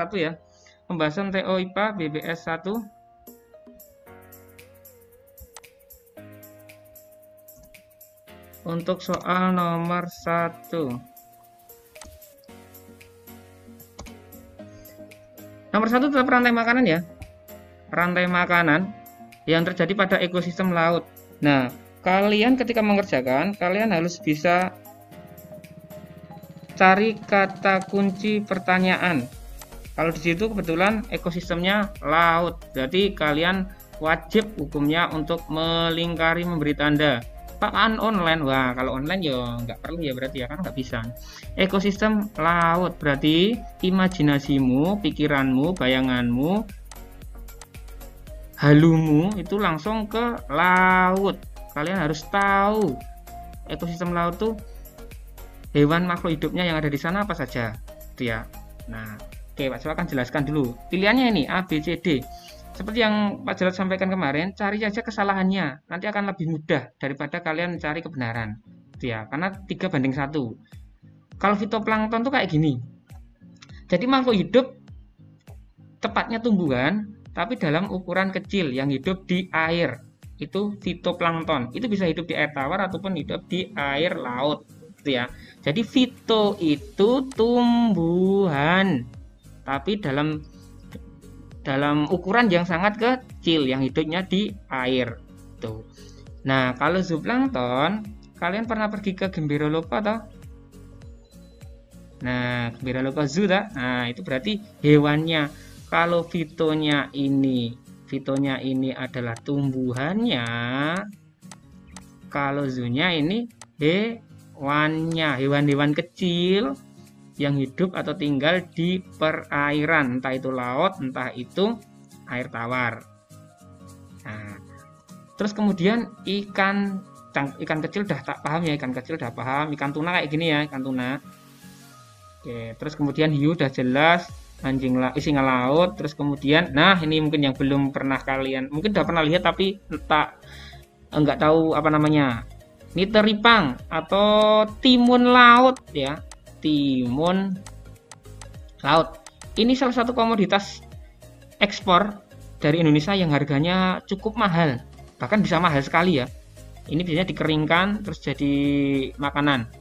1 ya. Pembahasan TO IPA BBS 1. Untuk soal nomor 1. Nomor 1 tetap rantai makanan ya. Rantai makanan yang terjadi pada ekosistem laut. Nah, kalian ketika mengerjakan, kalian harus bisa cari kata kunci pertanyaan. Kalau di situ kebetulan ekosistemnya laut, berarti kalian wajib hukumnya untuk melingkari memberi tanda. Pak, kan online? Wah, kalau online ya nggak perlu ya, berarti ya kan nggak bisa. Ekosistem laut berarti imajinasimu, pikiranmu, bayanganmu, halumu itu langsung ke laut. Kalian harus tahu ekosistem laut tuh hewan makhluk hidupnya yang ada di sana apa saja, gitu ya. Nah, oke, Pak Jawa akan jelaskan dulu. Pilihannya ini A, B, C, D. Seperti yang Pak Jarod sampaikan kemarin, cari aja kesalahannya. Nanti akan lebih mudah daripada kalian mencari kebenaran. Gitu ya, karena 3:1. Kalau fitoplankton tuh kayak gini. Jadi makhluk hidup tepatnya tumbuhan, tapi dalam ukuran kecil yang hidup di air. Itu fitoplankton. Itu bisa hidup di air tawar ataupun hidup di air laut. Gitu ya. Jadi fito itu tumbuhan, tapi dalam ukuran yang sangat kecil yang hidupnya di air tuh. Nah, kalau zooplankton, kalian pernah pergi ke Gembiraloka toh? Nah, Gembiraloka Zoo toh? Nah, itu berarti hewannya. Kalau fitonya ini adalah tumbuhannya. Kalau zoonya ini hewannya, hewan-hewan kecil yang hidup atau tinggal di perairan, entah itu laut, entah itu air tawar. Nah, terus kemudian ikan kecil udah tak paham ya, ikan kecil udah paham, ikan tuna kayak gini ya, ikan tuna. Oke, terus kemudian hiu udah jelas, singa laut, terus kemudian, nah ini mungkin yang belum pernah kalian, mungkin udah pernah lihat tapi enggak tahu apa namanya. Ini teripang atau timun laut ya. Timun laut. Ini salah satu komoditas ekspor dari Indonesia yang harganya cukup mahal, bahkan bisa mahal sekali ya. Ini biasanya dikeringkan terus jadi makanan.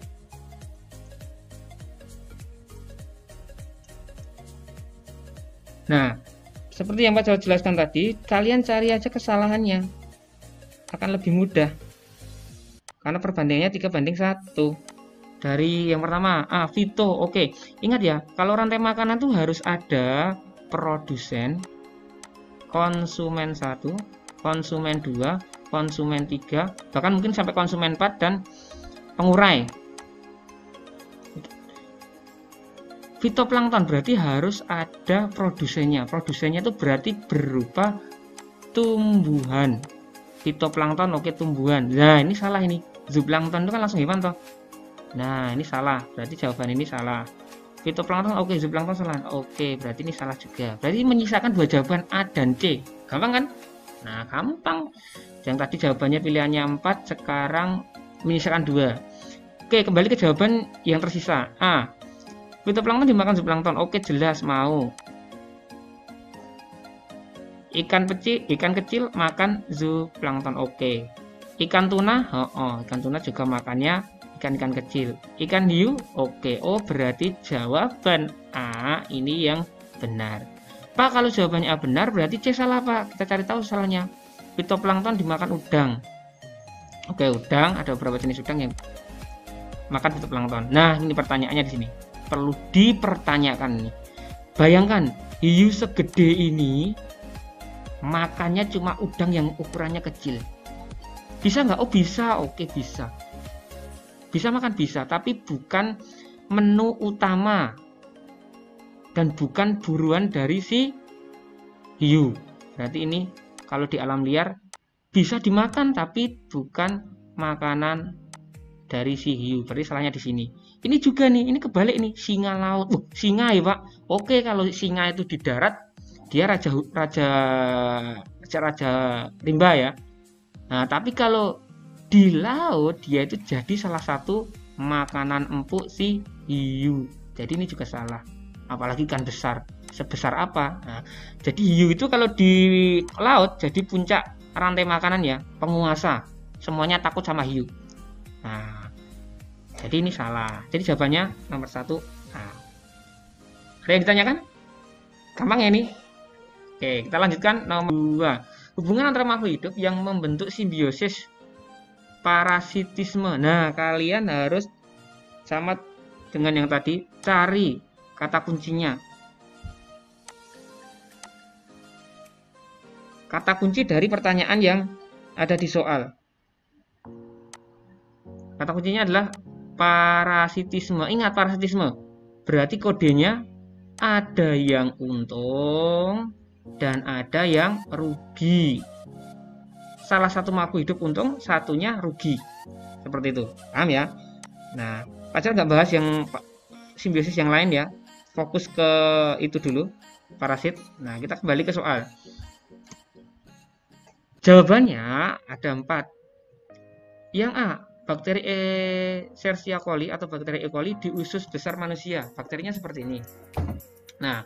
Nah, seperti yang Pak Jawa jelaskan tadi, kalian cari aja kesalahannya, akan lebih mudah karena perbandingannya 3:1. Dari yang pertama, fito. Oke, ingat ya, kalau rantai makanan tuh harus ada produsen, konsumen 1, konsumen 2, konsumen 3, bahkan mungkin sampai konsumen 4 dan pengurai. Fitoplankton berarti harus ada produsennya. Produsennya itu berarti berupa tumbuhan. Fitoplankton oke, tumbuhan. Nah, ini salah ini. Zooplankton itu kan langsung hewan toh. Nah, ini salah. Berarti jawaban ini salah. Fitoplankton oke, zooplankton salah. Oke, berarti ini salah juga. Berarti menyisakan 2 jawaban A dan C. Gampang kan? Nah, gampang. Yang tadi jawabannya pilihannya 4, sekarang menyisakan 2. Oke, kembali ke jawaban yang tersisa. A. Fitoplankton dimakan zooplankton. Oke, jelas mau. Ikan kecil makan zooplankton. Oke. Ikan tuna, ikan tuna juga makannya ikan-ikan kecil. Ikan hiu, oke. Oh, berarti jawaban A ini yang benar. Pak, kalau jawabannya A benar, berarti C salah, Pak. Kita cari tahu salahnya. Fitoplankton dimakan udang. Oke, udang, ada beberapa jenis udang yang makan fitoplankton. Nah, ini pertanyaannya di sini. Perlu dipertanyakan nih. Bayangkan, hiu segede ini makannya cuma udang yang ukurannya kecil. Bisa nggak? Oh, bisa. Oke, bisa. Bisa makan, bisa, tapi bukan menu utama dan bukan buruan dari si hiu. Berarti ini kalau di alam liar bisa dimakan tapi bukan makanan dari si hiu. Berarti salahnya di sini. Ini juga nih, ini kebalik nih, singa laut. Singa ya, Pak. Oke, kalau singa itu di darat dia raja rimba ya. Nah, tapi kalau di laut dia itu jadi salah satu makanan empuk si hiu. Jadi ini juga salah. Apalagi ikan besar. sebesar apa. Nah, jadi hiu itu kalau di laut jadi puncak rantai makanan ya, penguasa. Semuanya takut sama hiu. Nah, jadi ini salah. Jadi jawabannya nomor 1. Nah, ada yang ditanyakan? Gampang ya ini. Oke, kita lanjutkan nomor 2. Hubungan antara makhluk hidup yang membentuk simbiosis parasitisme. Nah, kalian harus sama dengan yang tadi, cari kata kuncinya. Kata kunci dari pertanyaan yang ada di soal. Kata kuncinya adalah parasitisme. Ingat, parasitisme. Berarti kodenya ada yang untung dan ada yang rugi. Salah satu makhluk hidup untung, satunya rugi. Seperti itu. Paham ya? Nah, Pacar nggak bahas yang simbiosis yang lain ya. Fokus ke itu dulu, parasit. Nah, kita kembali ke soal. Jawabannya ada 4. Yang A, bakteri Escherichia coli atau bakteri E. coli di usus besar manusia. Bakterinya seperti ini. Nah,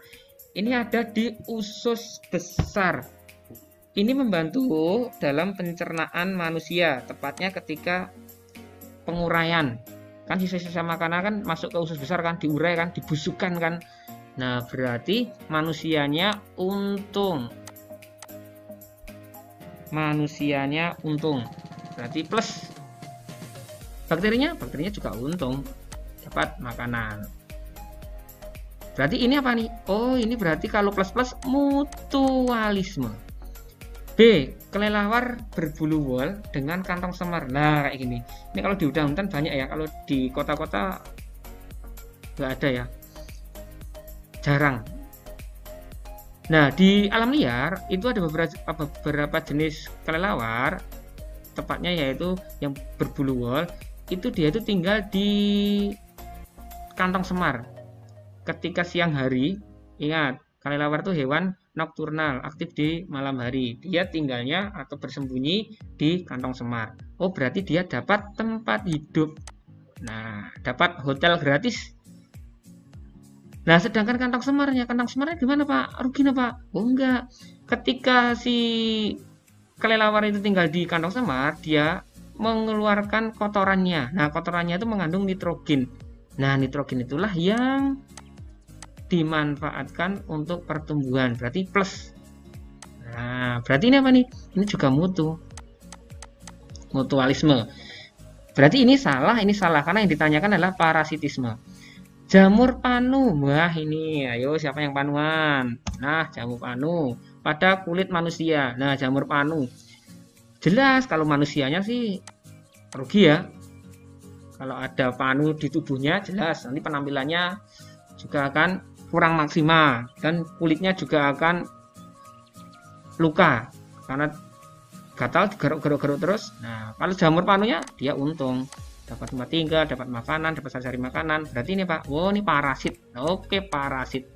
ini ada di usus besar. Ini membantu dalam pencernaan manusia, tepatnya ketika penguraian. Kan sisa-sisa makanan kan masuk ke usus besar kan, diurai kan, dibusukkan kan. Nah, berarti manusianya untung. Manusianya untung. Berarti plus. Bakterinya juga untung. Dapat makanan. Berarti ini apa nih? Oh, ini berarti kalau plus-plus mutualisme. B, kelelawar berbulu wol dengan kantong semar. Nah, kayak gini. Ini kalau di hutan-hutan banyak ya. Kalau di kota-kota nggak ada ya. Jarang. Nah, di alam liar itu ada beberapa jenis kelelawar. Tepatnya yaitu yang berbulu wol. Itu dia itu tinggal di kantong semar. Ketika siang hari, ingat, kelelawar itu hewan nokturnal, aktif di malam hari. Dia tinggalnya atau bersembunyi di kantong semar. Oh, berarti dia dapat tempat hidup. Nah, dapat hotel gratis. Nah, sedangkan kantong semarnya gimana Pak? Rugi nggak Pak? Oh enggak. Ketika si kelelawar itu tinggal di kantong semar, dia mengeluarkan kotorannya. Nah, kotorannya itu mengandung nitrogen. Nah, nitrogen itulah yang dimanfaatkan untuk pertumbuhan, berarti plus. Nah, berarti ini apa nih? Ini juga mutualisme. Berarti ini salah karena yang ditanyakan adalah parasitisme. Jamur panu, wah ini, ayo siapa yang panuan? Nah, jamur panu pada kulit manusia. Nah, jamur panu, jelas kalau manusianya sih rugi ya. Kalau ada panu di tubuhnya, jelas nanti penampilannya juga akan kurang maksimal dan kulitnya juga akan luka karena gatal garuk-garuk terus. Nah, kalau jamur panunya dia untung, dapat tempat tinggal, dapat makanan, dapat cari makanan. Berarti ini Pak, wow ini parasit. Oke, parasit.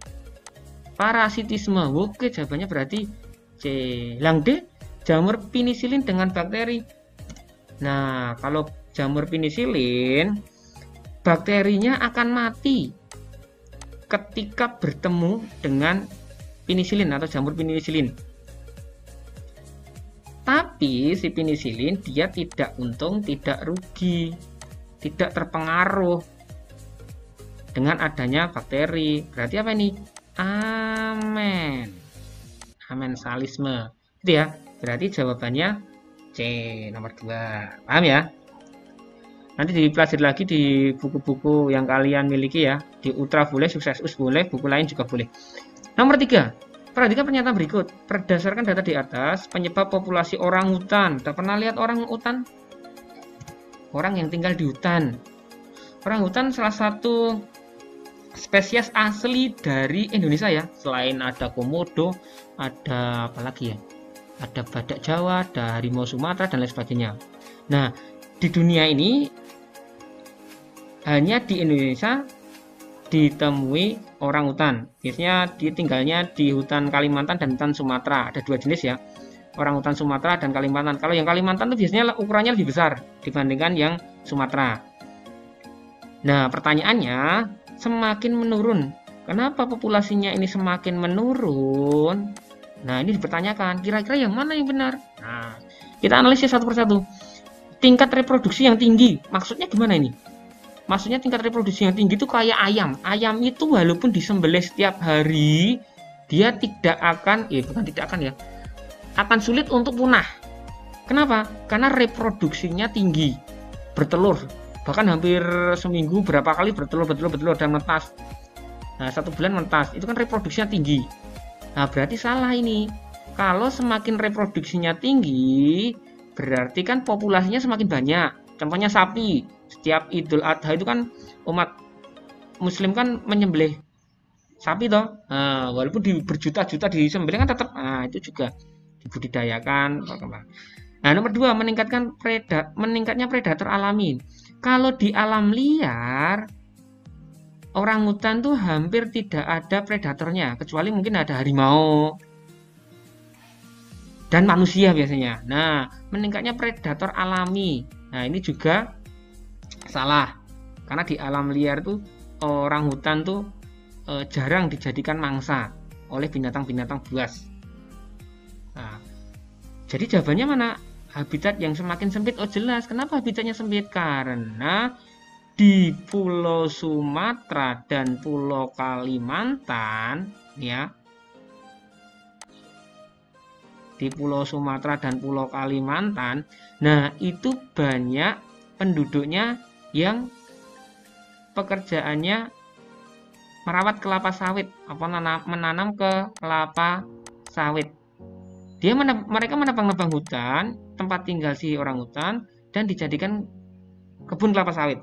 Parasitisme. Oke, jawabannya berarti C. Yang D, jamur penisilin dengan bakteri. Nah, kalau jamur penisilin, bakterinya akan mati ketika bertemu dengan penisilin atau jamur penisilin. Tapi si penisilin dia tidak untung, tidak rugi, tidak terpengaruh dengan adanya bakteri. Berarti apa ini? Amen. Amensalisme. Itu ya. Berarti jawabannya C nomor 2. Paham ya? Nanti dipelajari lagi di buku-buku yang kalian miliki ya. Di Ultra boleh, Sukses Us boleh, buku lain juga boleh. Nomor 3. Perhatikan pernyataan berikut. Berdasarkan data di atas, penyebab populasi orang hutan. Udah pernah lihat orang hutan? Orang yang tinggal di hutan. Orang hutan salah satu spesies asli dari Indonesia ya. Selain ada komodo, ada apa lagi ya? Ada badak Jawa, ada harimau Sumatera dan lain sebagainya. Nah, di dunia ini hanya di Indonesia ditemui orang hutan. Biasanya dia tinggalnya di hutan Kalimantan dan hutan Sumatera. Ada 2 jenis ya. Orang hutan Sumatera dan Kalimantan. Kalau yang Kalimantan itu biasanya ukurannya lebih besar dibandingkan yang Sumatera. Nah, pertanyaannya, semakin menurun Kenapa populasinya ini semakin menurun? Nah, ini dipertanyakan, kira-kira yang mana yang benar? Nah, kita analisis satu persatu. Tingkat reproduksi yang tinggi, maksudnya gimana ini? Maksudnya tingkat reproduksi yang tinggi itu kayak ayam. Ayam itu walaupun disembelih setiap hari, dia tidak akan, bukan tidak akan ya, akan sulit untuk punah. Kenapa? Karena reproduksinya tinggi, bertelur, bahkan hampir seminggu berapa kali bertelur dan menetas. Nah, 1 bulan menetas, itu kan reproduksinya tinggi. Nah, berarti salah ini. Kalau semakin reproduksinya tinggi, berarti kan populasinya semakin banyak. Contohnya sapi. Setiap Idul Adha itu kan umat Muslim kan menyembelih sapi toh. Nah, walaupun berjuta-juta disembelih kan tetap, itu juga dibudidayakan. Nah, nomor 2, meningkatnya predator alami. Kalau di alam liar, orangutan tuh hampir tidak ada predatornya, kecuali mungkin ada harimau dan manusia biasanya. Nah, meningkatnya predator alami. Nah, ini juga salah. Karena di alam liar tuh orangutan tuh jarang dijadikan mangsa oleh binatang-binatang buas. Nah, jadi jawabannya mana? Habitat yang semakin sempit. Oh jelas, kenapa habitatnya sempit? Karena di Pulau Sumatera dan Pulau Kalimantan, ya, di Pulau Sumatera dan Pulau Kalimantan, nah itu banyak penduduknya yang pekerjaannya merawat kelapa sawit, menanam kelapa sawit. Mereka menebang-nebang hutan, tempat tinggal si orangutan, dan dijadikan kebun kelapa sawit.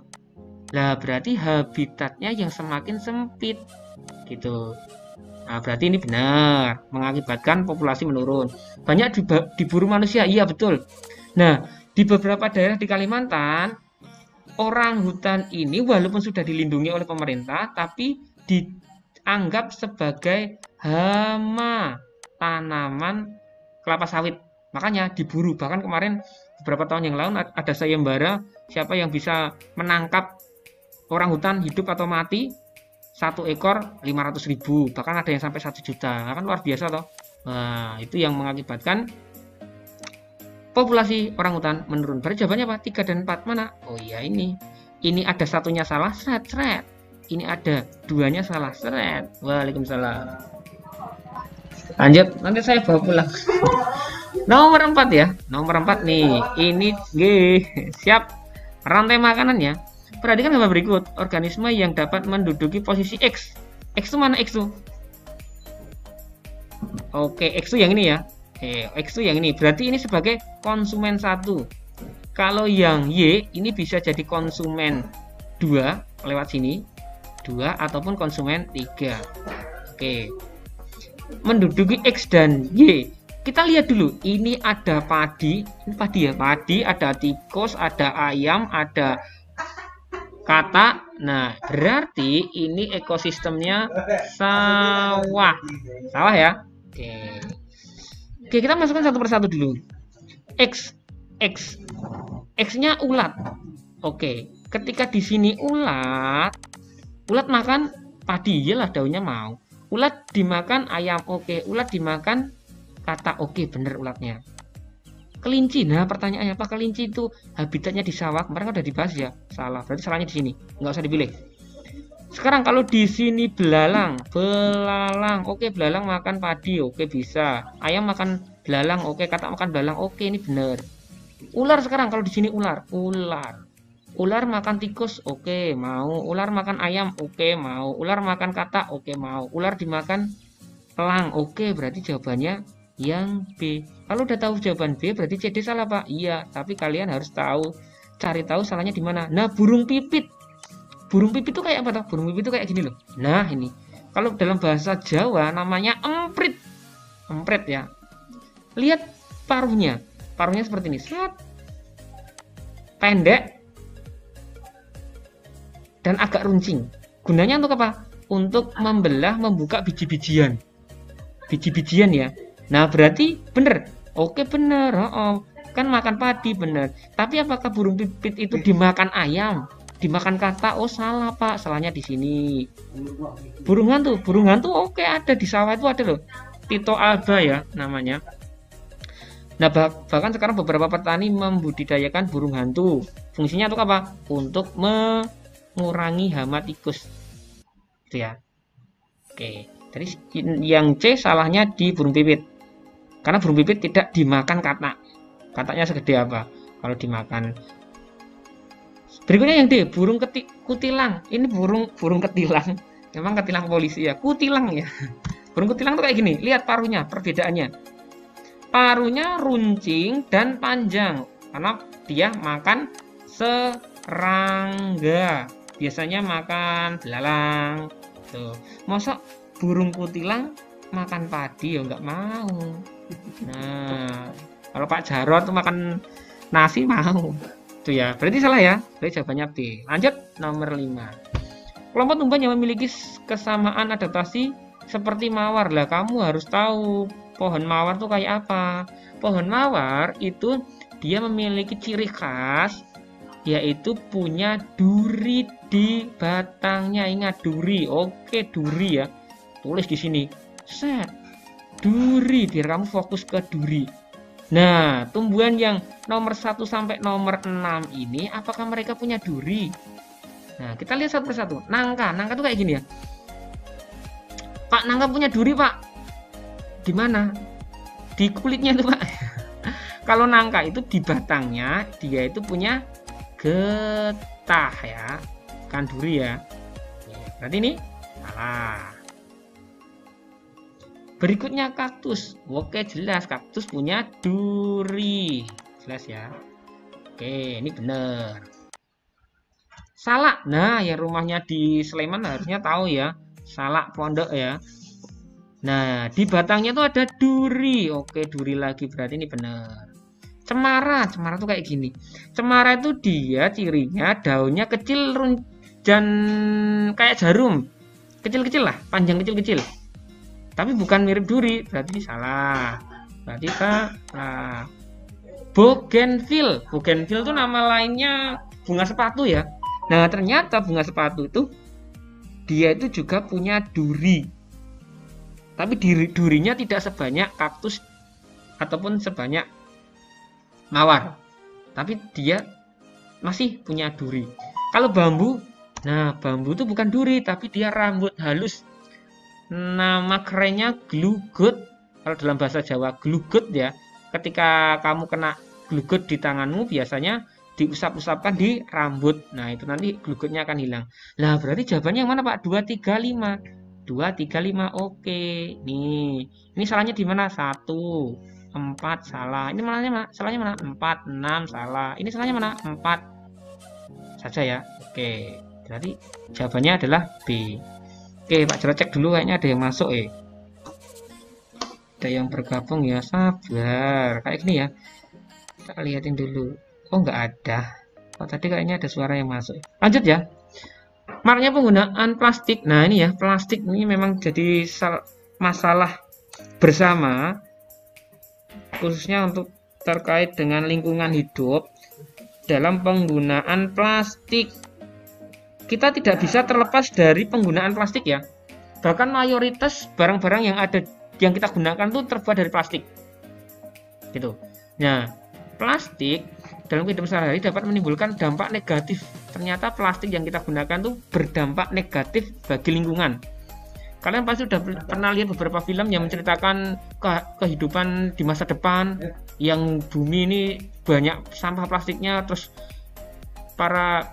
Lah berarti habitatnya yang semakin sempit gitu. Nah, berarti ini benar mengakibatkan populasi menurun. Banyak diburu manusia, iya betul. Nah, di beberapa daerah di Kalimantan, orang hutan ini walaupun sudah dilindungi oleh pemerintah, tapi dianggap sebagai hama tanaman kelapa sawit. Makanya diburu. Bahkan kemarin beberapa tahun yang lalu ada sayembara siapa yang bisa menangkap orang hutan hidup atau mati, 1 ekor 500.000, bahkan ada yang sampai 1 juta, kan luar biasa toh. Nah, itu yang mengakibatkan populasi orang hutan menurun. Berarti jawabannya apa? 3 dan 4 mana? Oh iya ini ada satunya salah, seret. Ini ada 2-nya salah, seret. Waalaikumsalam. Lanjut, nanti saya bawa pulang. Nomor 4 ya, nomor 4 nih, ini siap rantai makanannya. Perhatikan gambar berikut, organisme yang dapat menduduki posisi X. X itu mana X tuh? Oke, X itu yang ini ya. X itu yang ini. Berarti ini sebagai konsumen 1. Kalau yang Y ini bisa jadi konsumen 2 lewat sini, 2 ataupun konsumen 3. Oke. Menduduki X dan Y. Kita lihat dulu, ini ada padi, ya, padi, ada tikus, ada ayam, ada kata. Nah, berarti ini ekosistemnya sawah. Sawah ya. Oke, kita masukkan satu persatu dulu. X-nya ulat. Oke, ketika di sini ulat makan padi, iyalah daunnya mau. Ulat dimakan ayam, oke. Ulat dimakan kata, oke, bener ulatnya. Kelinci, nah pertanyaannya apa? Kelinci itu habitatnya di sawah, kemarin udah dibahas ya. Salah, berarti salahnya di sini, nggak usah dipilih. Sekarang kalau di sini belalang, oke, belalang makan padi, oke bisa. Ayam makan belalang, oke, kata makan belalang, oke, ini bener. Ular sekarang kalau di sini ular makan tikus, oke, mau. Ular makan ayam, oke, mau. Ular makan kata, oke, mau. Ular dimakan elang, oke, berarti jawabannya yang B. Kalau udah tahu jawaban B, berarti CD salah Pak. Iya, tapi kalian harus cari tahu salahnya di mana. Nah, burung pipit itu kayak apa toh? Burung pipit itu kayak gini loh. Nah, ini kalau dalam bahasa Jawa namanya emprit ya. Lihat paruhnya seperti ini, pendek dan agak runcing. Gunanya untuk apa? Untuk membuka biji-bijian ya. Nah, berarti bener. Oke, bener. Kan makan padi, bener. Tapi apakah burung pipit itu dimakan ayam, dimakan kata, oh salah Pak, salahnya di sini. Burung hantu oke ada di sawah itu ada loh. Tito alba ya namanya. Nah, bahkan sekarang beberapa petani membudidayakan burung hantu. Fungsinya untuk apa? Untuk mengurangi hama tikus. Itu ya. Oke. Jadi yang C salahnya di burung pipit. Karena burung pipit tidak dimakan katak. Kataknya segede apa? Kalau dimakan. Berikutnya yang D, burung kutilang. Ini burung ketilang. Memang ketilang polisi ya. Kutilang ya. Burung kutilang tuh kayak gini. Lihat paruhnya, perbedaannya. Paruhnya runcing dan panjang karena dia makan serangga. Biasanya makan belalang. Tuh. Masa burung kutilang makan padi ya nggak mau. Nah, kalau Pak Jarod tuh makan nasi mau. Itu ya, berarti salah ya. Berarti jawabannya B. Lanjut nomor 5. Kelompok tumbuhan yang memiliki kesamaan adaptasi seperti mawar. Lah, kamu harus tahu pohon mawar tuh kayak apa. Pohon mawar itu dia memiliki ciri khas yaitu punya duri di batangnya. Ingat duri. Oke, duri ya. Tulis di sini. Set. Duri biar kamu fokus ke duri. Nah, tumbuhan yang nomor 1 sampai nomor 6 ini apakah mereka punya duri? Nah, kita lihat satu persatu. Nangka tuh kayak gini ya. Pak, nangka punya duri, Pak. Di mana? Di kulitnya tuh, Pak. Kalau nangka itu di batangnya dia itu punya getah ya. Kan duri ya. Berarti ini salah. Berikutnya kaktus. Oke, jelas kaktus punya duri. Jelas ya. Oke, ini benar. Salak. Nah, yang rumahnya di Sleman harusnya tahu ya. Salak pondok ya. Nah, di batangnya tuh ada duri. Oke, duri lagi berarti ini benar. Cemara tuh kayak gini. Cemara itu dia cirinya daunnya kecil dan kayak jarum. Kecil-kecil lah, panjang kecil-kecil. Tapi bukan mirip duri, berarti salah. Berarti salah. Bougainville itu nama lainnya bunga sepatu ya. Nah, ternyata bunga sepatu itu dia itu juga punya duri. Tapi durinya tidak sebanyak kaktus ataupun sebanyak mawar. Tapi dia masih punya duri. Kalau bambu, nah bambu itu bukan duri tapi dia rambut halus. Nama kerennya glugut. Kalau dalam bahasa Jawa glugut ya. Ketika kamu kena glugut di tanganmu biasanya diusap-usapkan di rambut. Nah, itu nanti glugutnya akan hilang. Nah, berarti jawabannya yang mana, Pak? 2, 3, 5. 2, 3, 5. Oke. Nih. Ini salahnya di mana? 1, 4 salah. Ini salahnya mana? 4, 6 salah. Ini salahnya mana? 4 saja ya. Oke. Berarti jawabannya adalah B. Oke, Pak Jarod cek dulu kayaknya ada yang masuk Ada yang bergabung ya, sabar. Kayak gini ya. Kita lihatin dulu. Oh, nggak ada. Oh, tadi kayaknya ada suara yang masuk. Lanjut ya. Maraknya penggunaan plastik. Nah, ini ya, plastik ini memang jadi masalah bersama khususnya untuk terkait dengan lingkungan hidup dalam penggunaan plastik. Kita tidak bisa terlepas dari penggunaan plastik ya. Bahkan mayoritas barang-barang yang kita gunakan itu terbuat dari plastik. Gitu. Nah, plastik dalam kehidupan sehari-hari dapat menimbulkan dampak negatif. Ternyata plastik yang kita gunakan itu berdampak negatif bagi lingkungan. Kalian pasti sudah pernah lihat beberapa film yang menceritakan kehidupan di masa depan yang bumi ini banyak sampah plastiknya, terus para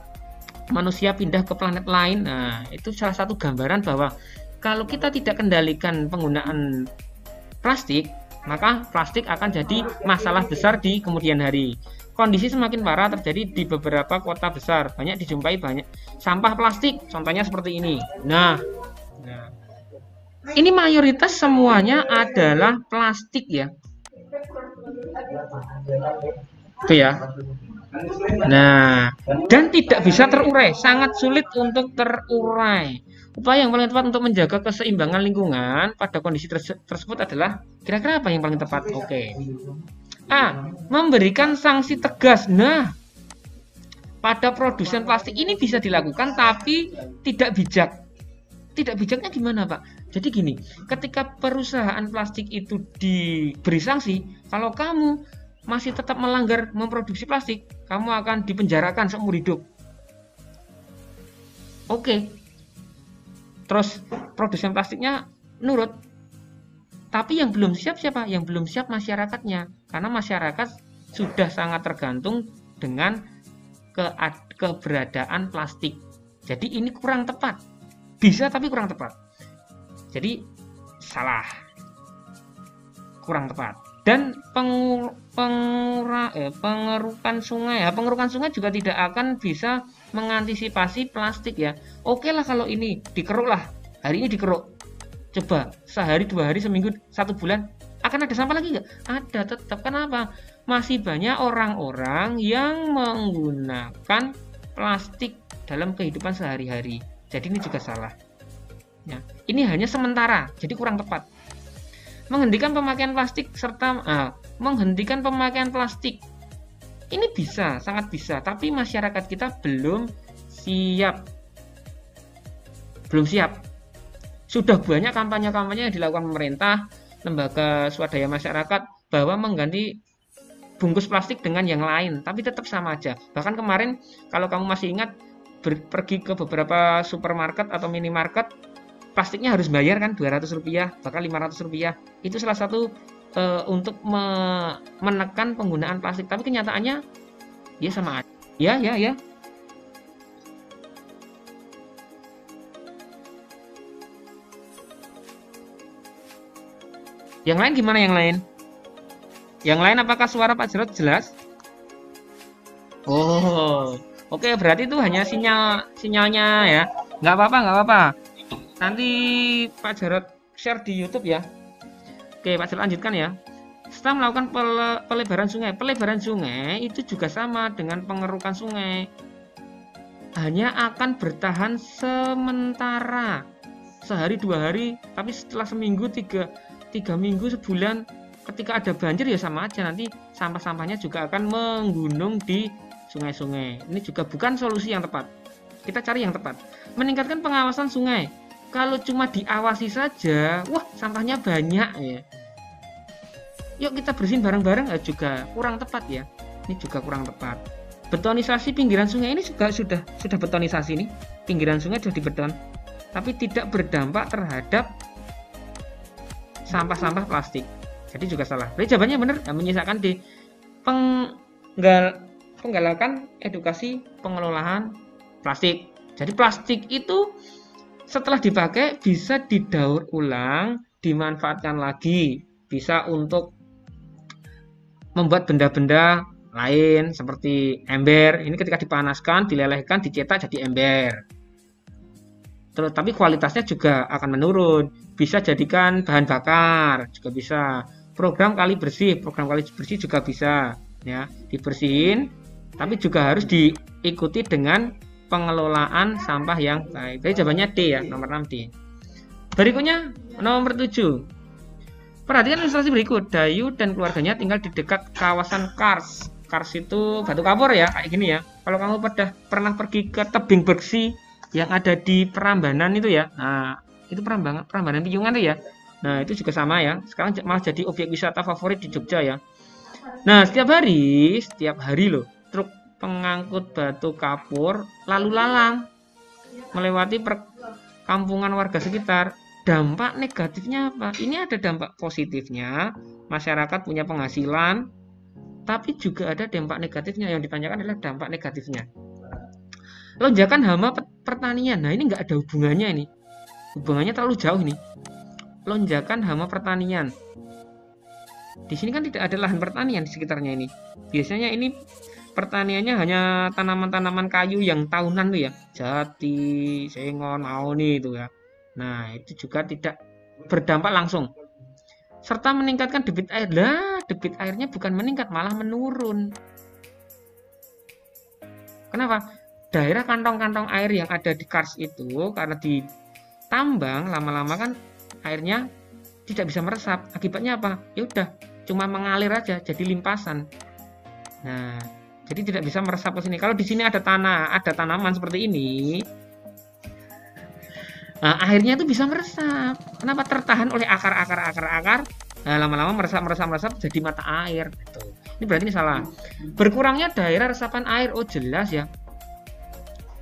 manusia pindah ke planet lain. Nah, itu salah satu gambaran bahwa kalau kita tidak kendalikan penggunaan plastik, maka plastik akan jadi masalah besar di kemudian hari. Kondisi semakin parah terjadi di beberapa kota besar. Banyak dijumpai banyak sampah plastik, contohnya seperti ini. Nah, ini mayoritas semuanya adalah plastik ya. Itu ya. Nah, dan tidak bisa terurai, sangat sulit untuk terurai. Upaya yang paling tepat untuk menjaga keseimbangan lingkungan pada kondisi tersebut adalah kira-kira apa yang paling tepat? Oke. A. Memberikan sanksi tegas. Nah, pada produsen plastik ini bisa dilakukan, tapi tidak bijak. Tidak bijaknya gimana, Pak? Jadi gini, ketika perusahaan plastik itu diberi sanksi, kalau kamu masih tetap melanggar memproduksi plastik, kamu akan dipenjarakan seumur hidup. Oke. Terus produsen plastiknya nurut. Tapi yang belum siap siapa? Yang belum siap masyarakatnya. Karena masyarakat sudah sangat tergantung dengan keberadaan plastik. Jadi ini kurang tepat. Bisa tapi kurang tepat. Jadi salah. Kurang tepat. Dan pengerukan sungai ya, pengerukan sungai juga tidak akan bisa mengantisipasi plastik ya. Oke lah kalau ini dikeruk lah. Hari ini dikeruk. Coba sehari, 2 hari, seminggu, 1 bulan akan ada sampah lagi nggak? Ada tetap. Kenapa? Masih banyak orang-orang yang menggunakan plastik dalam kehidupan sehari-hari. Jadi ini juga salah. Ya, ini hanya sementara, jadi kurang tepat. Menghentikan pemakaian plastik serta menghentikan pemakaian plastik ini bisa, sangat bisa. Tapi masyarakat kita belum siap. Belum siap. Sudah banyak kampanye-kampanye yang dilakukan pemerintah, lembaga swadaya masyarakat bahwa mengganti bungkus plastik dengan yang lain, tapi tetap sama aja. Bahkan kemarin kalau kamu masih ingat pergi ke beberapa supermarket atau minimarket, plastiknya harus bayar kan Rp200, bahkan Rp500. Itu salah satu untuk menekan penggunaan plastik. Tapi kenyataannya ya sama aja. Ya. Yang lain gimana yang lain? Yang lain apakah suara Pak Jarod jelas? Oh, oke, berarti itu hanya sinyalnya ya. Nggak apa-apa. Nanti Pak Jarod share di YouTube ya. Oke, Pak Jarod lanjutkan ya. Setelah melakukan pelebaran sungai itu juga sama dengan pengerukan sungai. Hanya akan bertahan sementara, sehari 2 hari, tapi setelah seminggu, 3 minggu, sebulan, ketika ada banjir ya sama aja, nanti sampah-sampahnya juga akan menggunung di sungai-sungai. Ini juga bukan solusi yang tepat. Kita cari yang tepat. Meningkatkan pengawasan sungai. Kalau cuma diawasi saja, wah sampahnya banyak ya. Yuk kita bersihin bareng-bareng, juga kurang tepat ya. Ini juga kurang tepat. Betonisasi pinggiran sungai ini juga sudah betonisasi nih. Pinggiran sungai sudah dibeton, tapi tidak berdampak terhadap sampah-sampah plastik. Jadi juga salah. Jadi jawabannya benar, menyisakan di penggalakan edukasi pengelolaan plastik. Jadi plastik itu setelah dipakai bisa didaur ulang, dimanfaatkan lagi, bisa untuk membuat benda-benda lain seperti ember. Ini ketika dipanaskan, dilelehkan, dicetak jadi ember. Terus tapi kualitasnya juga akan menurun. Bisa jadikan bahan bakar, juga bisa. Program kali bersih juga bisa ya, dibersihin, tapi juga harus diikuti dengan pengelolaan sampah yang baik. Jadi jawabannya D ya, nomor 6 D. Berikutnya nomor 7. Perhatikan ilustrasi berikut. Dayu dan keluarganya tinggal di dekat kawasan Kars. Kars itu batu kapur ya, kayak gini ya. Kalau kamu pernah pergi ke tebing bersih yang ada di Prambanan itu ya, nah itu Prambanan Piungan itu ya, nah itu juga sama ya, sekarang malah jadi objek wisata favorit di Jogja ya. Nah setiap hari loh, truk pengangkut batu kapur lalu lalang melewati perkampungan warga sekitar. Dampak negatifnya apa? Ini ada dampak positifnya, masyarakat punya penghasilan, tapi juga ada dampak negatifnya. Yang ditanyakan adalah dampak negatifnya. Lonjakan hama pertanian. Nah ini nggak ada hubungannya ini. Hubungannya terlalu jauh ini. Lonjakan hama pertanian. Di sini kan tidak ada lahan pertanian di sekitarnya ini. Biasanya ini pertaniannya hanya tanaman-tanaman kayu yang tahunan tuh ya. Jati, sengon, mahoni itu ya. Nah itu juga tidak berdampak langsung. Serta meningkatkan debit air. Lah debit airnya bukan meningkat, malah menurun. Kenapa? Daerah kantong-kantong air yang ada di Kars itu karena ditambang lama-lama kan airnya tidak bisa meresap. Akibatnya apa? Ya udah, cuma mengalir aja jadi limpasan. Nah, Jadi tidak bisa meresap ke sini. Kalau di sini ada tanah, ada tanaman seperti ini, nah, airnya itu bisa meresap. Kenapa? Tertahan oleh akar. Nah, lama-lama meresap jadi mata air. Gitu. Ini berarti ini salah. Berkurangnya daerah resapan air. Oh jelas ya.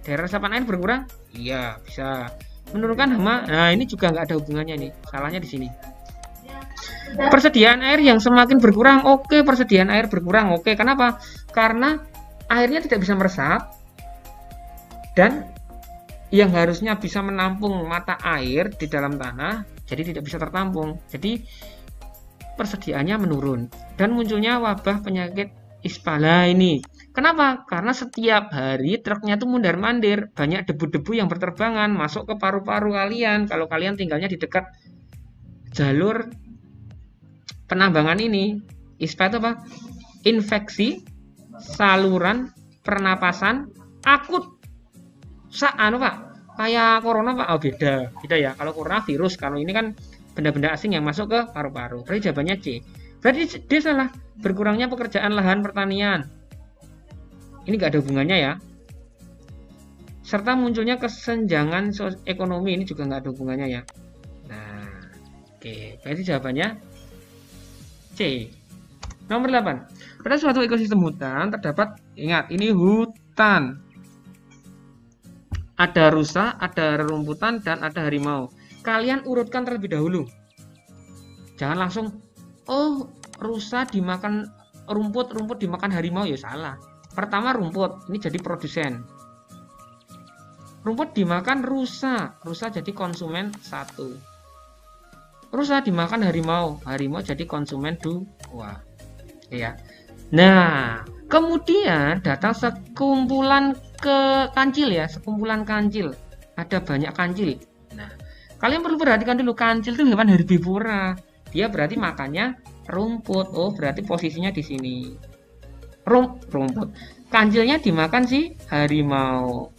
Daerah resapan air berkurang? Iya bisa. Menurunkan hama. Nah ini juga nggak ada hubungannya nih. Salahnya di sini. Persediaan air yang semakin berkurang. Oke, persediaan air berkurang. Oke, kenapa? Karena airnya tidak bisa meresap dan yang harusnya bisa menampung mata air di dalam tanah jadi tidak bisa tertampung. Jadi persediaannya menurun dan munculnya wabah penyakit ispala ini. Kenapa? Karena setiap hari truknya tuh mundar-mandir, banyak debu-debu yang berterbangan masuk ke paru-paru kalian. Kalau kalian tinggalnya di dekat jalur penambangan ini, ISPA itu apa? Infeksi saluran pernapasan akut. Pak, kayak corona Pak, oh beda ya. Kalau corona virus, kalau ini kan benda-benda asing yang masuk ke paru-paru. Berarti jawabannya C. Berarti dia salah. Berkurangnya pekerjaan lahan pertanian. Ini nggak ada hubungannya ya. Serta munculnya kesenjangan ekonomi, ini juga nggak ada hubungannya ya. Nah, oke. Berarti jawabannya C. Nomor 8. Pada suatu ekosistem hutan terdapat, ingat, ini hutan. Ada rusa, ada rerumputan, dan ada harimau. Kalian urutkan terlebih dahulu. Jangan langsung, oh rusa dimakan rumput, rumput dimakan harimau, ya salah. Pertama rumput, ini jadi produsen. Rumput dimakan rusa, rusa jadi konsumen 1. Rusa dimakan harimau, harimau jadi konsumen 2. Ya. Nah, kemudian datang sekumpulan kancil ya, sekumpulan kancil. Ada banyak kancil. Nah, kalian perlu perhatikan dulu, kancil itu hewan herbivora. Dia berarti makannya rumput. Oh, berarti posisinya di sini. Rumput. Kancilnya dimakan si harimau.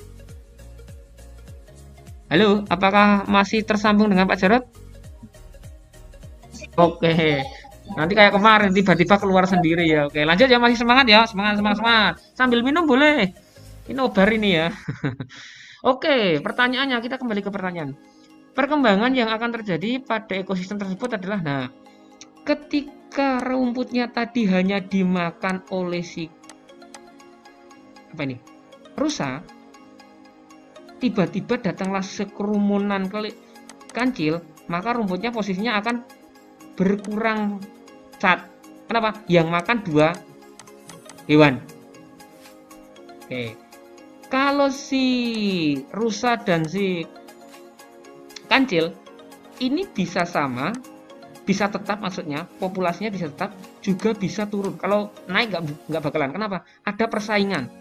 Halo, apakah masih tersambung dengan Pak Jarot? Oke. Nanti kayak kemarin tiba-tiba keluar sendiri ya. Oke, lanjut ya, masih semangat ya. Semangat. Sambil minum boleh. Ini obar ini ya. Oke, pertanyaannya kita kembali ke pertanyaan. Perkembangan yang akan terjadi pada ekosistem tersebut adalah, nah, ketika rumputnya tadi hanya dimakan oleh si rusa, tiba-tiba datanglah sekerumunan kancil, maka rumputnya posisinya akan berkurang. Kenapa? Yang makan 2 hewan. Oke. Kalau si rusa dan si kancil ini bisa sama, bisa tetap, maksudnya populasinya bisa tetap, juga bisa turun. Kalau naik nggak bakalan. Kenapa? Ada persaingan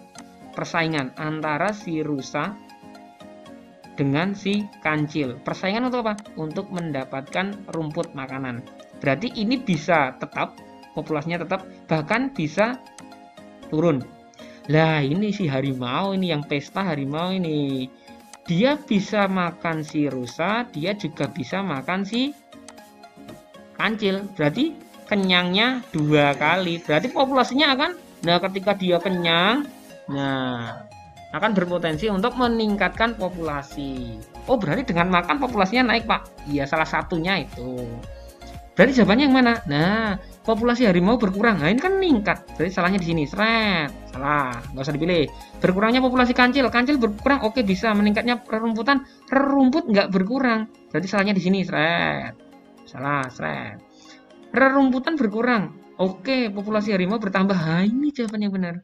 antara si rusa dengan si kancil. Persaingan untuk apa? Untuk mendapatkan rumput makanan. Berarti ini bisa tetap, populasinya tetap, bahkan bisa turun. Lah ini si harimau ini, yang pesta harimau ini, dia bisa makan si rusa, dia juga bisa makan si kancil. Berarti kenyangnya 2 kali. Berarti populasinya akan, nah ketika dia kenyang, nah akan berpotensi untuk meningkatkan populasi. Oh berarti dengan makan populasinya naik Pak? Iya, salah satunya itu. Berarti jawabannya yang mana? Nah, populasi harimau berkurang. Nah, ini kan meningkat. Berarti salahnya di sini. Seret. Salah. Nggak usah dipilih. Berkurangnya populasi kancil. Kancil berkurang. Oke, bisa. Meningkatnya rerumputan. Rerumput nggak berkurang. Berarti salahnya di sini. Seret. Salah. Seret. Rerumputan berkurang. Oke, populasi harimau bertambah. Nah, ini jawaban yang benar.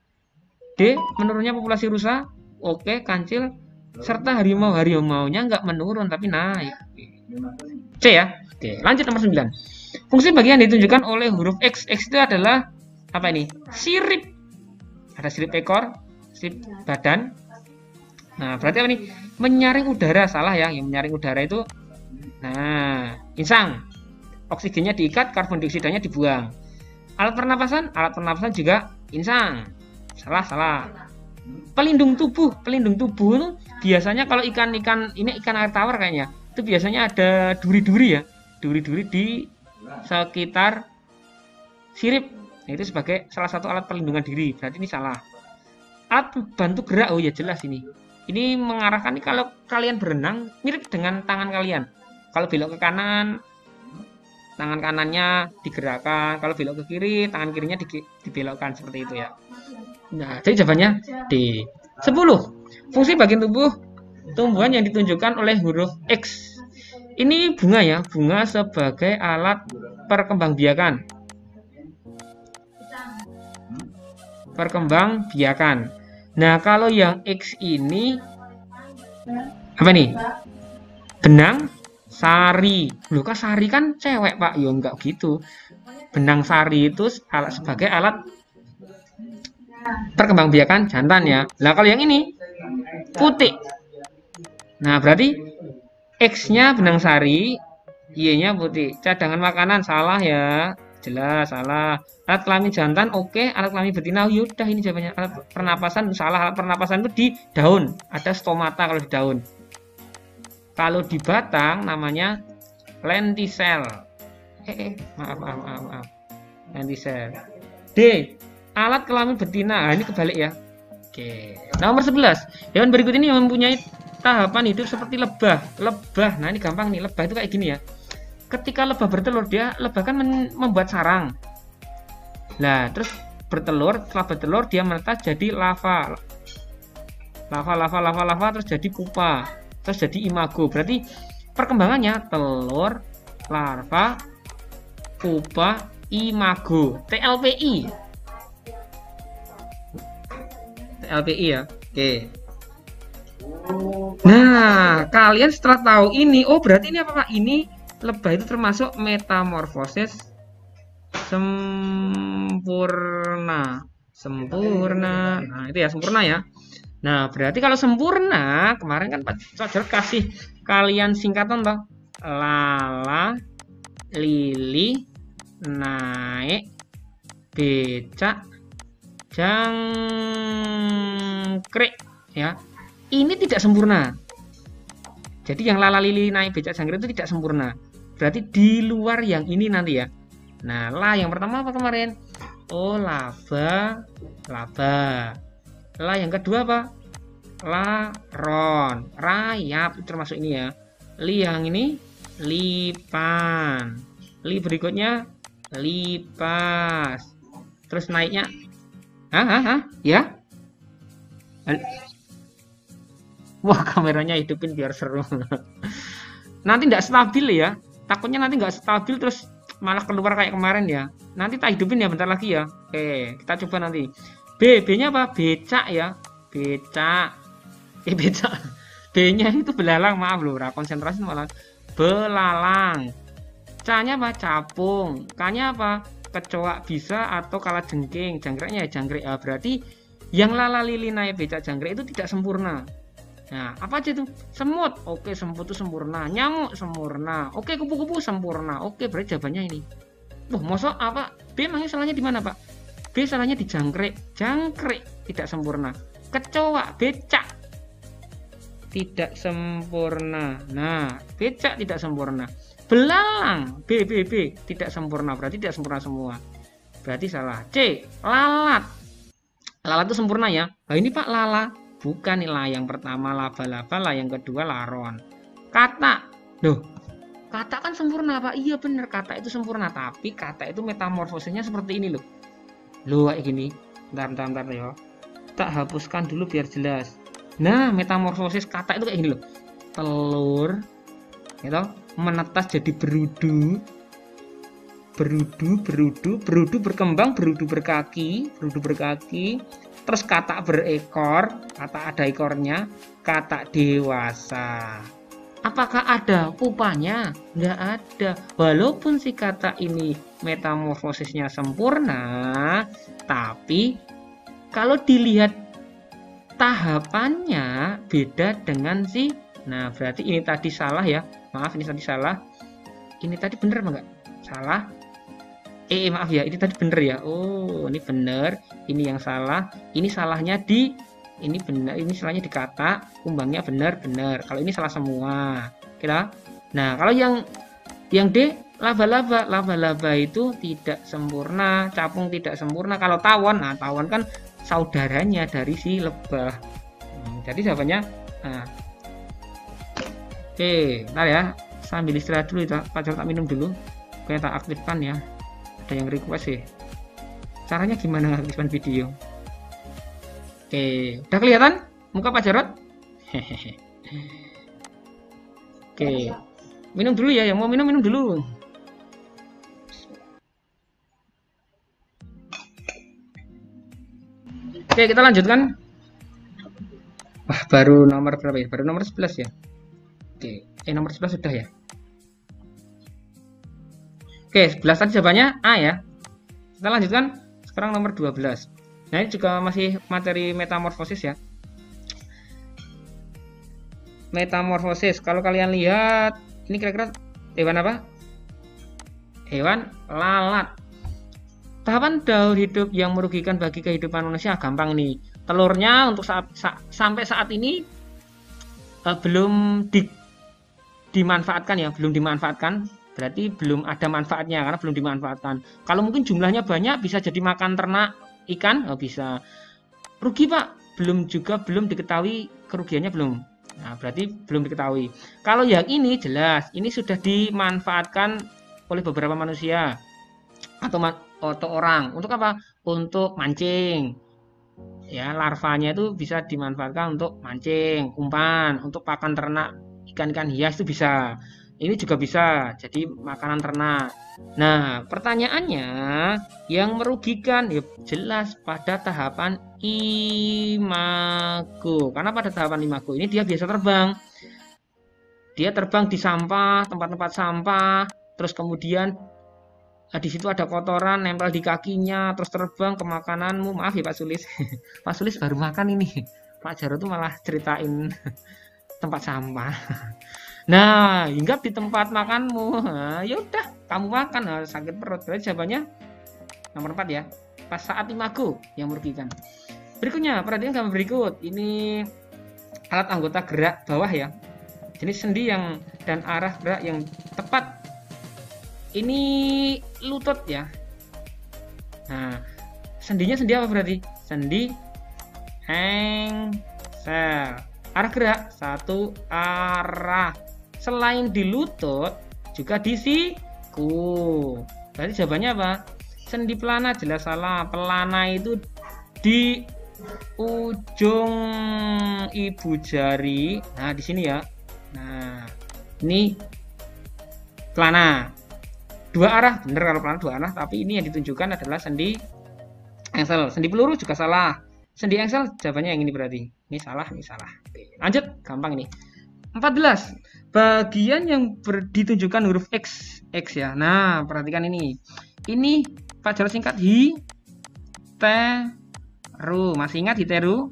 D. Menurunnya populasi rusa. Oke, kancil. Serta harimau. Harimaunya nggak menurun, tapi naik. C ya. Oke, lanjut nomor 9. Fungsi bagian ditunjukkan oleh huruf X. X itu adalah apa ini? Sirip. Ada sirip ekor, sirip badan. Nah, berarti apa nih? Menyaring udara. Salah ya, yang menyaring udara itu, nah, insang. Oksigennya diikat, karbon dioksidanya dibuang. Alat pernapasan juga insang. Salah. Pelindung tubuh itu biasanya kalau ikan-ikan, ini ikan air tawar kayaknya, itu biasanya ada duri-duri ya. Duri-duri di sekitar sirip. Nah, itu sebagai salah satu alat perlindungan diri. Berarti ini salah. alat bantu gerak. Oh ya jelas ini mengarahkan nih kalau kalian berenang mirip dengan tangan kalian. Kalau belok ke kanan, tangan kanannya digerakkan. Kalau belok ke kiri, tangan kirinya dibelokkan seperti itu ya. Nah, jadi jawabannya D. 10. Fungsi bagian tubuh tumbuhan yang ditunjukkan oleh huruf X. Ini bunga ya, bunga sebagai alat perkembangbiakan. Perkembangbiakan. Nah, kalau yang X ini apa nih? Benang sari. Loh, kok sari kan cewek, Pak? Ya enggak gitu. Benang sari itu sebagai alat perkembangbiakan jantan ya. Nah, kalau yang ini putih. Nah, berarti X-nya benang sari, Y-nya putih. Cadangan makanan salah ya. Jelas salah. Alat kelamin jantan oke, alat kelamin betina yaudah ini jawabannya. Alat pernapasan salah. Alat pernapasan itu di daun, ada stomata kalau di daun. Kalau di batang namanya lenticel. Maaf. Lenticel. D. Alat kelamin betina. Nah, ini kebalik ya. Oke. Nomor 11. Hewan berikut ini mempunyai tahapan hidup seperti lebah. Lebah. Nah, ini gampang nih. Lebah itu kayak gini ya. Ketika lebah bertelur, lebah kan membuat sarang. Nah, terus bertelur, setelah bertelur dia menetas jadi lava. Lava terus jadi pupa, terus jadi imago. Berarti perkembangannya telur, larva, pupa, imago. TLPI ya. Oke. Nah, kalian setelah tahu ini, oh berarti ini apa Pak? Ini lebah itu termasuk metamorfosis sempurna. Nah, itu ya sempurna ya. Nah, berarti kalau sempurna, kemarin kan Pak Fajar kasih kalian singkatan toh. Lala, lili, naik, becak, jangkrik ya. Ini tidak sempurna. Jadi yang lala, lili, naik, becak, jangkrik itu tidak sempurna. Berarti di luar yang ini nanti ya. Nah, yang pertama apa kemarin? Oh, laba. Yang kedua apa? Laron, rayap termasuk ini ya. Li yang ini lipan. Li berikutnya lipas. Terus naiknya ya. Wah, kameranya hidupin biar seru. Nanti tidak stabil ya. Takutnya nanti nggak stabil terus malah keluar kayak kemarin ya. Nanti tak hidupin ya bentar lagi ya. Oke, kita coba nanti. B-nya apa? Becak ya. Becak. Becak. B-nya itu belalang, maaf loh, konsentrasi malah. Belalang. C-nya apa? Capung. K-nya apa? Kecoak bisa atau kalajengking. Jangkriknya ya jangkrik. Berarti yang lala, lili, naik, becak, jangkrik itu tidak sempurna. Nah, apa aja tuh? Semut. Oke, semut itu sempurna. Nyamuk sempurna. Oke, kupu-kupu sempurna. Oke, berarti jawabannya ini. Mosok apa? B emangnya salahnya di mana, Pak? B salahnya di jangkrik. Jangkrik tidak sempurna. Kecoa, becak tidak sempurna. Nah, becak tidak sempurna. Belalang, B tidak sempurna. Berarti tidak sempurna semua. Berarti salah. C, lalat. Lalat itu sempurna ya. Nah, ini Pak lala. Bukan nilai yang pertama laba-laba, yang kedua laron. Kata, loh, kata kan sempurna Pak. Iya bener, kata itu sempurna. Tapi kata itu metamorfosisnya seperti ini loh. Loh kayak gini. Bentar ya. Tak hapuskan dulu biar jelas. Nah, metamorfosis kata itu kayak gini loh. Telur, gitu, menetas jadi berudu. Berudu berkembang, berudu berkaki. Terus katak berekor, katak ada ekornya, katak dewasa. Apakah ada pupanya? Nggak ada. Walaupun si katak ini metamorfosisnya sempurna, tapi kalau dilihat tahapannya beda dengan si. Nah, berarti ini tadi salah ya. Maaf, ini tadi salah. Ini tadi bener apa enggak? Salah. Maaf ya, ini tadi bener ya. Oh, ini bener. Ini yang salah. Ini salahnya di ini benar. Ini salahnya di kata. Kumbangnya bener. Kalau ini salah semua. Kira. Nah, kalau yang D laba-laba itu tidak sempurna. Capung tidak sempurna. Kalau tawon, nah tawon kan saudaranya dari si lebah. Jadi jawabannya oke, ntar ya, sambil istirahat dulu ya, Pak Jarod tak minum dulu. Oke, tak aktifkan ya. Ada yang request sih. Caranya gimana ngaktifkan video? Oke, udah kelihatan muka Pak Jarod? Hehehe. Oke, minum dulu ya, yang mau minum dulu. Oke, kita lanjutkan. Wah, baru nomor berapa ya? Baru nomor 11 ya. Oke, nomor 11 sudah ya. Oke, 11 tadi jawabannya A ya. Kita lanjutkan sekarang nomor 12. Nah, ini juga masih materi metamorfosis ya. Metamorfosis, kalau kalian lihat, ini kira-kira hewan apa? Hewan lalat. Tahapan daur hidup yang merugikan bagi kehidupan manusia gampang nih. Telurnya untuk sampai saat ini belum dimanfaatkan ya, belum dimanfaatkan. Berarti belum ada manfaatnya karena belum dimanfaatkan. Kalau mungkin jumlahnya banyak bisa jadi makan ternak ikan, bisa. Rugi Pak, belum diketahui kerugiannya belum. Nah, berarti belum diketahui. Kalau yang ini jelas, ini sudah dimanfaatkan oleh beberapa manusia atau orang. Untuk apa? Untuk mancing. Ya, larvanya itu bisa dimanfaatkan untuk mancing, umpan, untuk pakan ternak ikan-ikan hias itu bisa. Ini juga bisa jadi makanan ternak. Nah, pertanyaannya yang merugikan ya jelas pada tahapan imago. Karena pada tahapan imago ini dia biasa terbang. Dia terbang di sampah, tempat-tempat sampah, terus kemudian di situ ada kotoran nempel di kakinya, terus terbang ke makananmu. Maaf ya Pak Sulis. Pak Sulis baru makan ini. Pak Jarod tuh malah ceritain tempat sampah. Nah, hinggap di tempat makanmu. Nah, ya udah, kamu makan, sakit perut. Berarti jawabannya nomor 4 ya. Pas saat imago yang merugikan. Berikutnya, perhatikan gambar berikut. Ini alat anggota gerak bawah ya. Jenis sendi dan arah gerak yang tepat. Ini lutut ya. Nah, sendinya sendi apa berarti? Sendi engsel. Arah gerak satu arah. Selain di lutut, juga di siku. Berarti jawabannya apa? Sendi pelana jelas salah. Pelana itu di ujung ibu jari. Nah, di sini ya. Nah, ini pelana. Dua arah, bener kalau pelana dua arah. Tapi ini yang ditunjukkan adalah sendi engsel. Sendi peluru juga salah. Sendi engsel jawabannya yang ini berarti. Ini salah, ini salah. Oke, lanjut, gampang ini. 14. Bagian yang ditunjukkan huruf X ya. Nah, perhatikan ini. Ini Pak Jarod singkat hiteru. Masih ingat hiteru?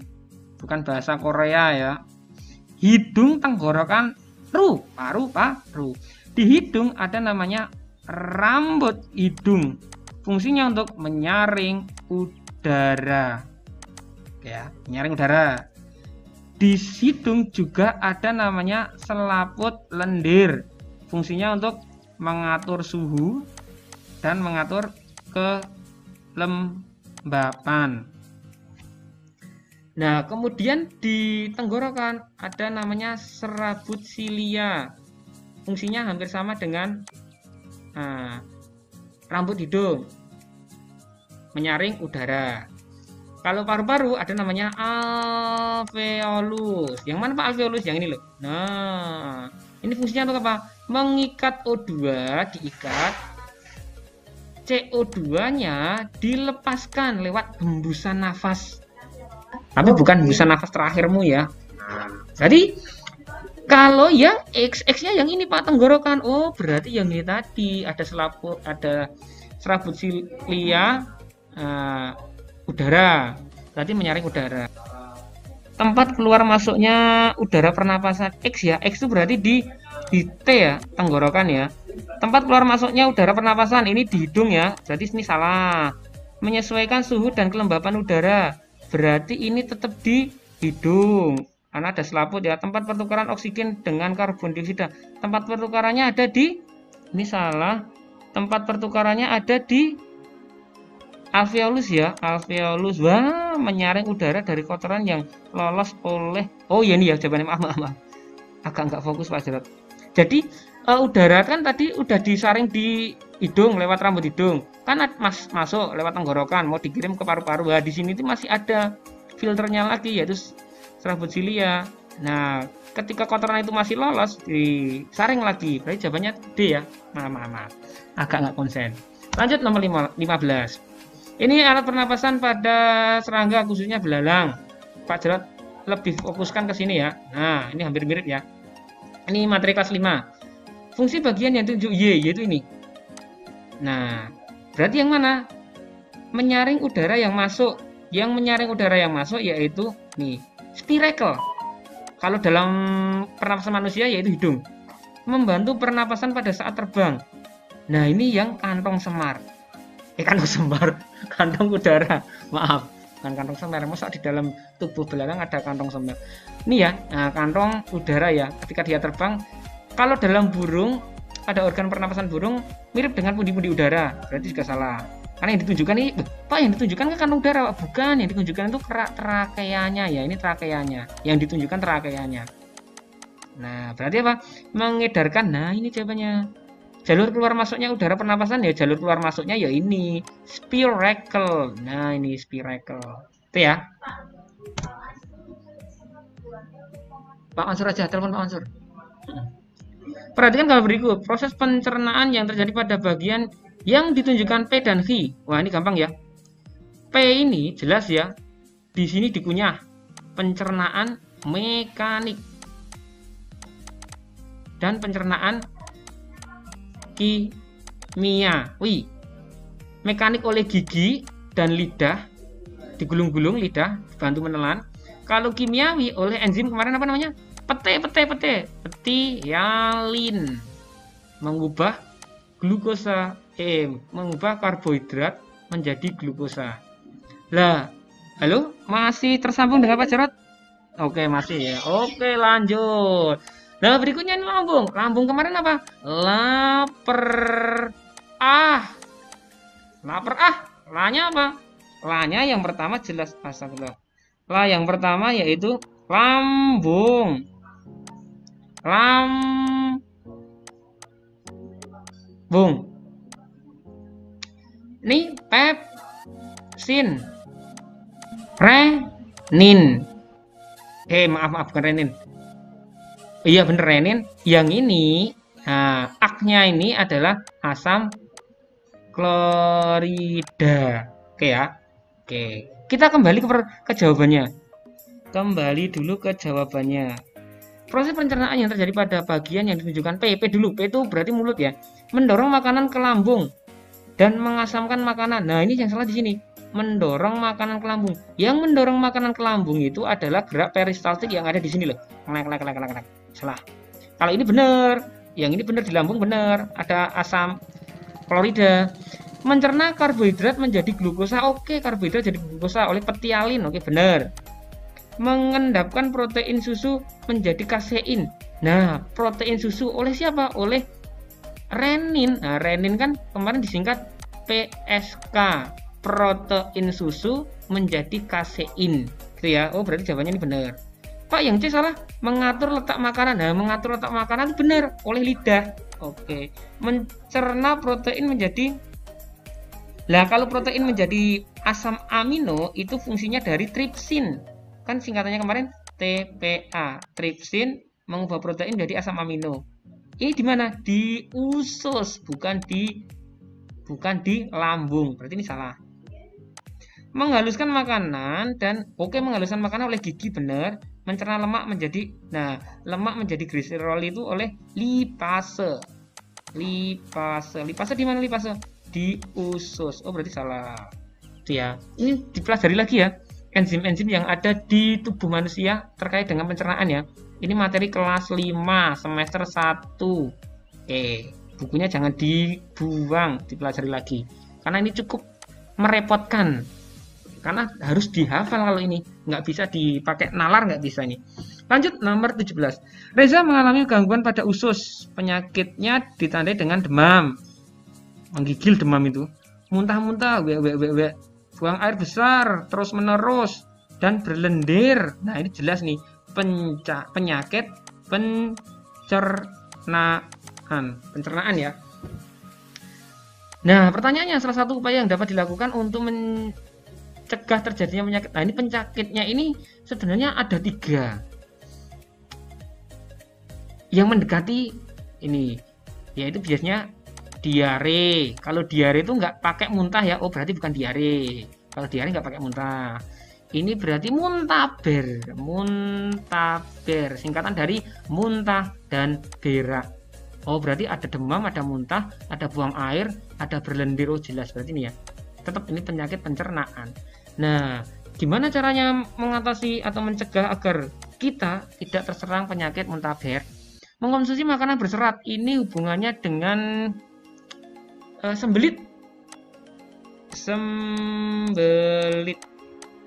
Bukan bahasa Korea ya. Hidung tenggorokan ru, paru, paru. Di hidung ada namanya rambut hidung. Fungsinya untuk menyaring udara. Ya, menyaring udara. Di hidung juga ada namanya selaput lendir. Fungsinya untuk mengatur suhu dan mengatur kelembapan. Nah, kemudian di tenggorokan ada namanya serabut silia. Fungsinya hampir sama dengan rambut hidung, menyaring udara. Kalau paru-paru ada namanya alveolus. Yang mana Pak alveolus? Yang ini loh. Nah, ini fungsinya untuk apa? Mengikat O2, diikat. CO2-nya dilepaskan lewat hembusan nafas. Tapi bukan hembusan nafas terakhirmu ya. Jadi kalau ya X-nya yang ini Pak, tenggorokan. Oh, berarti yang ini tadi ada serabut silia udara. Berarti menyaring udara. Tempat keluar masuknya udara pernapasan X ya. X itu berarti di T ya, tenggorokan ya. Tempat keluar masuknya udara pernapasan ini di hidung ya. Berarti ini salah. Menyesuaikan suhu dan kelembapan udara. Berarti ini tetap di hidung. Karena ada selaput ya. Tempat pertukaran oksigen dengan karbon dioksida. Tempat pertukarannya ada di, ini salah. Tempat pertukarannya ada di Alveolus ya, alveolus. Wah, menyaring udara dari kotoran yang lolos oleh. Oh ya ini ya jawabannya, maaf. Agak nggak fokus Pak Jarot. Jadi udara kan tadi udah disaring di hidung lewat rambut hidung. Kan masuk lewat tenggorokan, mau dikirim ke paru-paru. Nah, di sini tuh masih ada filternya lagi yaitu serabut silia. Nah, ketika kotoran itu masih lolos, disaring lagi. Berarti jawabannya D ya. Maaf. Agak nggak konsen. Lanjut nomor 15. Ini alat pernapasan pada serangga khususnya belalang. Pak Jarot lebih fokuskan ke sini ya. Nah, ini hampir mirip ya. Ini materi kelas 5. Fungsi bagian yang ditunjuk Y yaitu ini. Nah, berarti yang mana? Menyaring udara yang masuk. Yang menyaring udara yang masuk yaitu nih, spiracle. Kalau dalam pernapasan manusia yaitu hidung. Membantu pernapasan pada saat terbang. Nah, ini yang kantong semar. Kantong udara. Maaf, bukan kantong semar. Masa di dalam tubuh belalang ada kantong semar. Ini ya, nah, kantong udara ya. Ketika dia terbang, kalau dalam burung ada organ pernapasan burung mirip dengan pundi-pundi udara. Berarti juga salah. Karena yang ditunjukkan ini, Pak, yang ditunjukkan ke kantong udara, Pak. Bukan, yang ditunjukkan itu trakeanya ya. Ini trakeanya. Yang ditunjukkan trakeanya. Nah, berarti apa? Mengedarkan. Nah, ini jawabannya. Jalur keluar masuknya udara pernapasan ya, jalur keluar masuknya ya ini spiracle. Nah, ini spiracle. Itu ya. Pak Mansur aja, telepon Pak Mansur. Perhatikan kalau berikut, proses pencernaan yang terjadi pada bagian yang ditunjukkan P dan V. Wah, ini gampang ya. P ini jelas ya. Di sini dikunyah. Pencernaan mekanik. Dan pencernaan kimia. Wih. Mekanik oleh gigi dan lidah, digulung-gulung lidah, bantu menelan. Kalau kimiawi oleh enzim kemarin apa namanya? Petialin. Mengubah glukosa, mengubah karbohidrat menjadi glukosa. Lah, halo, masih tersambung dengan Pak Jarot? Oke, masih ya. Oke, lanjut. Nah, berikutnya ini lambung. Lambung kemarin apa? Lapar. Lapar. Lanya apa? Lanya yang pertama jelas astagfirullah. La yang pertama yaitu lambung. Lambung. Ini pepsin. Renin. Maaf bukan renin. Iya bener renin. Yang ini, nah, aknya ini adalah asam klorida. Oke ya. Oke. Kita kembali ke jawabannya. Kembali dulu ke jawabannya. Proses pencernaan yang terjadi pada bagian yang ditunjukkan P dulu. P itu berarti mulut ya. Mendorong makanan ke lambung dan mengasamkan makanan. Nah, ini yang salah di sini. Mendorong makanan ke lambung. Yang mendorong makanan ke lambung itu adalah gerak peristaltik yang ada di sini loh. Salah. Kalau ini benar, yang ini benar di lambung benar, ada asam klorida. Mencerna karbohidrat menjadi glukosa, oke, karbohidrat jadi glukosa oleh petialin, oke, benar. Mengendapkan protein susu menjadi kasein. Nah, protein susu oleh siapa? Oleh renin. Nah, renin kan kemarin disingkat PSK. Protein susu menjadi kasein. Gitu ya. Oh, berarti jawabannya ini benar. Pak, yang C salah. Mengatur letak makanan. Nah, mengatur letak makanan benar oleh lidah. Oke. Mencerna protein menjadi. Lah, kalau protein menjadi asam amino itu fungsinya dari tripsin. Kan singkatannya kemarin TPA. Tripsin mengubah protein menjadi asam amino. Ini di mana? Di usus, bukan di lambung. Berarti ini salah. Menghaluskan makanan dan menghaluskan makanan oleh gigi benar. Mencerna lemak menjadi, lemak menjadi gliserol itu oleh lipase. Lipase di mana lipase? Di usus. Oh, berarti salah. Itu ya. Ini dipelajari lagi ya. Enzim-enzim yang ada di tubuh manusia terkait dengan pencernaan ya. Ini materi kelas 5 semester 1. Bukunya jangan dibuang, dipelajari lagi. Karena ini cukup merepotkan. Karena harus dihafal kalau ini. Nggak bisa dipakai nalar, nggak bisa ini. Lanjut nomor 17. Reza mengalami gangguan pada usus. Penyakitnya ditandai dengan demam. Menggigil demam itu. muntah-muntah, buang air besar terus menerus dan berlendir. Nah, ini jelas nih penyakit pencernaan ya. Nah, pertanyaannya, salah satu upaya yang dapat dilakukan untuk mencegah terjadinya penyakit. Nah, ini penyakitnya ini sebenarnya ada 3 yang mendekati ini, yaitu biasanya diare. Kalau diare itu nggak pakai muntah ya, oh berarti bukan diare. Kalau diare nggak pakai muntah. Ini berarti muntaber. Muntaber, singkatan dari muntah dan berak. Oh berarti ada demam, ada muntah, ada buang air, ada berlendir. Oh jelas berarti ini ya. Tetap ini penyakit pencernaan. Nah, gimana caranya mengatasi atau mencegah agar kita tidak terserang penyakit muntaber? Mengkonsumsi makanan berserat. Ini hubungannya dengan sembelit.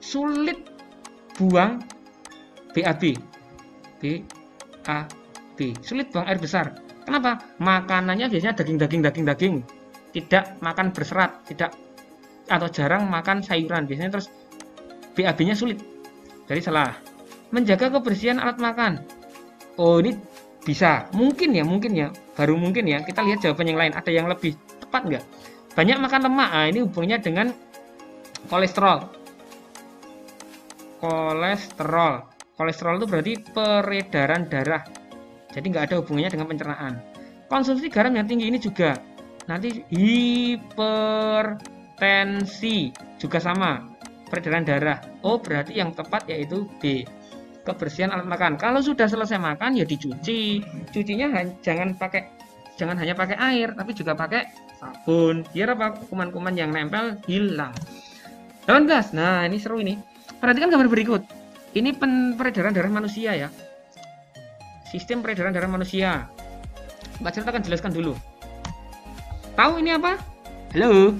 Sulit buang BAB. Sulit buang air besar. Kenapa? Makanannya biasanya daging. Tidak makan berserat, tidak atau jarang makan sayuran. Biasanya terus BAB-nya sulit. Jadi salah. Menjaga kebersihan alat makan. Oh, ini bisa, mungkin ya, baru mungkin ya. Kita lihat jawaban yang lain, ada yang lebih tepat nggak? Banyak makan lemak, nah, ini hubungannya dengan kolesterol. Kolesterol itu berarti peredaran darah. Jadi nggak ada hubungannya dengan pencernaan. Konsumsi garam yang tinggi ini juga. Nanti hipertensi juga sama, peredaran darah. Oh berarti yang tepat yaitu B. Kebersihan alat makan. Kalau sudah selesai makan ya dicuci. Cucinya jangan hanya pakai air, tapi juga pakai sabun. Biar apa? Kuman-kuman yang nempel hilang. 18. Nah, ini seru ini. Perhatikan gambar berikut. Ini peredaran darah manusia ya. Sistem peredaran darah manusia. Mbak Cerita akan jelaskan dulu. Tahu ini apa? Halo.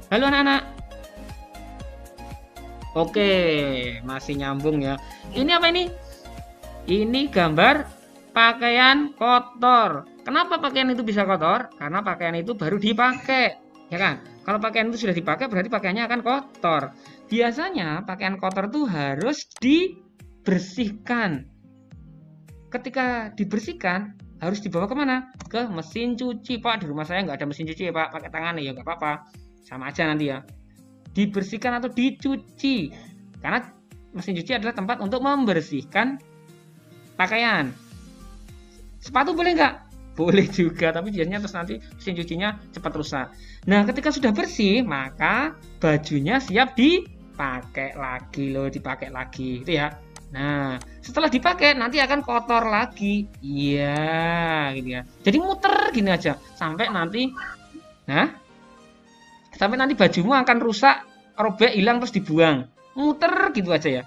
Halo anak-anak. Oke, masih nyambung ya. Ini apa ini? Ini gambar pakaian kotor. Kenapa pakaian itu bisa kotor? Karena pakaian itu baru dipakai, ya kan? Kalau pakaian itu sudah dipakai, berarti pakaiannya akan kotor. Biasanya pakaian kotor itu harus dibersihkan. Ketika dibersihkan, harus dibawa kemana? Ke mesin cuci. Pak, di rumah saya nggak ada mesin cuci ya Pak, pakai tangan ya nggak apa-apa. Sama aja nanti ya. Dibersihkan atau dicuci, karena mesin cuci adalah tempat untuk membersihkan pakaian. Sepatu boleh nggak? Boleh juga, tapi biasanya terus nanti mesin cucinya cepat rusak. Nah, ketika sudah bersih, maka bajunya siap dipakai lagi loh, dipakai lagi itu ya. Nah, setelah dipakai nanti akan kotor lagi. Iya, gitu ya. Jadi muter gini aja sampai nanti bajumu akan rusak, robek, hilang, terus dibuang. Muter gitu aja ya.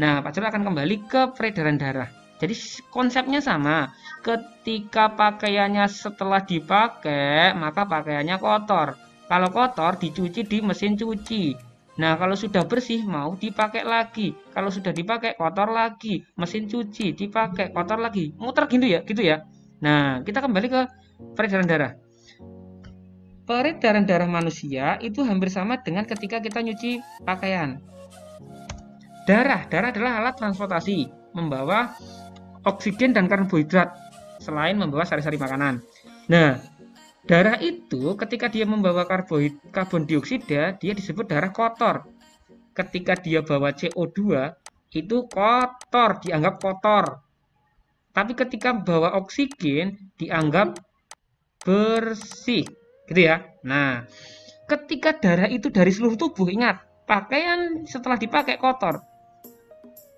Nah, Pak Jero akan kembali ke peredaran darah. Jadi konsepnya sama. Ketika pakaiannya setelah dipakai, maka pakaiannya kotor. Kalau kotor, dicuci di mesin cuci. Nah, kalau sudah bersih, mau dipakai lagi. Kalau sudah dipakai, kotor lagi. Mesin cuci, dipakai, kotor lagi. Muter gitu ya. Nah, kita kembali ke peredaran darah. Peredaran darah manusia itu hampir sama dengan ketika kita nyuci pakaian. Darah adalah alat transportasi, membawa oksigen dan karbohidrat, selain membawa sari-sari makanan. Nah, darah itu ketika dia membawa karbon dioksida, dia disebut darah kotor. Ketika dia bawa CO2, itu kotor, dianggap kotor. Tapi ketika bawa oksigen, dianggap bersih. Gitu ya. Nah, ketika darah itu dari seluruh tubuh, ingat, pakaian setelah dipakai kotor.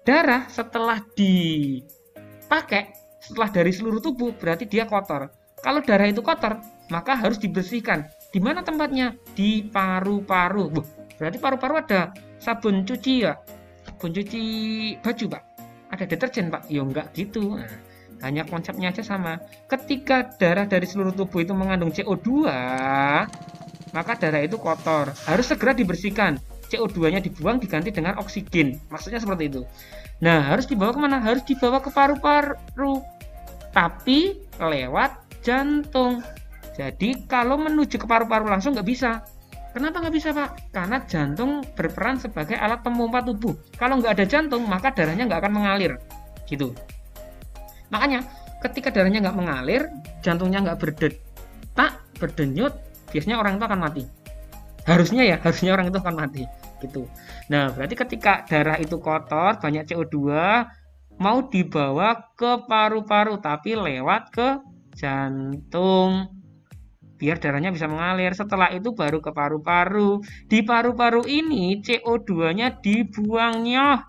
Darah setelah dipakai, setelah dari seluruh tubuh, berarti dia kotor. Kalau darah itu kotor, maka harus dibersihkan. Di mana tempatnya? Di paru-paru. Berarti paru-paru ada sabun cuci ya? Sabun cuci baju, Pak. Ada deterjen, Pak? Ya enggak gitu. Nah, hanya konsepnya aja sama. Ketika darah dari seluruh tubuh itu mengandung CO2, maka darah itu kotor. Harus segera dibersihkan. CO2-nya dibuang, diganti dengan oksigen. Maksudnya seperti itu. Nah, harus dibawa kemana? Harus dibawa ke paru-paru. Tapi lewat jantung. Jadi kalau menuju ke paru-paru langsung nggak bisa. Kenapa nggak bisa, Pak? Karena jantung berperan sebagai alat pemompa tubuh. Kalau nggak ada jantung, maka darahnya nggak akan mengalir. Gitu. Makanya, ketika darahnya nggak mengalir, jantungnya nggak berdetak, berdenyut, biasanya orang itu akan mati. Harusnya orang itu akan mati. Gitu. Nah, berarti ketika darah itu kotor, banyak CO2, mau dibawa ke paru-paru, tapi lewat ke jantung. Biar darahnya bisa mengalir. Setelah itu baru ke paru-paru. Di paru-paru ini CO2-nya dibuangnya.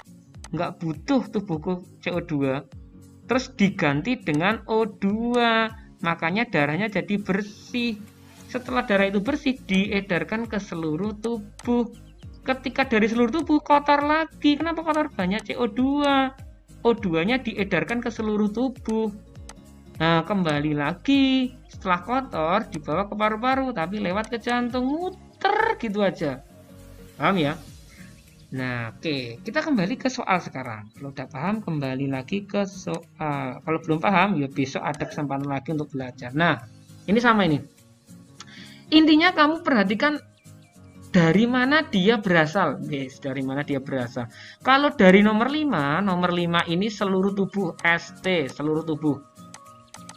Nggak butuh tubuhku CO2. Terus diganti dengan O2. Makanya darahnya jadi bersih. Setelah darah itu bersih, diedarkan ke seluruh tubuh. Ketika dari seluruh tubuh, kotor lagi. Kenapa kotor? Banyak CO2. O2-nya diedarkan ke seluruh tubuh. Nah, kembali lagi setelah kotor dibawa ke paru-paru tapi lewat ke jantung, muter gitu aja. Paham ya? Nah, oke. Kita kembali ke soal sekarang. Kalau udah paham, kembali lagi ke soal. Kalau belum paham, ya besok ada kesempatan lagi untuk belajar. Nah, ini sama ini. Intinya kamu perhatikan dari mana dia berasal. Yes, dari mana dia berasal. Kalau dari nomor 5 ini seluruh tubuh, ST, seluruh tubuh.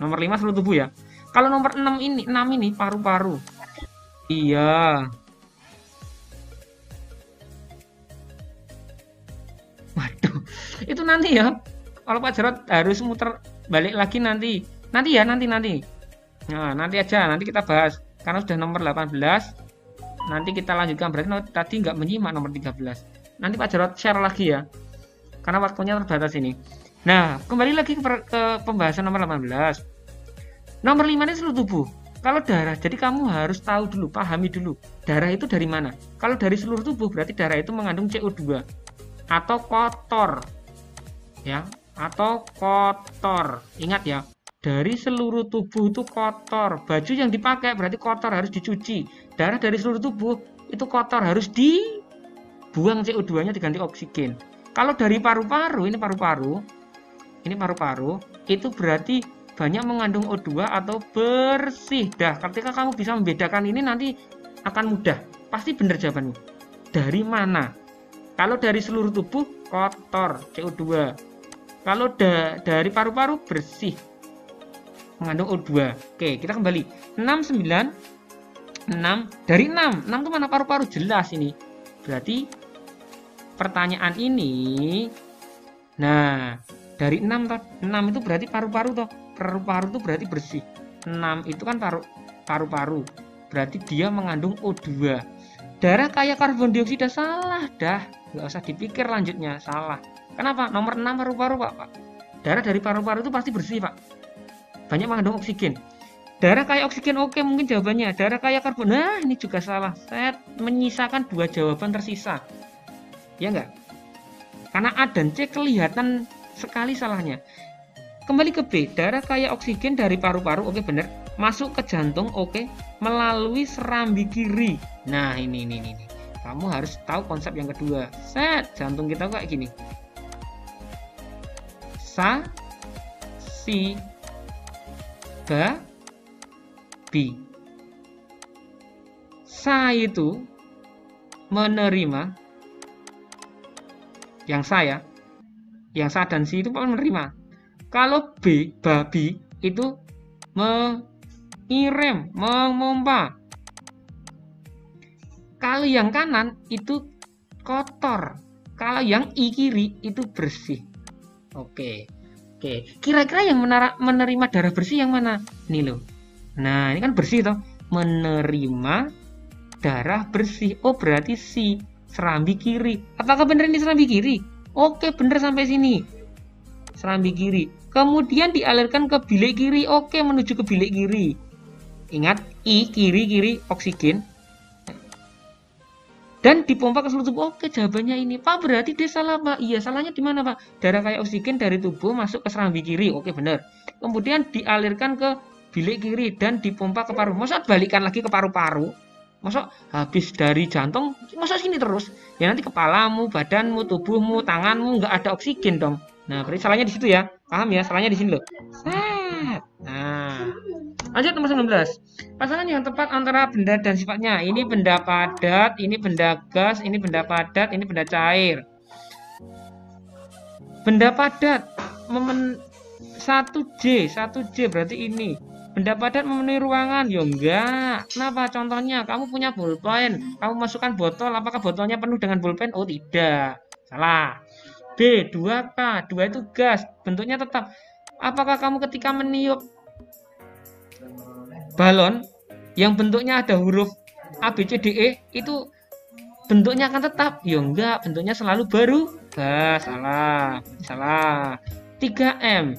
Nomor 5 seluruh tubuh ya. Kalau nomor 6 ini paru-paru. Iya. Waduh, itu nanti ya. Kalau Pak Jarot harus muter balik lagi nanti. Nanti ya, nanti. Nah, nanti aja, nanti kita bahas. Karena sudah nomor 18. Nanti kita lanjutkan. Berarti tadi nggak menyimak nomor 13. Nanti Pak Jarot share lagi ya. Karena waktunya terbatas ini. Nah, kembali lagi ke pembahasan nomor 18. Nomor 5 ini seluruh tubuh. Kalau darah, jadi kamu harus tahu dulu, pahami dulu. Darah itu dari mana? Kalau dari seluruh tubuh, berarti darah itu mengandung CO2 atau kotor. Ya, atau kotor. Ingat ya, dari seluruh tubuh itu kotor. Baju yang dipakai berarti kotor, harus dicuci. Darah dari seluruh tubuh itu kotor, harus dibuang CO2-nya, diganti oksigen. Kalau dari paru-paru, ini paru-paru, itu berarti banyak mengandung O2 atau bersih. Dah, ketika kamu bisa membedakan ini nanti akan mudah. Pasti benar jawabanmu. Dari mana? Kalau dari seluruh tubuh kotor, CO2. Kalau dari paru-paru bersih, mengandung O2. Oke, kita kembali. 6, 9, 6. Dari 6 itu mana? Paru-paru, jelas ini. Berarti pertanyaan ini, nah, dari 6 itu berarti paru-paru toh. Paru-paru itu berarti bersih. 6 itu kan paru-paru. Berarti dia mengandung O2. Darah kaya karbon dioksida, salah dah. Nggak usah dipikir lanjutnya, salah. Kenapa? Nomor 6 paru-paru, Pak. Darah dari paru-paru itu pasti bersih, Pak. Banyak mengandung oksigen. Darah kaya oksigen, oke, mungkin jawabannya. Darah kaya karbon, nah ini juga salah. Saya menyisakan 2 jawaban tersisa. Ya enggak? Karena A dan C kelihatan sekali salahnya. Kembali ke B, darah kaya oksigen dari paru-paru, oke bener. Masuk ke jantung, oke. Melalui serambi kiri. Nah, ini. Kamu harus tahu konsep yang kedua. Set, jantung kita kayak gini. Sa, si, ba, bi. Sa itu menerima, yang sa dan si itu menerima. Kalau B, babi, itu mengirim, memompa. Kalau yang kanan itu kotor. Kalau yang I kiri itu bersih. Oke. Kira-kira yang menerima darah bersih yang mana? Ini loh. Nah, ini kan bersih toh. Menerima darah bersih. Oh, berarti si serambi kiri. Apakah benar ini serambi kiri? Oke, benar sampai sini. Serambi kiri. Kemudian dialirkan ke bilik kiri. Oke, menuju ke bilik kiri. Ingat, I kiri oksigen. Dan dipompa ke seluruh tubuh. Oke, jawabannya ini. Pak, berarti dia salah, Pak. Iya, salahnya di mana, Pak? Darah kaya oksigen dari tubuh masuk ke serambi kiri. Oke, benar. Kemudian dialirkan ke bilik kiri dan dipompa ke paru. Masa balikan lagi ke paru-paru? Masa habis dari jantung, masa sini terus? Ya nanti kepalamu, badanmu, tubuhmu, tanganmu nggak ada oksigen dong. Nah, berarti salahnya di situ ya. Paham ya? Salahnya di sini loh. Nah, Lanjut nomor 19. Pasangan yang tepat antara benda dan sifatnya. Ini benda padat, ini benda gas, ini benda padat, ini benda cair. Benda padat 1J berarti ini. Benda padat memenuhi ruangan. Ya enggak. Kenapa? Contohnya, kamu punya bolpen, kamu masukkan botol, apakah botolnya penuh dengan bolpen? Oh, tidak. Salah. B, 2K. 2 itu gas, bentuknya tetap. Apakah kamu ketika meniup balon yang bentuknya ada huruf A, B, C, D, E itu bentuknya akan tetap? Ya enggak, bentuknya selalu berubah. Salah. 3M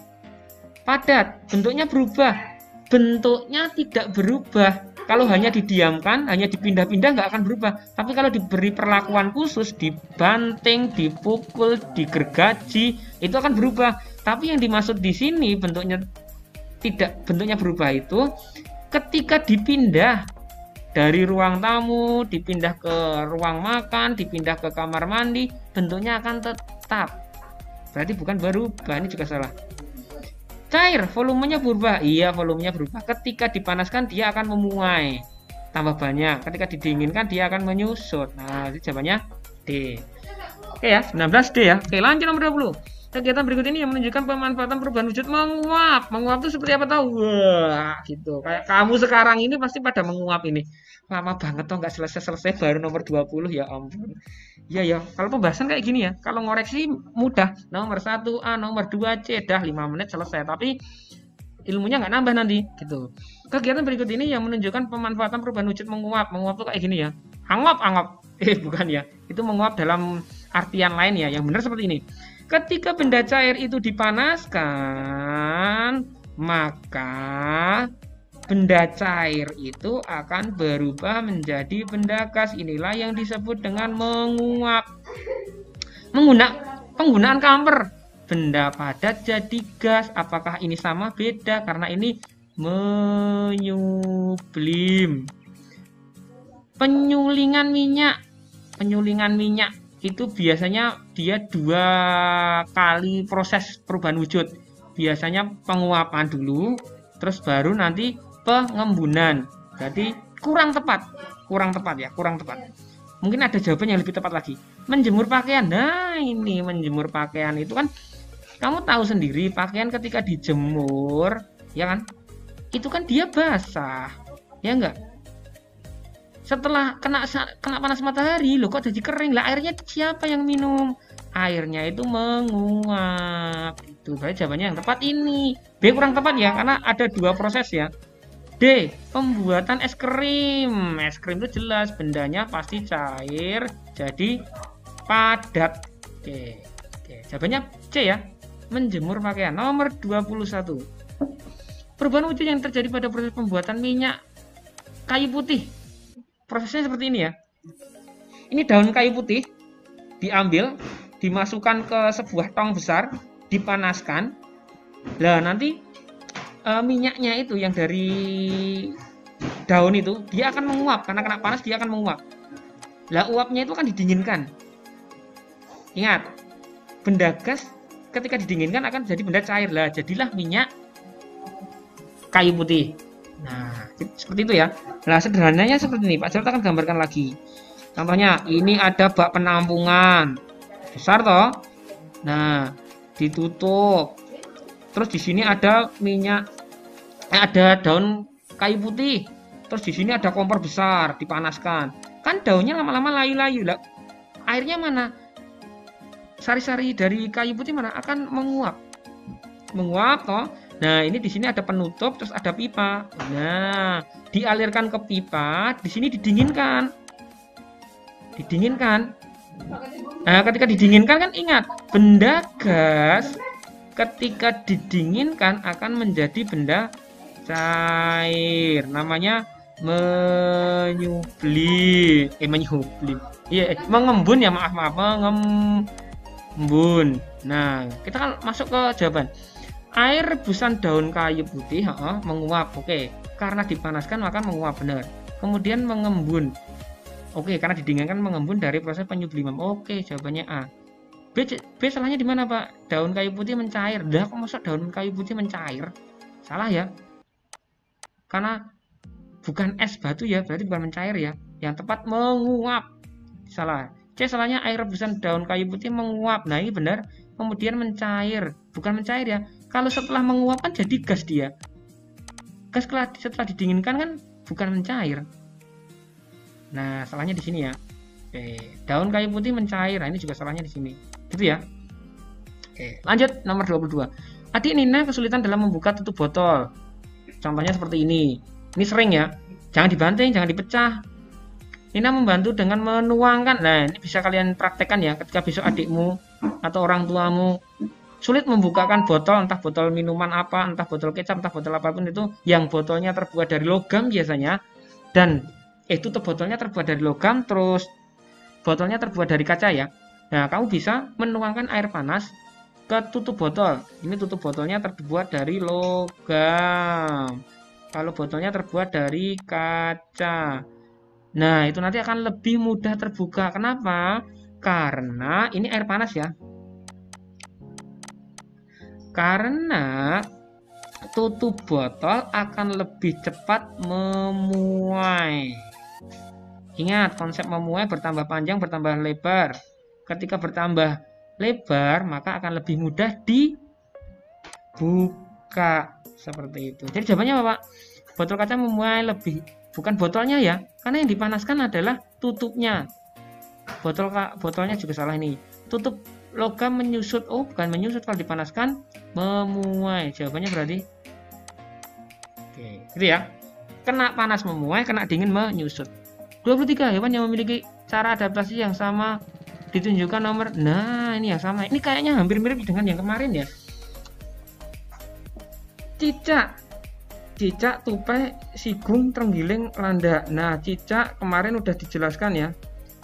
padat, bentuknya berubah. Bentuknya tidak berubah. Kalau hanya didiamkan, hanya dipindah-pindah nggak akan berubah. Tapi kalau diberi perlakuan khusus, dibanting, dipukul, digergaji, itu akan berubah. Tapi yang dimaksud di sini bentuknya berubah itu ketika dipindah dari ruang tamu, dipindah ke ruang makan, dipindah ke kamar mandi, bentuknya akan tetap. Berarti bukan berubah, ini juga salah. Cair, volumenya berubah. Iya, volumenya berubah. Ketika dipanaskan dia akan memuai, tambah banyak. Ketika didinginkan dia akan menyusut. Nah, itu jawabannya D. Oke ya, 19 D ya. Oke, lanjut nomor 20. Kegiatan berikut ini yang menunjukkan pemanfaatan perubahan wujud menguap. Menguap itu seperti apa tahu? Wah, gitu. Kayak kamu sekarang ini pasti pada menguap ini. Lama banget toh nggak selesai-selesai baru nomor 20, ya ampun. Iya ya, kalau pembahasan kayak gini ya, kalau ngoreksi mudah. Nomor 1A, nomor 2C, dah 5 menit selesai. Tapi ilmunya nggak nambah nanti, gitu. Kegiatan berikut ini yang menunjukkan pemanfaatan perubahan wujud menguap. Menguap tuh kayak gini ya. Anggap. Bukan ya. Itu menguap dalam artian lain ya. Yang benar seperti ini. Ketika benda cair itu dipanaskan, maka benda cair itu akan berubah menjadi benda gas. Inilah yang disebut dengan menguap. Penggunaan kamper. Benda padat jadi gas. Apakah ini sama? Beda, karena ini menyublim. Penyulingan minyak itu biasanya dia 2 kali proses perubahan wujud. Biasanya penguapan dulu, terus baru nanti pengembunan. Jadi kurang tepat ya. Mungkin ada jawaban yang lebih tepat lagi. Menjemur pakaian. Nah, ini menjemur pakaian itu kan kamu tahu sendiri, pakaian ketika dijemur, ya kan? Itu kan dia basah. Ya enggak? Setelah kena panas matahari, loh kok jadi kering? Lah airnya siapa yang minum? Airnya itu menguap. Itu berarti jawabannya yang tepat ini. B kurang tepat ya, karena ada 2 proses ya. D, pembuatan es krim. Es krim itu jelas bendanya pasti cair, jadi padat. Oke. Jawabannya C ya. Menjemur pakaian. Nomor 21. Perubahan wujud yang terjadi pada proses pembuatan minyak kayu putih. Prosesnya seperti ini ya. Ini daun kayu putih diambil, dimasukkan ke sebuah tong besar, dipanaskan. Lah nanti minyaknya itu yang dari daun itu dia akan menguap, karena kena panas dia akan menguap. Lah uapnya itu akan didinginkan. Ingat, benda gas ketika didinginkan akan jadi benda cair. Lah jadilah minyak kayu putih. Nah, seperti itu ya. Nah, sederhananya seperti ini. Pak Jarod akan gambarkan lagi. Contohnya, ini ada bak penampungan. Besar toh? Nah, ditutup. Terus di sini ada minyak, ada daun kayu putih. Terus di sini ada kompor besar, dipanaskan. Kan daunnya lama-lama layu-layu. Lah, airnya mana? Sari-sari dari kayu putih mana? Akan menguap. Menguap toh? Nah, ini di sini ada penutup, terus ada pipa. Nah, dialirkan ke pipa, di sini didinginkan. Nah, ketika didinginkan kan ingat, benda gas ketika didinginkan akan menjadi benda cair. Namanya menyublim. Mengembun ya, maaf, mengembun. Nah, kita kan masuk ke jawaban. Air rebusan daun kayu putih menguap. Oke, karena dipanaskan maka menguap, benar. Kemudian mengembun. Oke, karena didinginkan mengembun dari proses penyubliman. Oke, jawabannya A. B salahnya di mana, Pak? Daun kayu putih mencair. Dah, kok masuk daun kayu putih mencair? Salah ya. karena bukan es batu ya, berarti bukan mencair ya. Yang tepat menguap. Salah. C salahnya air rebusan daun kayu putih menguap. Nah, ini benar. Kemudian mencair, bukan mencair ya. Kalau setelah menguap kan jadi gas dia. Gas setelah didinginkan kan bukan mencair. Nah, salahnya di sini ya. Oke, daun kayu putih mencair. Nah, ini juga salahnya di sini. Gitu ya. Oke, lanjut nomor 22. Adik Nina kesulitan dalam membuka tutup botol. Contohnya seperti ini. Ini sering ya. Jangan dibanting, jangan dipecah. Nina membantu dengan menuangkan. Nah, ini bisa kalian praktekkan ya ketika besok adikmu atau orang tuamu sulit membukakan botol, entah botol minuman apa, entah botol kecap, entah botol apapun itu yang botolnya terbuat dari logam biasanya, dan tutup botolnya terbuat dari logam, terus botolnya terbuat dari kaca ya. Nah, kamu bisa menuangkan air panas ke tutup botol. Ini tutup botolnya terbuat dari logam. Kalau botolnya terbuat dari kaca. Nah, itu nanti akan lebih mudah terbuka. Kenapa? Karena ini air panas ya. Karena tutup botol akan lebih cepat memuai. Ingat, konsep memuai bertambah panjang, bertambah lebar. Ketika bertambah lebar, maka akan lebih mudah dibuka. Seperti itu. Jadi jawabannya apa, Pak? Botol kaca memuai lebih. Bukan botolnya ya, karena yang dipanaskan adalah tutupnya. Botolnya juga salah ini. Tutup logam menyusut. Oh, bukan menyusut kalau dipanaskan, memuai. Jawabannya berarti oke, gitu ya. Kena panas memuai, kena dingin menyusut. 23. Hewan yang memiliki cara adaptasi yang sama ditunjukkan nomor. Nah, ini yang sama. Ini kayaknya hampir mirip dengan yang kemarin ya. Cicak, tupai, sigung, terenggiling, landak. Nah, cicak kemarin udah dijelaskan ya.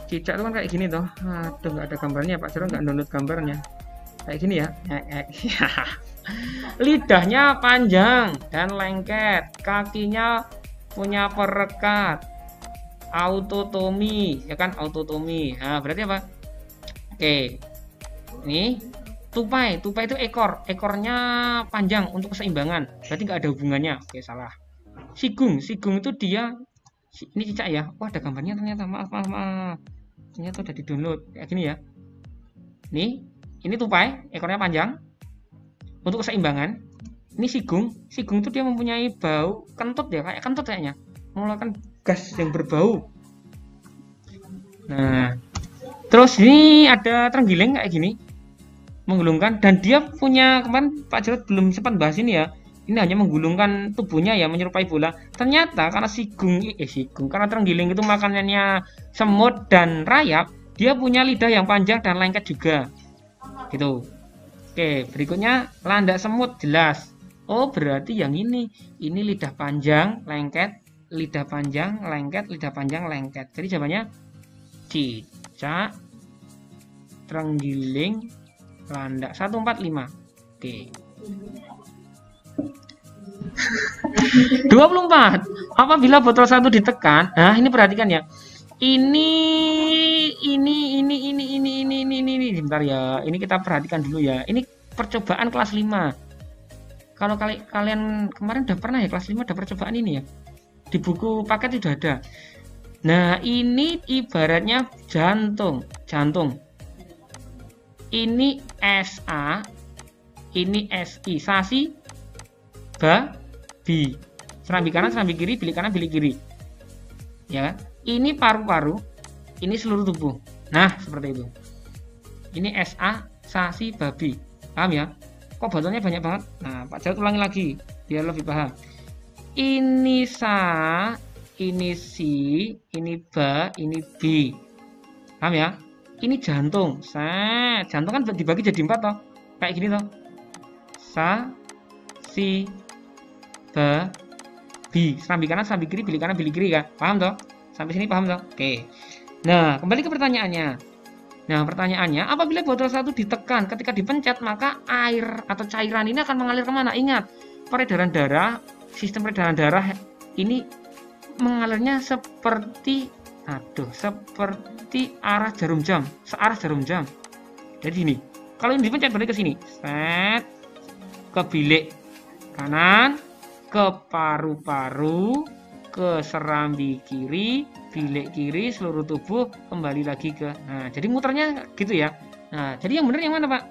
Cicak itu kan kayak gini toh. Aduh, nggak ada gambarnya, Pak Jero nggak download gambarnya. Kayak gini ya. Lidahnya panjang dan lengket. Kakinya punya perekat. Autotomi, ya kan, autotomi. Nah, berarti apa? Oke. Ini tupai itu ekornya panjang untuk keseimbangan, berarti nggak ada hubungannya. Oke, salah. Sigung itu dia, ini cicak ya. Wah, ada gambarnya ternyata. Maaf. Ternyata udah di download kayak gini ya. Ini tupai, ekornya panjang untuk keseimbangan. Ini sigung itu dia mempunyai bau kentut ya, kayak kentut kayaknya, mengeluarkan gas yang berbau. Nah, terus ini ada terenggiling kayak gini, menggulungkan, dan dia punya, kemarin Pak Jarod belum sempat bahas ini ya, ini hanya menggulungkan tubuhnya ya, menyerupai bola. Ternyata karena karena terenggiling itu makanannya semut dan rayap, dia punya lidah yang panjang dan lengket juga gitu. Oke, berikutnya landak semut, jelas. Oh, berarti yang ini lidah panjang lengket, lidah panjang lengket, lidah panjang lengket. Jadi jawabannya cicak, terenggiling, landak. 1, 4, 5. Oke. 24. Apabila botol 1 ditekan, nah ini perhatikan ya. Ini sebentar ya. Ini kita perhatikan dulu ya. Ini percobaan kelas 5. Kalau kalian kemarin udah pernah ya, kelas 5 ada percobaan ini ya. Di buku paket sudah ada. Nah, ini ibaratnya jantung. Ini SA, ini SI, sasi, babi. Serambi kanan, serambi kiri, bilik kanan, bilik kiri. Ya kan? Ini paru-paru, ini seluruh tubuh. Nah, seperti itu. Ini SA, sasi, babi. Paham ya? Kok botolnya banyak banget? Nah, Pak Jarod ulangi lagi biar lebih paham. Ini sa, ini si, ini ba, ini bi. Paham ya? Ini jantung. Jantung kan dibagi jadi 4 toh. Kayak gini toh. Sa, si, ba, bi. Serambi kanan, serambi kiri, bilik kanan, bilik kiri kan. Paham toh? Sampai sini paham toh? Oke. Nah, kembali ke pertanyaannya. Nah, pertanyaannya, apabila botol 1 ditekan, ketika dipencet, maka air atau cairan ini akan mengalir kemana? Ingat, peredaran darah, sistem peredaran darah ini mengalirnya seperti arah jarum jam, searah jarum jam. Jadi ini, kalau ini dipencet balik ke sini, set, ke bilik kanan, ke paru-paru, ke serambi kiri, bilik kiri, seluruh tubuh, kembali lagi ke. Nah, jadi muternya gitu ya. Nah, jadi yang benar yang mana, Pak?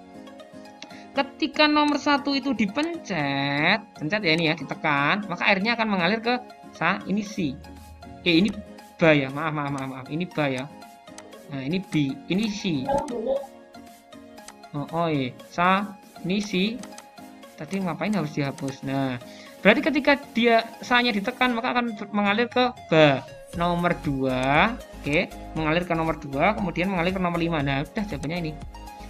Ketika nomor 1 itu dipencet, pencet ya ini ya, ditekan, maka airnya akan mengalir ke ini si. Ini ba ya, maaf. Ini ba ya. Nah, ini B, ini si. Ini si. Tadi ngapain harus dihapus? Nah, berarti ketika dia sa-nya ditekan maka akan mengalir ke ba. Nomor 2, oke, mengalir ke nomor 2, kemudian mengalir ke nomor 5. Nah, udah jawabannya ini.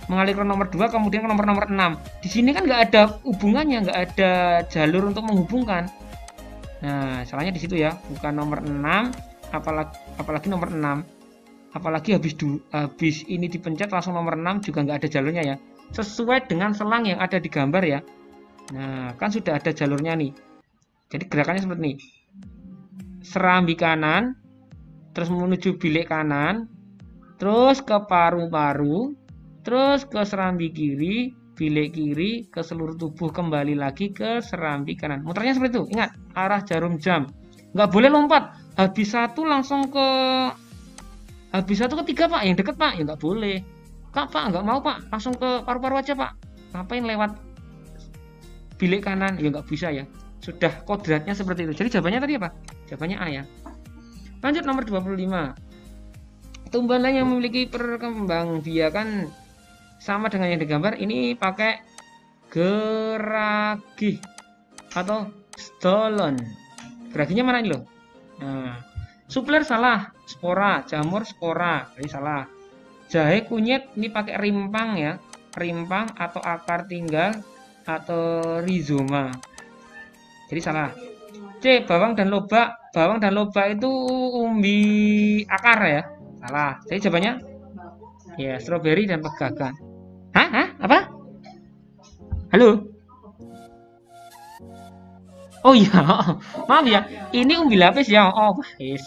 Mengalir ke nomor 2, kemudian ke nomor 6. Di sini kan nggak ada hubungannya, nggak ada jalur untuk menghubungkan. Nah, salahnya di situ ya, bukan nomor 6, apalagi nomor 6. Apalagi habis ini dipencet langsung nomor 6 juga nggak ada jalurnya ya. Sesuai dengan selang yang ada di gambar ya. Nah, kan sudah ada jalurnya nih. Jadi gerakannya seperti ini. Serambi kanan, terus menuju bilik kanan, terus ke paru-paru, terus ke serambi kiri, bilik kiri, ke seluruh tubuh, kembali lagi ke serambi kanan. Muternya seperti itu. Ingat, arah jarum jam. Nggak boleh lompat. Habis 1 langsung ke 3 Pak, yang deket Pak, ya nggak boleh. Pak, nggak mau Pak, langsung ke paru-paru aja Pak. Ngapain lewat bilik kanan? Ya nggak bisa ya. Sudah kodratnya seperti itu. Jadi jawabannya tadi apa? Jawabannya A ya. Lanjut nomor 25. Tumbuhan yang memiliki perkembangbiakan sama dengan yang digambar, ini pakai geragih atau stolon. Geraginya mana ini loh? Nah, supler salah, spora, jamur spora, jadi salah. Jahe kunyit ini pakai rimpang ya, rimpang atau akar tinggal atau rizoma, jadi salah. C, bawang dan lobak itu umbi akar ya, salah. Jadi jawabannya ya stroberi dan pegagan. Hah? Apa? Halo? Oh iya, maaf ya. Ini umbi lapis ya. Oh, guys.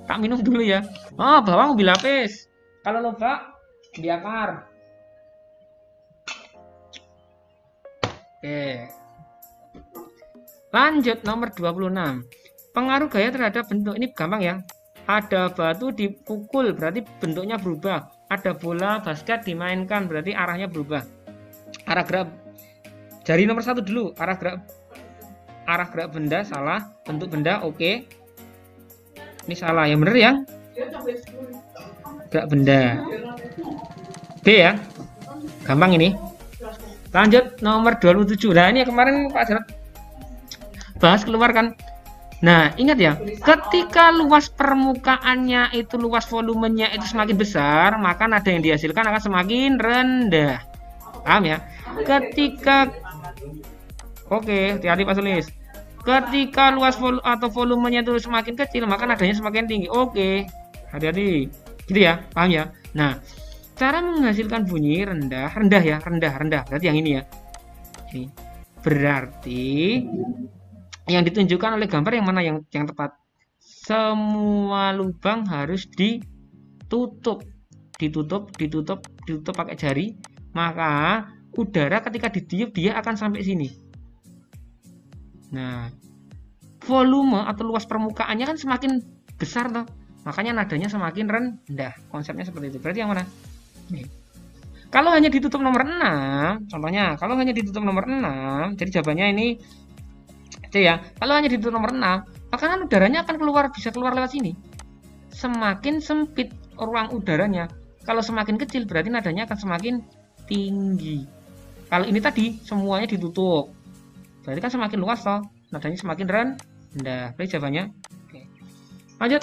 Tak minum dulu ya. Oh, bawang umbi lapis. Kalau lobak, umbi akar. Oke. Lanjut nomor 26. Pengaruh gaya terhadap bentuk. Ini gampang ya. Ada batu dipukul, berarti bentuknya berubah. Ada bola basket dimainkan, berarti arahnya berubah. Arah gerak jari nomor 1 dulu. Arah gerak benda salah, bentuk benda oke. Ini salah, yang bener ya. Gerak benda. B ya. Gampang ini. Lanjut nomor 27. Nah, ini kemarin Pak Jarod bahas keluar kan. Nah, ingat ya, ketika luas permukaannya itu, luas volumenya itu semakin besar, maka nada yang dihasilkan akan semakin rendah. Paham ya? Oke, hati-hati Pak Sulis. Ketika luas volumenya itu semakin kecil, maka nadanya semakin tinggi. Oke, hati-hati. Gitu ya, paham ya? Nah, cara menghasilkan bunyi rendah ya, rendah. Berarti yang ini ya. Ini. Berarti yang ditunjukkan oleh gambar yang mana yang tepat? Semua lubang harus ditutup pakai jari, maka udara ketika ditiup dia akan sampai sini. Nah, volume atau luas permukaannya kan semakin besar toh, makanya nadanya semakin rendah. Konsepnya seperti itu. Berarti yang mana? Nih. Kalau hanya ditutup nomor 6, contohnya kalau hanya ditutup nomor 6, jadi jawabannya ini C ya. Kalau hanya ditutup nomor 6, maka kan udaranya akan bisa keluar lewat sini. Semakin sempit ruang udaranya. Kalau semakin kecil berarti nadanya akan semakin tinggi. Kalau ini tadi semuanya ditutup, berarti kan semakin luas toh, nadanya semakin rendah. Berarti jawabannya. Oke. Lanjut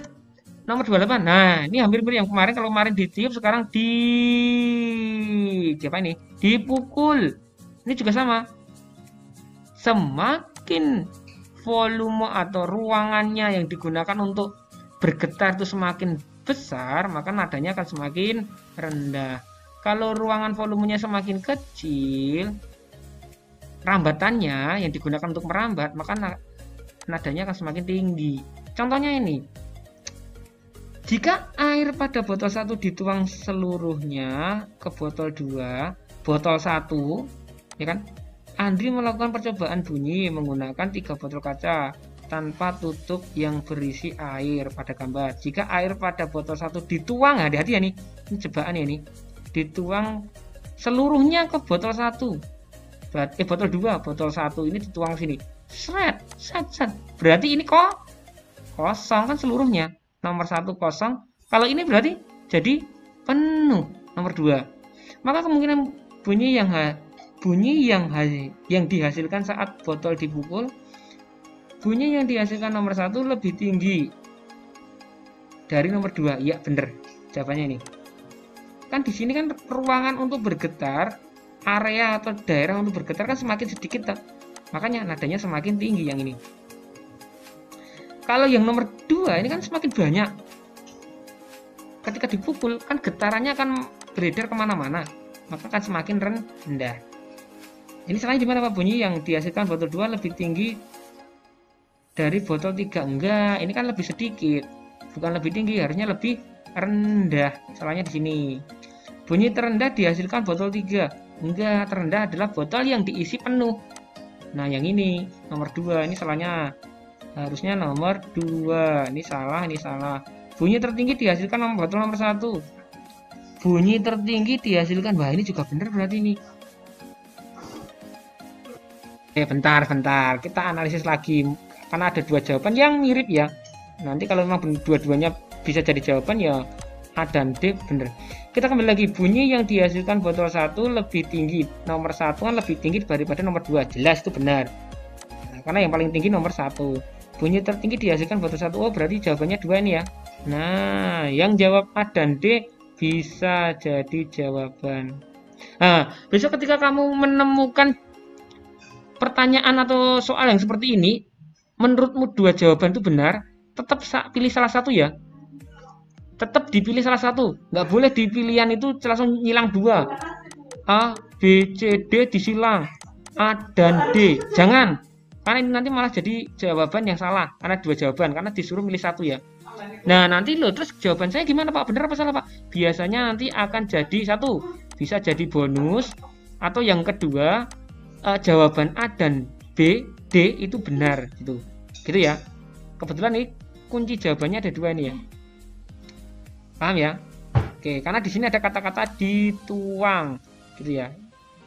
nomor 28. Nah, ini hampir mirip yang kemarin. Kalau kemarin ditiup, sekarang dipukul. Ini juga sama. Semakin volume atau ruangannya yang digunakan untuk bergetar itu semakin besar, maka nadanya akan semakin rendah. Kalau ruangan volumenya semakin kecil, rambatannya yang digunakan untuk merambat, maka nadanya akan semakin tinggi. Contohnya ini. Jika air pada botol 1 dituang seluruhnya ke botol 2, botol 1, ya kan? Andri melakukan percobaan bunyi menggunakan 3 botol kaca tanpa tutup yang berisi air pada gambar. Jika air pada botol 1 dituang, hati-hati ya nih, ini jebakan ya nih, dituang seluruhnya ke botol 1. Botol 2, botol 1 ini dituang sini. Set. Berarti ini kok kosong kan seluruhnya. Nomor 1 kosong. Kalau ini berarti jadi penuh. Nomor 2. Maka kemungkinan bunyi yang dihasilkan saat botol dipukul, bunyi yang dihasilkan nomor 1 lebih tinggi dari nomor 2. Ya, bener. Jawabannya ini. Kan di sini kan ruangan untuk bergetar, area atau daerah untuk bergetar kan semakin sedikit, tak? Makanya nadanya semakin tinggi yang ini. Kalau yang nomor 2 ini kan semakin banyak. Ketika dipukul kan getarannya akan beredar kemana-mana, maka akan semakin rendah. Ini salahnya di mana Pak? Bunyi yang dihasilkan botol 2 lebih tinggi dari botol 3. Enggak, ini kan lebih sedikit. Bukan lebih tinggi, harusnya lebih rendah. Salahnya di sini. Bunyi terendah dihasilkan botol 3. Enggak, terendah adalah botol yang diisi penuh. Nah, yang ini nomor 2, ini salahnya. Harusnya nomor 2. Ini salah, ini salah. Bunyi tertinggi dihasilkan botol nomor 1. Bunyi tertinggi dihasilkan. Wah, ini juga benar berarti ini. Bentar. Kita analisis lagi. Karena ada 2 jawaban yang mirip ya. Nanti kalau memang dua-duanya bisa jadi jawaban ya A dan D bener. Kita kembali lagi. Bunyi yang dihasilkan botol 1 lebih tinggi. Nomor 1 kan lebih tinggi daripada nomor 2. Jelas itu benar. Nah, karena yang paling tinggi nomor 1. Bunyi tertinggi dihasilkan botol 1. Oh, berarti jawabannya 2 ini ya. Nah, yang jawab A dan D bisa jadi jawaban. Nah, besok ketika kamu menemukan pertanyaan atau soal yang seperti ini, menurutmu 2 jawaban itu benar, tetap pilih salah satu ya. Tetap dipilih salah satu. Nggak boleh di pilihan itu langsung nyilang 2. A, B, C, D disilang. A dan D. Jangan. Karena ini nanti malah jadi jawaban yang salah. Karena 2 jawaban. Karena disuruh milih 1 ya. Nah, nanti loh, terus jawaban saya gimana Pak? Benar apa salah Pak? Biasanya nanti akan jadi 1. Bisa jadi bonus. Atau yang kedua, jawaban A dan B, D itu benar gitu. Gitu ya. Kebetulan ini kunci jawabannya ada 2 ini ya. Paham ya? Oke, karena di sini ada kata-kata dituang gitu ya.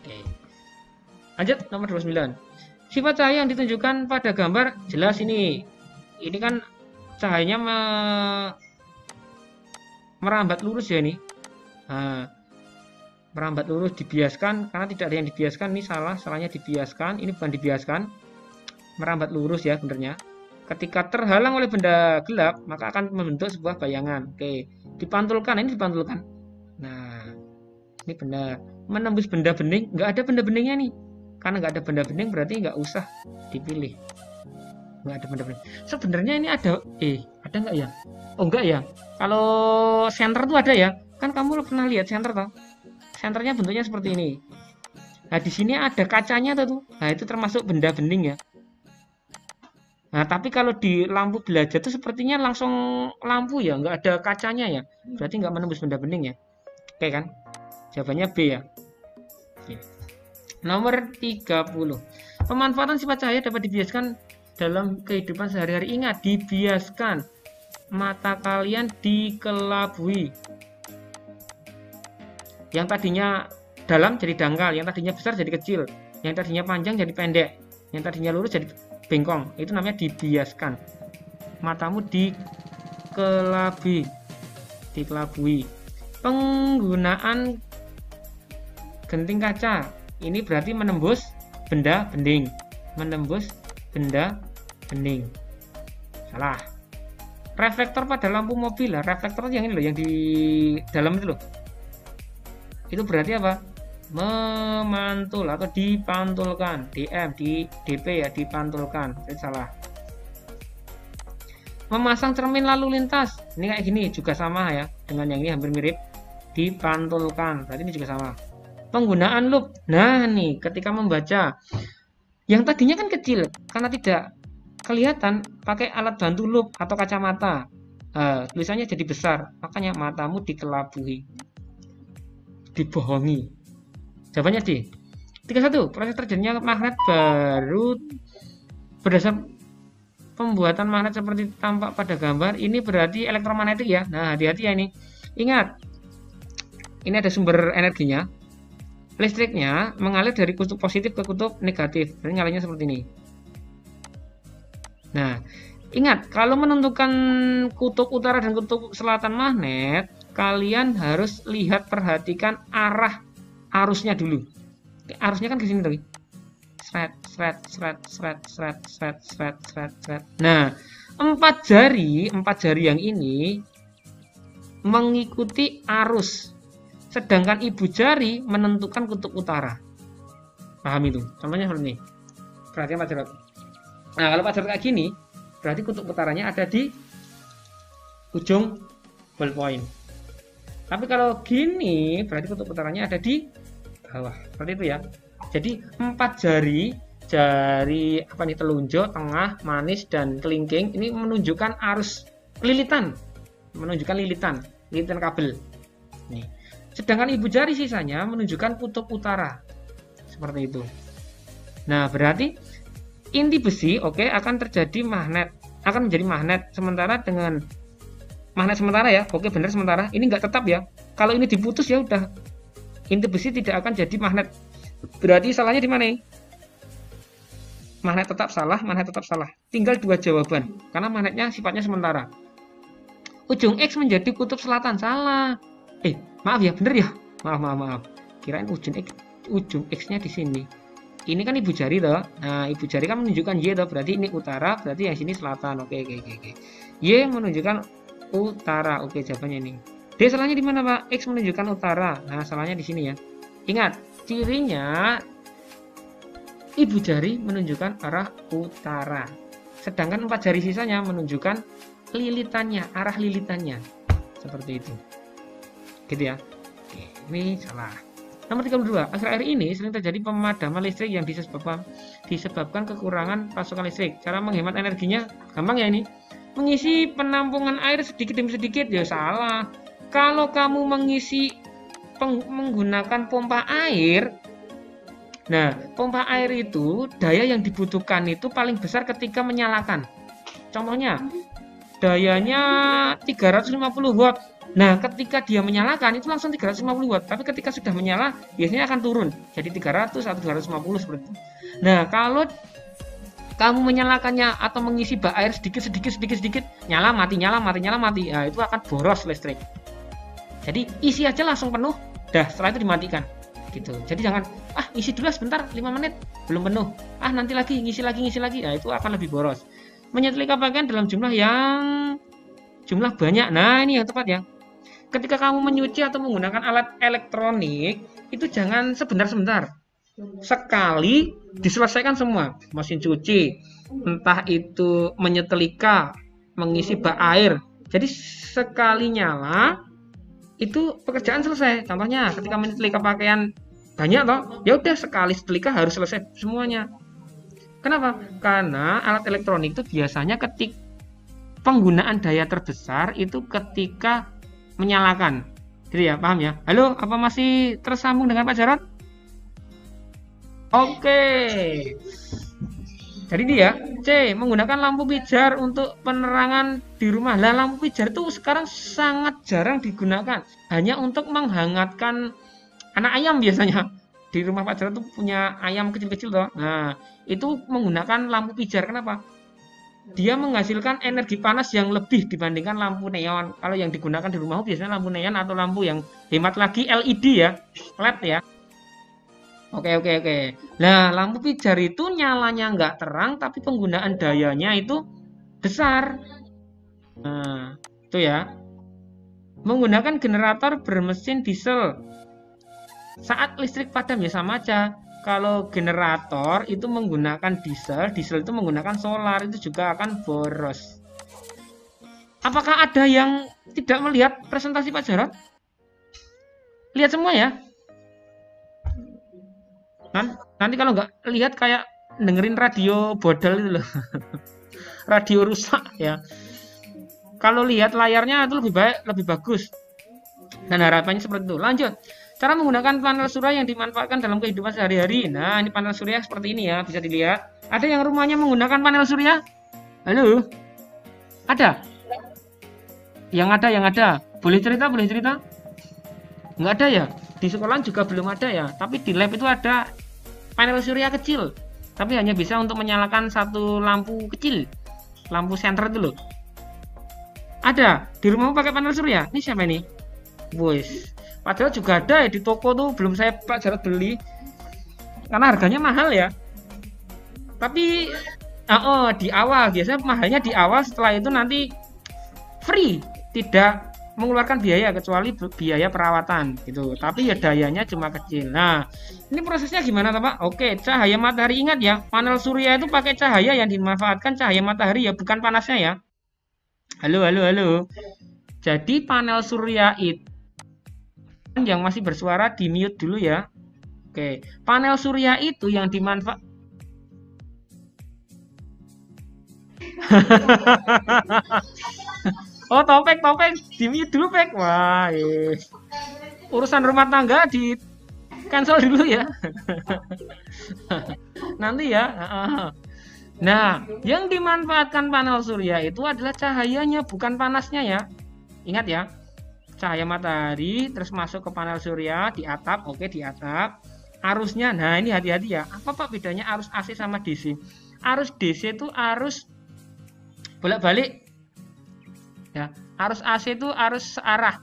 Oke. Lanjut nomor 29. Sifat cahaya yang ditunjukkan pada gambar jelas ini. Ini kan cahayanya merambat lurus ya ini. Nah, merambat lurus dibiaskan, karena tidak ada yang dibiaskan, ini salahnya dibiaskan, ini bukan dibiaskan. Merambat lurus ya benernya. Ketika terhalang oleh benda gelap, maka akan membentuk sebuah bayangan. Oke, dipantulkan, ini dipantulkan. Nah, ini benar. Menembus benda bening, nggak ada benda beningnya nih. Karena nggak ada benda bening, berarti nggak usah dipilih. Nggak ada benda bening. Sebenarnya ini ada, ada nggak ya? Oh, nggak ya. Kalau senter tuh ada ya. Kan kamu pernah lihat senter toh? Senternya bentuknya seperti ini. Nah, di sini ada kacanya tuh. Nah, itu termasuk benda bening ya. Nah, tapi kalau di lampu belajar itu sepertinya langsung lampu ya, nggak ada kacanya ya. Berarti nggak menembus benda bening ya. Oke kan? Jawabannya B ya. Oke. Nomor 30. Pemanfaatan sifat cahaya dapat dibiaskan dalam kehidupan sehari-hari. Ingat, dibiaskan. Mata kalian dikelabui. Yang tadinya dalam jadi dangkal, yang tadinya besar jadi kecil, yang tadinya panjang jadi pendek, yang tadinya lurus jadi bengkong. Itu namanya dibiaskan. Matamu dikelabui. Penggunaan genting kaca ini berarti menembus benda bening. Salah. Reflektor pada lampu mobil. Reflektor yang ini loh, yang di dalam itu loh. Itu berarti apa? Memantul atau dipantulkan. DP ya, dipantulkan. Itu salah. Memasang cermin lalu lintas. Ini kayak gini juga sama ya, dengan yang ini hampir mirip. Dipantulkan. Berarti ini juga sama. Penggunaan loop. Nah, nih ketika membaca, yang tadinya kan kecil karena tidak kelihatan pakai alat bantu loop atau kacamata. Tulisannya jadi besar. Makanya matamu dikelabui. Dibohongi. Jawabannya D. 31. Proses terjadinya magnet baru berdasar pembuatan magnet seperti tampak pada gambar. Ini berarti elektromagnetik ya. Nah, hati-hati ya ini. Ingat, ini ada sumber energinya. Listriknya mengalir dari kutub positif ke kutub negatif. Jadi nyalanya seperti ini. Nah, ingat, kalau menentukan kutub utara dan kutub selatan magnet, kalian harus perhatikan arah arusnya dulu. Arusnya kan ke sini tuh. Sret. Nah, empat jari yang ini mengikuti arus, sedangkan ibu jari menentukan kutub utara. Paham itu? Contohnya seperti ini. Perhatikan Pak Jarot. Nah, kalau Pak Jarot kayak gini, berarti kutub utaranya ada di ujung ballpoint. Tapi kalau gini, berarti kutub utaranya ada di bawah. Seperti itu ya. Jadi 4 jari apa nih, telunjuk, tengah, manis, dan kelingking ini menunjukkan arus lilitan, lilitan kabel. Nih. Sedangkan ibu jari sisanya menunjukkan kutub utara. Seperti itu. Nah, berarti inti besi akan terjadi magnet, akan menjadi magnet sementara dengan magnet sementara ya. Oke, benar sementara. Ini enggak tetap ya. Kalau ini diputus ya udah, inti besi tidak akan jadi magnet. Berarti salahnya di mana? Magnet tetap salah. Tinggal 2 jawaban karena magnetnya sifatnya sementara. Ujung X menjadi kutub selatan, salah. Maaf ya, bener ya. Maaf. Kirain ujung X-nya di sini. Ini kan ibu jari toh. Nah, ibu jari kan menunjukkan Y toh, berarti ini utara, berarti yang sini selatan. Oke. Y menunjukkan utara. Oke, jawabannya ini. D salahnya di mana, Pak? X menunjukkan utara. Nah, salahnya di sini ya. Ingat, cirinya ibu jari menunjukkan arah utara. Sedangkan 4 jari sisanya menunjukkan lilitannya, arah lilitannya. Seperti itu. Gitu ya. Oke, ini salah. Nomor 32. Akhir-akhir ini sering terjadi pemadaman listrik yang disebabkan kekurangan pasokan listrik. Cara menghemat energinya gampang ya ini. Mengisi penampungan air sedikit demi sedikit ya salah. Kalau kamu menggunakan pompa air, nah pompa air itu daya yang dibutuhkan itu paling besar ketika menyalakan. Contohnya dayanya 350 watt. Nah ketika dia menyalakan itu langsung 350 watt, tapi ketika sudah menyala biasanya akan turun jadi 300 atau 250 seperti itu. Nah kalau kamu menyalakannya atau mengisi bak air sedikit, nyala mati, nah itu akan boros listrik. Jadi isi aja langsung penuh, dah setelah itu dimatikan gitu. Jadi jangan isi dulu sebentar 5 menit belum penuh, nanti lagi ngisi lagi, nah itu akan lebih boros. Menyetrika pakaian dalam jumlah banyak, nah ini yang tepat ya. Ketika kamu menyuci atau menggunakan alat elektronik itu jangan sebentar-sebentar, sekali diselesaikan semua. Mesin cuci, entah itu menyetrika, mengisi bak air, jadi sekali nyala itu pekerjaan selesai. Contohnya ketika menyetrika pakaian banyak toh, ya udah sekali setrika harus selesai semuanya. Kenapa? Karena alat elektronik itu biasanya penggunaan daya terbesar itu ketika menyalakan. Jadi ya, paham ya? Halo, apa masih tersambung dengan Pak Jarot? Oke. Jadi dia C, menggunakan lampu pijar untuk penerangan di rumah. Lah lampu pijar itu sekarang sangat jarang digunakan, hanya untuk menghangatkan anak ayam biasanya. Di rumah Pak Jarot tuh punya ayam kecil-kecil toh. Nah, itu menggunakan lampu pijar. Kenapa? Dia menghasilkan energi panas yang lebih dibandingkan lampu neon. Kalau yang digunakan di rumah biasanya lampu neon atau lampu yang hemat lagi LED ya, LED ya. Oke. Nah, lampu pijar itu nyalanya nggak terang, tapi penggunaan dayanya itu besar. Nah, itu ya. Menggunakan generator bermesin diesel. Saat listrik padam ya sama aja. Kalau generator itu menggunakan diesel itu menggunakan solar, itu juga akan boros. Apakah ada yang tidak melihat presentasi Pak Jarot? Lihat semua ya. Nanti kalau nggak lihat kayak dengerin radio bodol itu loh. Radio rusak ya. Kalau lihat layarnya itu lebih bagus. Dan harapannya seperti itu. Lanjut. Cara menggunakan panel surya yang dimanfaatkan dalam kehidupan sehari-hari. Nah, ini panel surya seperti ini ya, bisa dilihat. Ada yang rumahnya menggunakan panel surya? Halo? Ada? Yang ada. Boleh cerita, boleh cerita? Nggak ada ya? Di sekolah juga belum ada ya. Tapi di lab itu ada panel surya kecil. Tapi hanya bisa untuk menyalakan satu lampu kecil. Lampu senter itu loh. Ada? Di rumahmu pakai panel surya? Ini siapa ini? Wes. Padahal juga ada ya di toko tuh, belum saya Pak Jarod beli karena harganya mahal ya. Tapi di awal biasanya mahalnya di awal, setelah itu nanti free, tidak mengeluarkan biaya kecuali biaya perawatan gitu. Tapi ya dayanya cuma kecil. Nah, ini prosesnya gimana Pak? Oke, cahaya matahari, ingat ya, panel surya itu pakai cahaya yang dimanfaatkan cahaya matahari ya, bukan panasnya ya. Halo. Jadi panel surya itu yang masih bersuara di mute dulu ya. Oke, panel surya itu yang dimanfaatkan. Oh, topeng di mute dulu Pek. Wah, urusan rumah tangga di cancel dulu ya. Nanti ya. Nah, yang dimanfaatkan panel surya itu adalah cahayanya, bukan panasnya ya. Ingat ya. Cahaya matahari terus masuk ke panel surya di atap. Oke, di atap. Arusnya, nah ini hati-hati ya. Apa Pak bedanya arus AC sama DC? Arus DC itu arus bolak-balik ya. Arus AC itu arus searah.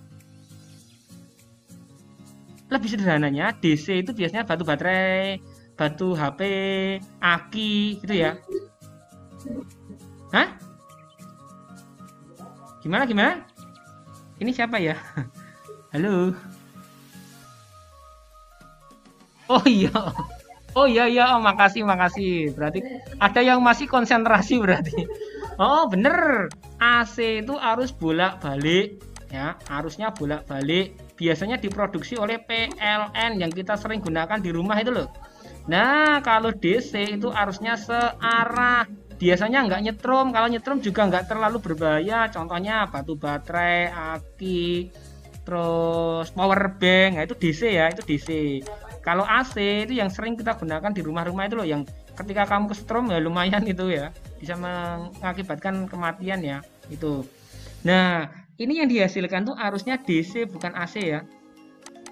Lebih sederhananya, DC itu biasanya batu baterai, batu HP, aki gitu ya. Hah? Gimana? Ini siapa ya? Halo. Oh iya. Oh, makasih. Berarti ada yang masih konsentrasi berarti. Oh, bener. AC itu arus bolak-balik ya, arusnya bolak-balik. Biasanya diproduksi oleh PLN yang kita sering gunakan di rumah itu loh. Nah, kalau DC itu arusnya searah. Biasanya nggak nyetrum, kalau nyetrum juga nggak terlalu berbahaya. Contohnya batu baterai, aki, terus power bank. Nah, itu DC ya, itu DC. Kalau AC itu yang sering kita gunakan di rumah-rumah itu loh, yang ketika kamu kesetrum ya lumayan itu ya, bisa mengakibatkan kematian ya itu. Nah, ini yang dihasilkan tuh arusnya DC bukan AC ya.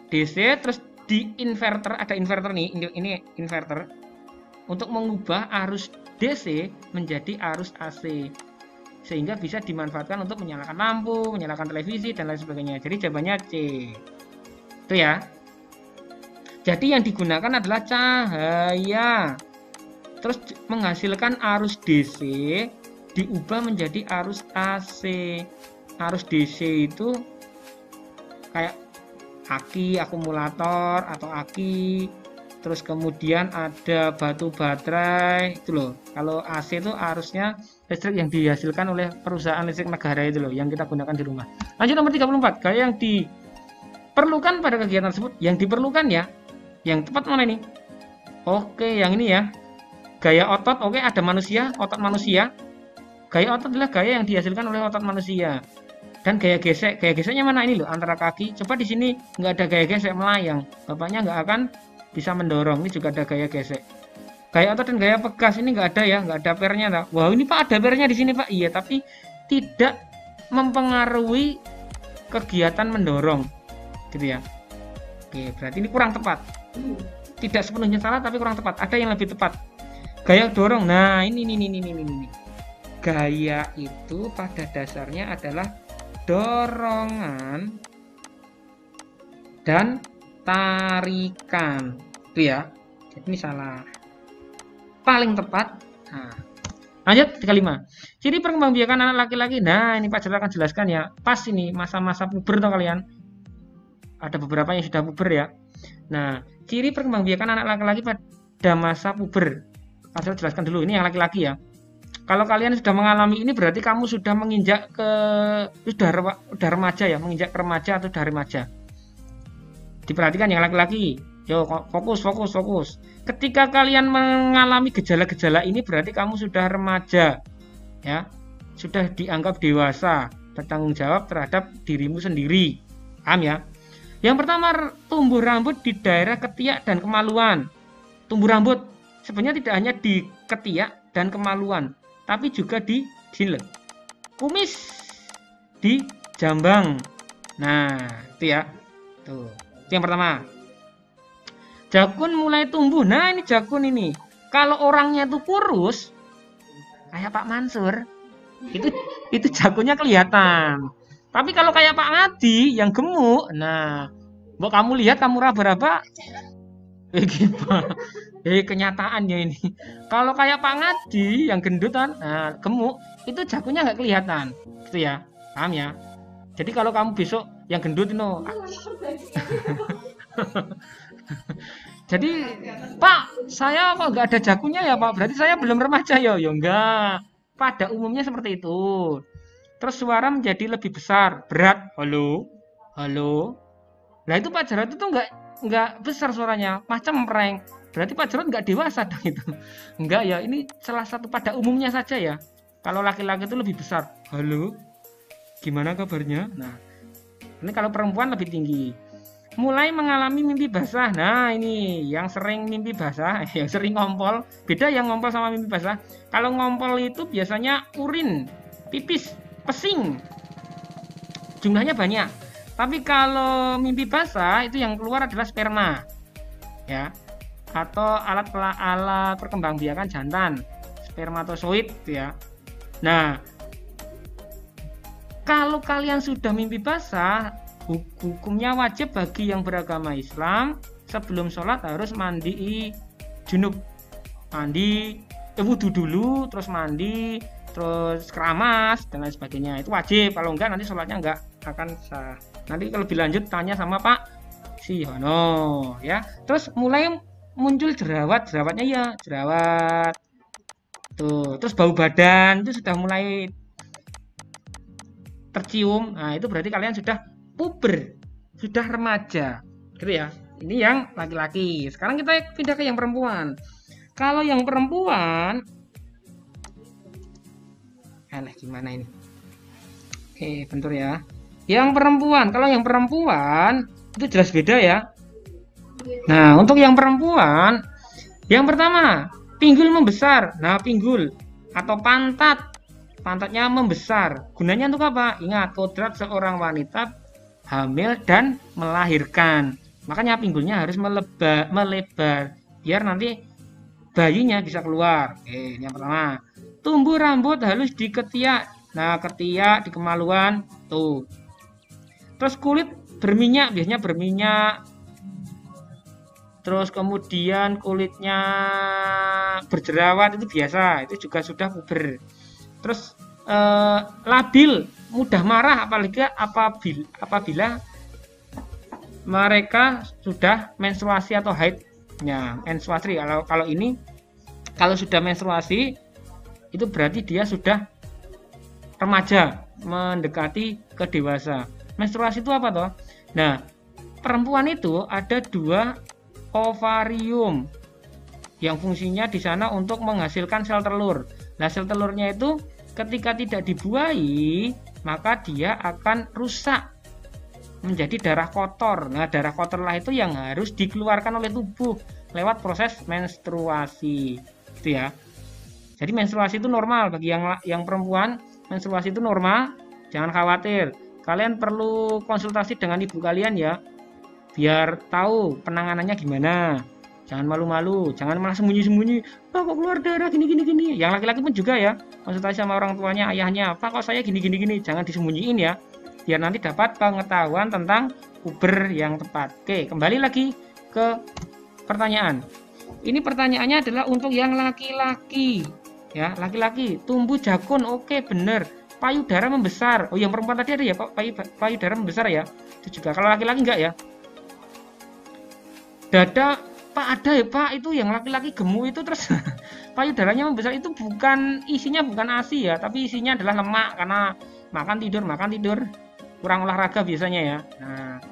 DC terus di inverter, ada inverter nih, ini inverter untuk mengubah arus DC menjadi arus AC sehingga bisa dimanfaatkan untuk menyalakan lampu, menyalakan televisi dan lain sebagainya. Jadi jawabannya C. Itu ya. Jadi yang digunakan adalah cahaya. Terus menghasilkan arus DC diubah menjadi arus AC. Arus DC itu kayak aki, akumulator atau aki. Terus kemudian ada batu baterai itu loh. Kalau AC itu arusnya listrik yang dihasilkan oleh perusahaan listrik negara itu loh, yang kita gunakan di rumah. Lanjut nomor 34, gaya yang diperlukan pada kegiatan tersebut. Yang diperlukan ya, yang tepat mana ini? Oke, yang ini ya. Gaya otot, oke, ada manusia, otot manusia. Gaya otot adalah gaya yang dihasilkan oleh otot manusia. Dan gaya geseknya mana ini loh, antara kaki. Coba di sini nggak ada gaya gesek, melayang. Bapaknya nggak akan bisa mendorong. Ini juga ada gaya gesek. Gaya otot dan gaya pegas ini nggak ada ya, nggak ada pernya. Wow, ini Pak ada pernya di sini Pak. Iya, tapi tidak mempengaruhi kegiatan mendorong, gitu ya. Oke, berarti ini kurang tepat. Tidak sepenuhnya salah, tapi kurang tepat. Ada yang lebih tepat. Gaya dorong. Nah, ini. Gaya itu pada dasarnya adalah dorongan dan tarikan. Itu ya. Jadi ini salah. Paling tepat. Nah, lanjut 35. Ciri perkembangbiakan anak laki-laki. Nah, ini Pak Jarod akan jelaskan ya. Pas ini masa-masa puber tuh kalian. Ada beberapa yang sudah puber ya. Nah, ciri perkembangbiakan anak laki-laki pada masa puber. Pak Jarod jelaskan dulu. Ini yang laki-laki ya. Kalau kalian sudah mengalami ini berarti kamu sudah menginjak ke sudah remaja ya, menginjak ke remaja atau dari remaja. Diperhatikan yang laki-laki. Yo, fokus. Ketika kalian mengalami gejala-gejala ini berarti kamu sudah remaja. Ya. Sudah dianggap dewasa, bertanggung jawab terhadap dirimu sendiri. Paham ya? Yang pertama, tumbuh rambut di daerah ketiak dan kemaluan. Tumbuh rambut sebenarnya tidak hanya di ketiak dan kemaluan, tapi juga di kumis, di jambang. Nah, itu ya. Tuh, itu yang pertama. Jakun mulai tumbuh. Nah, ini jakun ini. Kalau orangnya tuh kurus, kayak Pak Mansur, itu jakunnya kelihatan. Tapi kalau kayak Pak Ngadi yang gemuk, nah, mbok kamu lihat, kamu raba-raba, gimana? Kenyataannya ini. Kalau kayak Pak Ngadi yang gendutan, nah, gemuk, itu jakunnya nggak kelihatan, gitu ya, paham ya? Jadi kalau kamu besok yang gendut itu, jadi Pak, saya kok nggak ada jakunnya ya Pak? Berarti saya belum remaja ya? Ya enggak. Pada umumnya seperti itu. Terus suara menjadi lebih besar, berat. Halo, halo. Nah itu Pak Jarod itu nggak besar suaranya, macam prank. Berarti Pak Jarod nggak dewasa dong itu. Enggak ya, ini salah satu pada umumnya saja ya. Kalau laki-laki itu lebih besar. Halo, gimana kabarnya? Nah, ini kalau perempuan lebih tinggi. Mulai mengalami mimpi basah. Nah ini yang sering mimpi basah, yang sering ngompol. Beda yang ngompol sama mimpi basah. Kalau ngompol itu biasanya urin, pipis, pesing, jumlahnya banyak. Tapi kalau mimpi basah itu yang keluar adalah sperma, ya, atau alat perkembangbiakan jantan, spermatozoid, ya. Nah, kalau kalian sudah mimpi basah, hukumnya wajib bagi yang beragama Islam sebelum sholat harus mandi junub, wudhu dulu, terus mandi, terus keramas dan lain sebagainya. Itu wajib, kalau enggak nanti sholatnya enggak akan sah. Nanti kalau lebih lanjut tanya sama Pak Sihono ya. Terus mulai muncul jerawatnya ya, jerawat tuh. Terus bau badan itu sudah mulai tercium. Nah itu berarti kalian sudah puber, sudah remaja, gitu ya. Ini yang laki-laki. Sekarang kita pindah ke yang perempuan. Kalau yang perempuan, gimana ini? Oke, bentar ya. Yang perempuan, kalau yang perempuan itu jelas beda ya. Nah, untuk yang perempuan, yang pertama, pinggul membesar. Nah, pinggul atau pantatnya membesar. Gunanya untuk apa? Ingat, kodrat seorang wanita hamil dan melahirkan. Makanya pinggulnya harus melebar biar nanti bayinya bisa keluar. Oke, yang pertama. Tumbuh rambut halus di ketiak. Nah, ketiak di kemaluan tuh. Terus kulit berminyak, biasanya berminyak. Terus kemudian kulitnya berjerawat, itu biasa, itu juga sudah puber. Terus labil, mudah marah apabila mereka sudah menstruasi atau haid. Ya, menstruasi. Kalau sudah menstruasi itu berarti dia sudah remaja, mendekati ke dewasa. Menstruasi itu apa toh? Nah, perempuan itu ada 2 ovarium yang fungsinya di sana untuk menghasilkan sel telur. Nah, sel telurnya itu ketika tidak dibuahi, maka dia akan rusak menjadi darah kotor. Nah, darah kotor lah itu yang harus dikeluarkan oleh tubuh lewat proses menstruasi, gitu ya. Jadi menstruasi itu normal bagi yang perempuan, menstruasi itu normal, jangan khawatir. Kalian perlu konsultasi dengan ibu kalian ya, biar tahu penanganannya gimana. Jangan malu-malu, jangan malah sembunyi-sembunyi. Pak, kok keluar darah gini. Yang laki-laki pun juga ya, konsultasi sama orang tuanya, ayahnya. Pak, kok saya gini. Jangan disembunyiin ya, biar nanti dapat pengetahuan tentang puber yang tepat. Oke, kembali lagi ke pertanyaan. Ini pertanyaannya adalah untuk yang laki-laki. Ya, laki-laki, tumbuh jakun, oke, bener. Payudara membesar. Oh, yang perempuan tadi ada ya, Pak, payudara membesar ya. Itu juga. Kalau laki-laki enggak ya? Dada, Pak, ada ya Pak, itu yang laki-laki gemuk itu terus payudaranya membesar, itu isinya bukan ASI ya, tapi isinya adalah lemak karena makan tidur, kurang olahraga biasanya ya. Nah,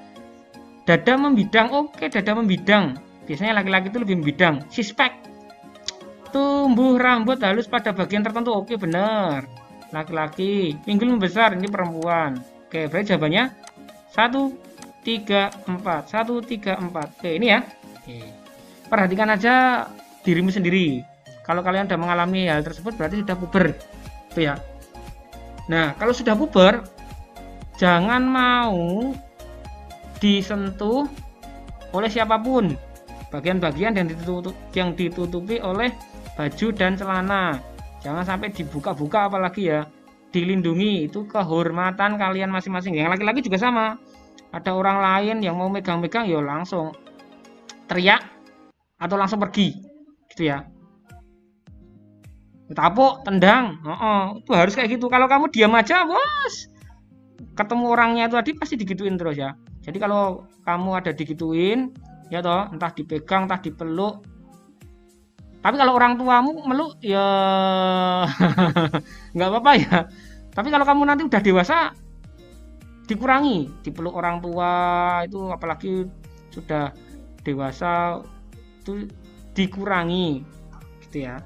dada membidang, oke, dada membidang. Biasanya laki-laki itu lebih membidang. Six-pack. Tumbuh rambut halus pada bagian tertentu, oke, benar. Laki-laki. Pinggul membesar, ini perempuan. Oke, berarti jawabannya 1, 3, 4. 1, 3, 4. Oke, ini ya. Oke. Perhatikan aja dirimu sendiri. Kalau kalian sudah mengalami hal tersebut berarti sudah puber. Itu ya. Nah, kalau sudah puber, jangan mau disentuh oleh siapapun. Bagian-bagian yang ditutupi oleh baju dan celana. Jangan sampai dibuka-buka apalagi ya. Dilindungi, itu kehormatan kalian masing-masing. Yang laki-laki juga sama. Ada orang lain yang mau megang-megang, ya langsung teriak atau langsung pergi. Gitu ya. Tapuk, tendang, itu harus kayak gitu. Kalau kamu diam aja, bos, ketemu orangnya itu tadi pasti digituin terus ya. Jadi kalau kamu ada digituin, ya toh, entah dipegang, entah dipeluk. Tapi kalau orang tuamu meluk, ya nggak apa-apa ya. Tapi kalau kamu nanti udah dewasa, dikurangi, dipeluk orang tua itu, apalagi sudah dewasa itu dikurangi, gitu ya.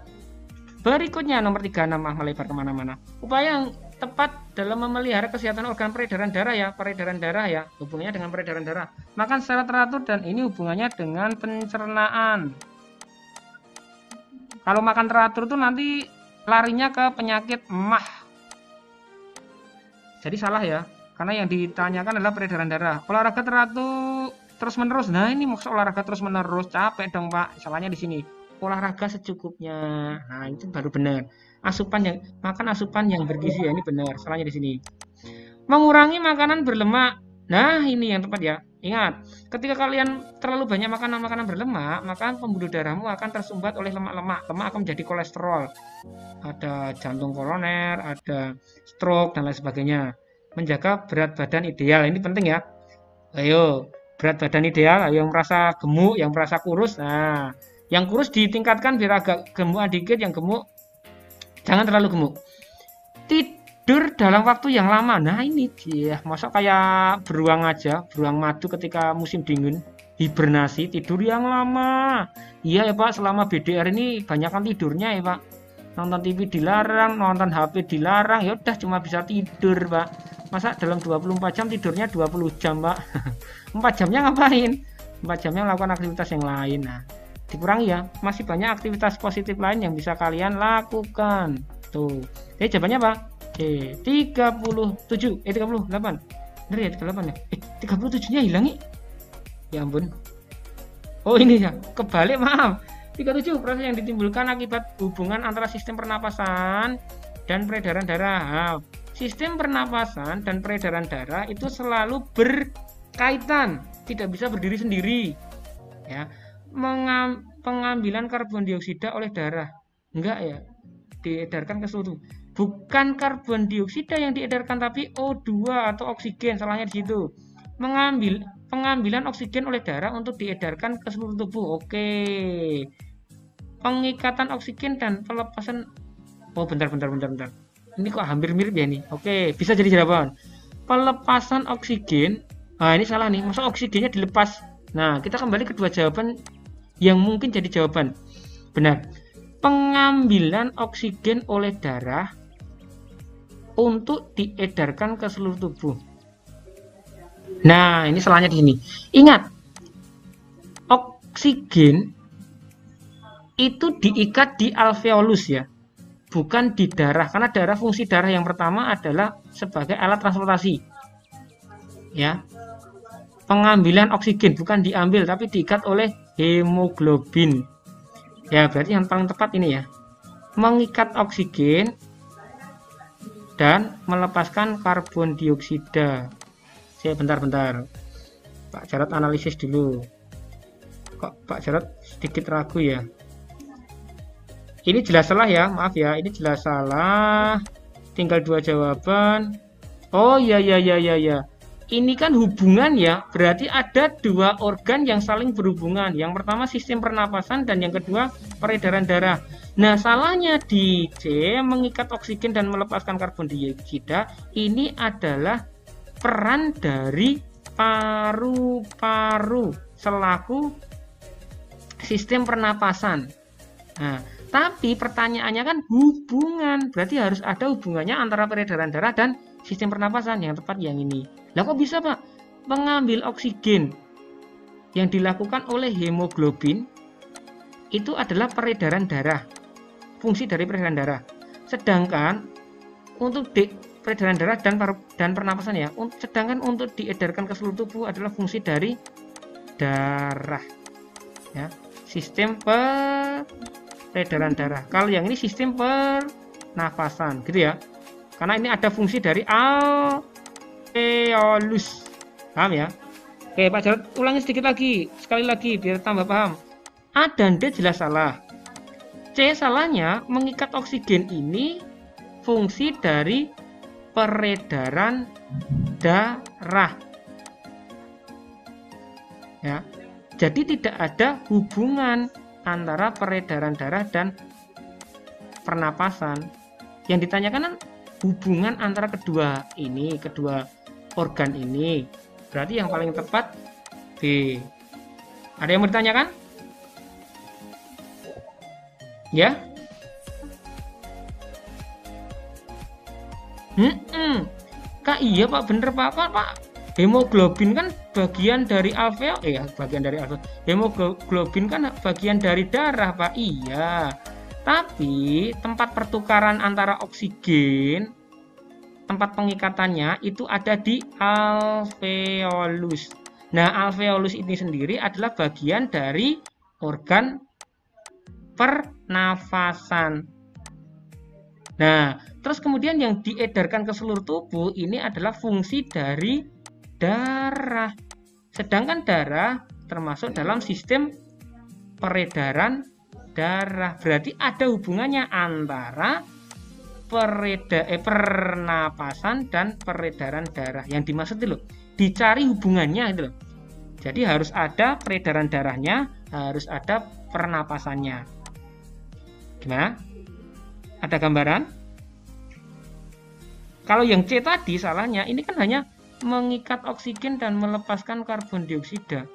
Berikutnya nomor 36, melebar kemana-mana. Upaya yang tepat dalam memelihara kesehatan organ peredaran darah ya, hubungannya dengan peredaran darah. Makan secara teratur dan ini hubungannya dengan pencernaan. Kalau makan teratur tuh nanti larinya ke penyakit emah. Jadi salah ya, karena yang ditanyakan adalah peredaran darah. Olahraga teratur terus-menerus. Nah, ini maksud olahraga terus-menerus, capek dong, Pak. Salahnya di sini. Olahraga secukupnya. Nah, itu baru benar. Makan asupan yang bergizi ya, ini benar. Salahnya di sini. Mengurangi makanan berlemak. Nah, ini yang tepat ya. Ingat, ketika kalian terlalu banyak makanan berlemak, maka pembuluh darahmu akan tersumbat oleh lemak-lemak. Lemak akan menjadi kolesterol. Ada jantung koroner, ada stroke dan lain sebagainya. Menjaga berat badan ideal. Ini penting ya. Ayo, berat badan ideal, yang merasa gemuk, yang merasa kurus. Nah, yang kurus ditingkatkan biar agak gemuk dikit, yang gemuk jangan terlalu gemuk. Tidur dalam waktu yang lama. Nah, ini dia. Masa kayak beruang aja, beruang madu ketika musim dingin, hibernasi, tidur yang lama. Iya ya Pak, selama BDR ini banyakkan tidurnya ya Pak. Nonton TV dilarang, nonton HP dilarang, ya udah cuma bisa tidur Pak. Masa dalam 24 jam tidurnya 20 jam Pak. 4 jamnya ngapain? 4 jamnya melakukan aktivitas yang lain. Nah, dikurangi ya, masih banyak aktivitas positif lain yang bisa kalian lakukan. Tuh. Jadi jawabannya apa? 38. Bener ya 38 ya? 37-nya hilang nih. Ya ampun. Oh, ini ya, kebalik, maaf. 37 proses yang ditimbulkan akibat hubungan antara sistem pernapasan dan peredaran darah. Nah, sistem pernapasan dan peredaran darah itu selalu berkaitan, tidak bisa berdiri sendiri. Ya. Pengambilan karbon dioksida oleh darah, enggak ya, diedarkan ke seluruh tubuh. Bukan karbon dioksida yang diedarkan tapi O2 atau oksigen, salahnya di situ. Pengambilan oksigen oleh darah untuk diedarkan ke seluruh tubuh. Oke. Pengikatan oksigen dan pelepasan. Oh, bentar. Ini kok hampir mirip ya nih. Oke, bisa jadi jawaban. Pelepasan oksigen. Nah, ini salah nih. Masa oksigennya dilepas? Nah, kita kembali ke dua jawaban yang mungkin jadi jawaban. Benar. Pengambilan oksigen oleh darah untuk diedarkan ke seluruh tubuh. Nah, ini salahnya di sini. Ingat, oksigen itu diikat di alveolus ya, bukan di darah. Karena darah, fungsi darah yang pertama adalah sebagai alat transportasi. Ya. Pengambilan oksigen bukan diambil tapi diikat oleh hemoglobin. Ya, berarti yang paling tepat ini ya. Mengikat oksigen dan melepaskan karbon dioksida. Saya bentar. Pak Jarot analisis dulu. Kok Pak Jarot sedikit ragu ya? Ini jelas salah ya, maaf ya. Ini jelas salah. Tinggal dua jawaban. Oh ya. Ini kan hubungan ya, berarti ada dua organ yang saling berhubungan. Yang pertama sistem pernapasan dan yang kedua peredaran darah. Nah, salahnya di C, mengikat oksigen dan melepaskan karbon dioksida, ini adalah peran dari paru-paru selaku sistem pernapasan. Nah, tapi pertanyaannya kan hubungan, berarti harus ada hubungannya antara peredaran darah dan sistem pernapasan. Yang tepat yang ini. Lah kok bisa Pak? pengambil oksigen yang dilakukan oleh hemoglobin itu adalah peredaran darah, fungsi dari peredaran darah. Sedangkan untuk peredaran darah dan pernapasan ya, sedangkan untuk diedarkan ke seluruh tubuh adalah fungsi dari darah ya, sistem peredaran darah. Kalau yang ini sistem pernapasan gitu ya, karena ini ada fungsi dari alveolus, paham ya? Oke Pak Jarod, ulangi sedikit lagi, sekali lagi biar tambah paham. A dan D jelas salah. C salahnya, mengikat oksigen ini fungsi dari peredaran darah ya. Jadi tidak ada hubungan antara peredaran darah dan pernapasan. Yang ditanyakan kan hubungan antara kedua organ ini. Berarti yang paling tepat B. Ada yang mau ditanyakan? Ya? Kak, iya Pak, bener Pak. Hemoglobin kan bagian dari hemoglobin kan bagian dari darah Pak. Iya. Tapi tempat pertukaran antara oksigen, tempat pengikatannya itu ada di alveolus. Nah, alveolus ini sendiri adalah bagian dari organ pernafasan. Nah, terus kemudian yang diedarkan ke seluruh tubuh ini adalah fungsi dari darah. Sedangkan darah termasuk dalam sistem peredaran darah. Berarti ada hubungannya antara pernapasan dan peredaran darah. Yang dimaksud itu loh, dicari hubungannya itu loh. Jadi harus ada peredaran darahnya, harus ada pernapasannya. Gimana? Ada gambaran? Kalau yang C tadi salahnya, ini kan hanya mengikat oksigen dan melepaskan karbon dioksida.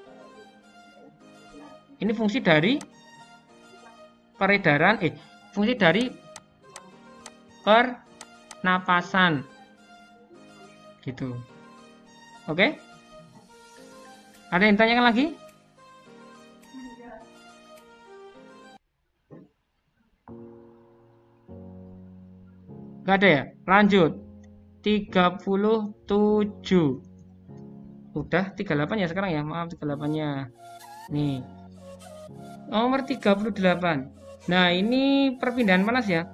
Ini fungsi dari peredaran, fungsi dari pernapasan. Gitu. Oke? Ada yang tanyakan lagi? Gak ada ya? Lanjut. 37. Udah 38 ya sekarang ya? Maaf 38-nya. Nih. Nomor 38. Nah, ini perpindahan panas ya.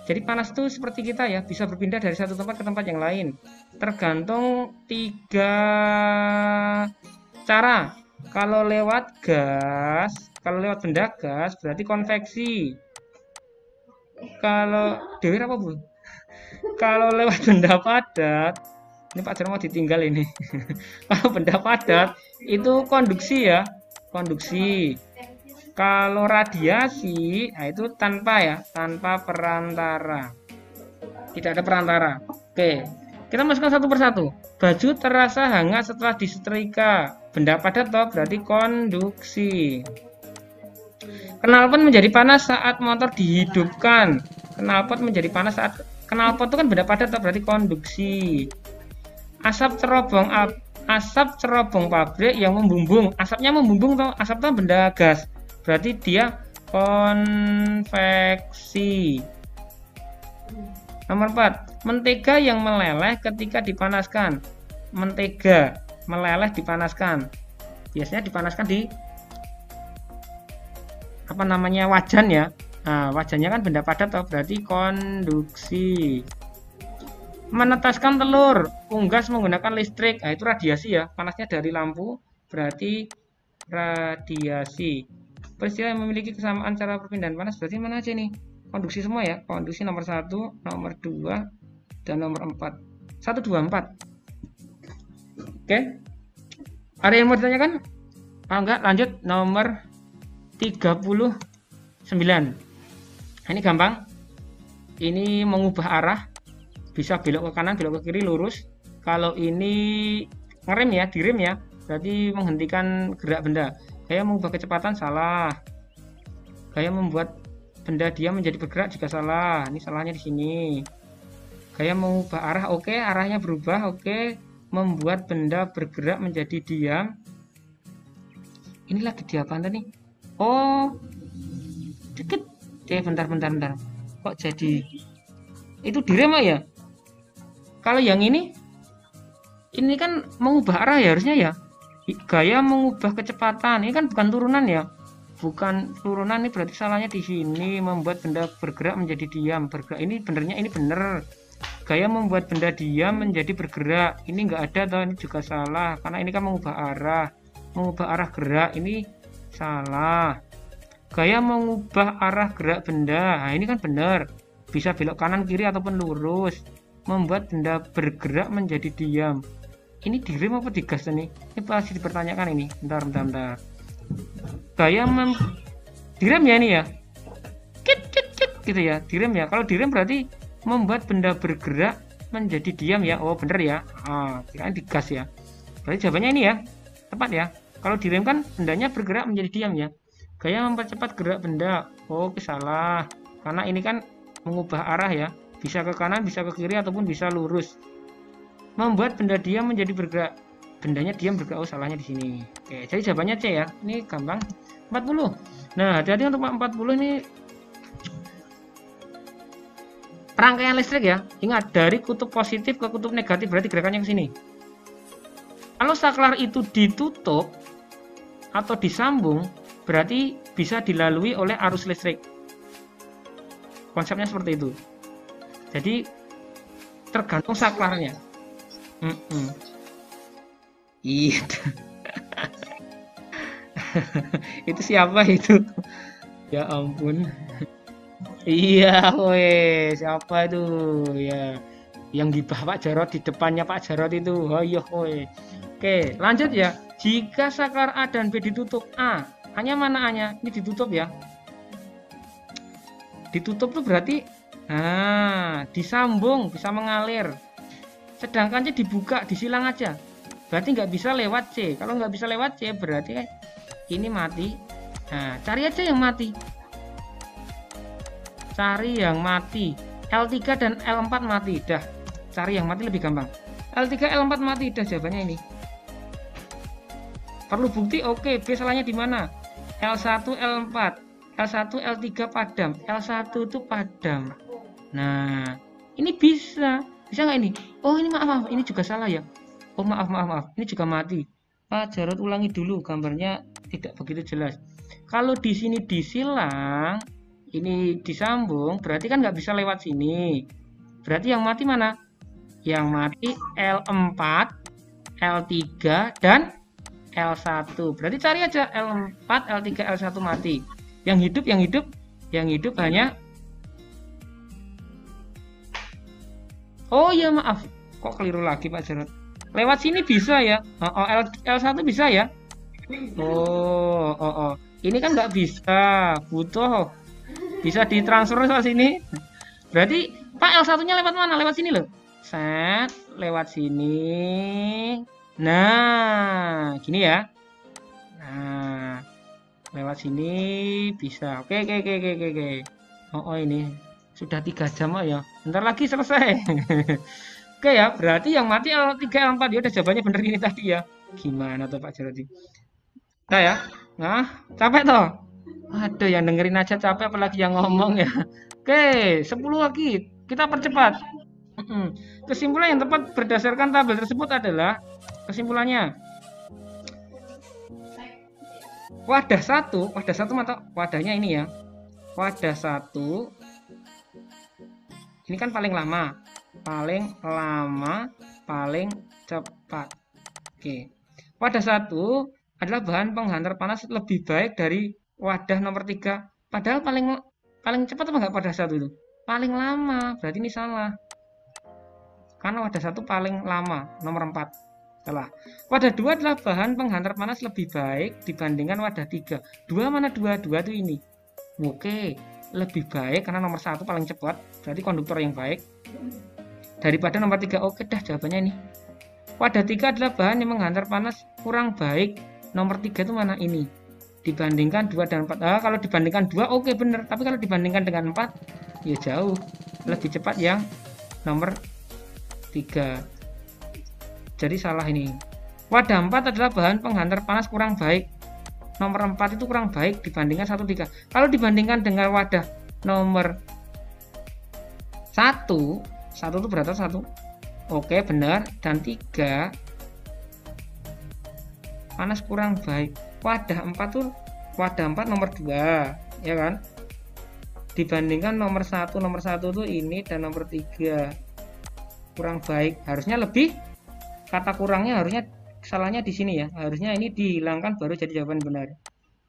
Jadi panas itu seperti kita ya, bisa berpindah dari satu tempat ke tempat yang lain. Tergantung 3 cara. Kalau lewat benda gas berarti konveksi. Kalau Dewi apa Bu? Kalau lewat benda padat, ini Pak Jarod mau ditinggal ini. Kalau benda padat itu konduksi ya, konduksi. Kalau radiasi, nah itu tanpa perantara. Tidak ada perantara. Oke, kita masukkan satu persatu. Baju terasa hangat setelah disetrika. Benda padat toh berarti konduksi. Knalpot menjadi panas saat motor dihidupkan. Knalpot menjadi panas saat knalpot itu kan benda padat toh berarti konduksi. Asap cerobong pabrik yang membumbung. Asapnya membumbung toh, asap toh benda gas. Berarti dia konveksi. Nomor 4, mentega yang meleleh ketika dipanaskan. Mentega meleleh dipanaskan. Biasanya dipanaskan di wajan ya. Nah, wajannya kan benda padat toh, berarti konduksi. Menetaskan telur, unggas menggunakan listrik. Nah, itu radiasi ya. Panasnya dari lampu, berarti radiasi. Peristiwa yang memiliki kesamaan cara perpindahan panas berarti mana aja nih? Konduksi semua ya. Konduksi nomor 1, nomor 2, dan nomor 4. 1, 2, 4. Oke. Ada yang mau ditanyakan? Kalau enggak, lanjut nomor 39. Ini gampang. Ini mengubah arah. Bisa belok ke kanan, belok ke kiri, lurus. Kalau ini ngerem ya, direm ya. Berarti menghentikan gerak benda. Gaya mengubah kecepatan salah. Gaya membuat benda diam menjadi bergerak juga salah. Ini salahnya di sini. Gaya mengubah arah, oke, arahnya berubah, oke. membuat benda bergerak menjadi diam. Ini lagi di apa nih? Oh, dikit. Bentar. Kok jadi itu direm ya? Kalau yang ini kan mengubah arah ya harusnya ya. Gaya mengubah kecepatan. Ini kan bukan turunan ya. Bukan turunan, ini berarti salahnya di sini. Membuat benda bergerak menjadi diam. Bergerak ini benernya ini bener. Gaya membuat benda diam menjadi bergerak. Ini enggak ada toh, ini juga salah. Karena ini kan mengubah arah. Mengubah arah gerak ini salah. Gaya mengubah arah gerak benda. Nah, ini kan benar. Bisa belok kanan kiri ataupun lurus. Membuat benda bergerak menjadi diam. Ini direm apa digas nih? Ini pasti dipertanyakan ini. Bentar. Gaya direm ya ini ya. Kit gitu ya. Direm ya. Kalau direm berarti membuat benda bergerak menjadi diam ya. Oh, bener ya. Kirain digas ya. Berarti jawabannya ini ya. Tepat ya. Kalau direm kan bendanya bergerak menjadi diam ya. Gaya mempercepat gerak benda. Oh, salah. Karena ini kan mengubah arah ya. Bisa ke kanan, bisa ke kiri, ataupun bisa lurus. Membuat benda diam menjadi bergerak. Bendanya diam bergerak. Oh, salahnya di sini. Oke, jadi jawabannya C ya. Ini gampang. 40. Nah, hati-hati untuk 40 ini rangkaian listrik ya. Ingat, dari kutub positif ke kutub negatif berarti gerakannya ke sini. Kalau saklar itu ditutup atau disambung, berarti bisa dilalui oleh arus listrik. Konsepnya seperti itu. Jadi tergantung saklarnya. Itu siapa itu? Ya ampun. Iya, weh, siapa itu? Ya, yang gibah Pak Jarot di depannya Pak Jarot itu. Oh iya, weh. Oke, lanjut ya. Jika saklar A dan B ditutup, A-nya mana A-nya? Ini ditutup ya. Ditutup tuh berarti disambung, bisa mengalir. Sedangkan C dibuka, disilang aja. Berarti nggak bisa lewat C. Kalau nggak bisa lewat C, berarti ini mati. Nah, cari aja yang mati. Cari yang mati. L3 dan L4 mati. Dah, cari yang mati lebih gampang. L3, L4 mati. Dah, jawabannya ini. Perlu bukti? Oke, B salahnya di mana? L1, L4. L1, L3 padam. L1 itu padam. Nah, ini bisa. Bisa nggak ini? Oh, ini maaf. Ini juga salah ya. Oh, maaf. Ini juga mati. Pak Jarot ulangi dulu. Gambarnya tidak begitu jelas. Kalau di sini disilang, ini disambung, berarti kan nggak bisa lewat sini. Berarti yang mati mana? Yang mati L4, L3, dan L1. Berarti cari aja L4, L3, L1 mati. Yang hidup hanya. Oh iya, maaf. Kok keliru lagi Pak Jarot? Lewat sini bisa ya. L1 bisa ya. Oh. Ini kan nggak bisa. Butuh. Bisa ditransfer ke sini. Berarti Pak L1-nya lewat mana? Lewat sini loh. Set, lewat sini. Nah, gini ya. Nah, lewat sini bisa. Oke. Oh, ini sudah 3 jam ya. Bentar lagi selesai. Oke ya, berarti yang mati L3, L4 ya udah jawabannya bener ini tadi ya. Gimana tuh Pak Jarot? Nah ya. Nah, capek toh? Aduh, yang dengerin aja capek apalagi yang ngomong ya. Oke, 10 lagi. Kita percepat. Kesimpulan yang tepat berdasarkan tabel tersebut adalah kesimpulannya. Wadah satu mata wadahnya ini ya. Wadah satu ini kan paling lama, paling cepat. Oke. Wadah satu adalah bahan penghantar panas lebih baik dari wadah nomor 3. Padahal paling cepat apa enggak wadah satu itu? Paling lama. Berarti ini salah. Karena wadah satu paling lama, nomor 4. Salah. Wadah 2 adalah bahan penghantar panas lebih baik dibandingkan wadah 3. 2 mana 2? 2 itu ini. Oke, lebih baik karena nomor 1 paling cepat. Berarti konduktor yang baik. Daripada nomor 3. Oke dah, jawabannya ini. Wadah 3 adalah bahan yang menghantar panas kurang baik. Nomor 3 itu mana? Ini. Dibandingkan 2 dan 4. Kalau dibandingkan 2 oke bener. Tapi kalau dibandingkan dengan 4 ya jauh. Lebih cepat yang nomor 3. Jadi salah ini. Wadah 4 adalah bahan penghantar panas kurang baik. Nomor 4 itu kurang baik dibandingkan 1, 3. Kalau dibandingkan dengan wadah nomor 1 itu berarti 1. Oke, benar. Dan 3 panas kurang baik. Wadah 4 tuh wadah 4 nomor 2, ya kan? Dibandingkan nomor 1 tuh ini dan nomor 3 kurang baik. Harusnya lebih, kata kurangnya harusnya salahnya di sini ya. Harusnya ini dihilangkan baru jadi jawaban benar.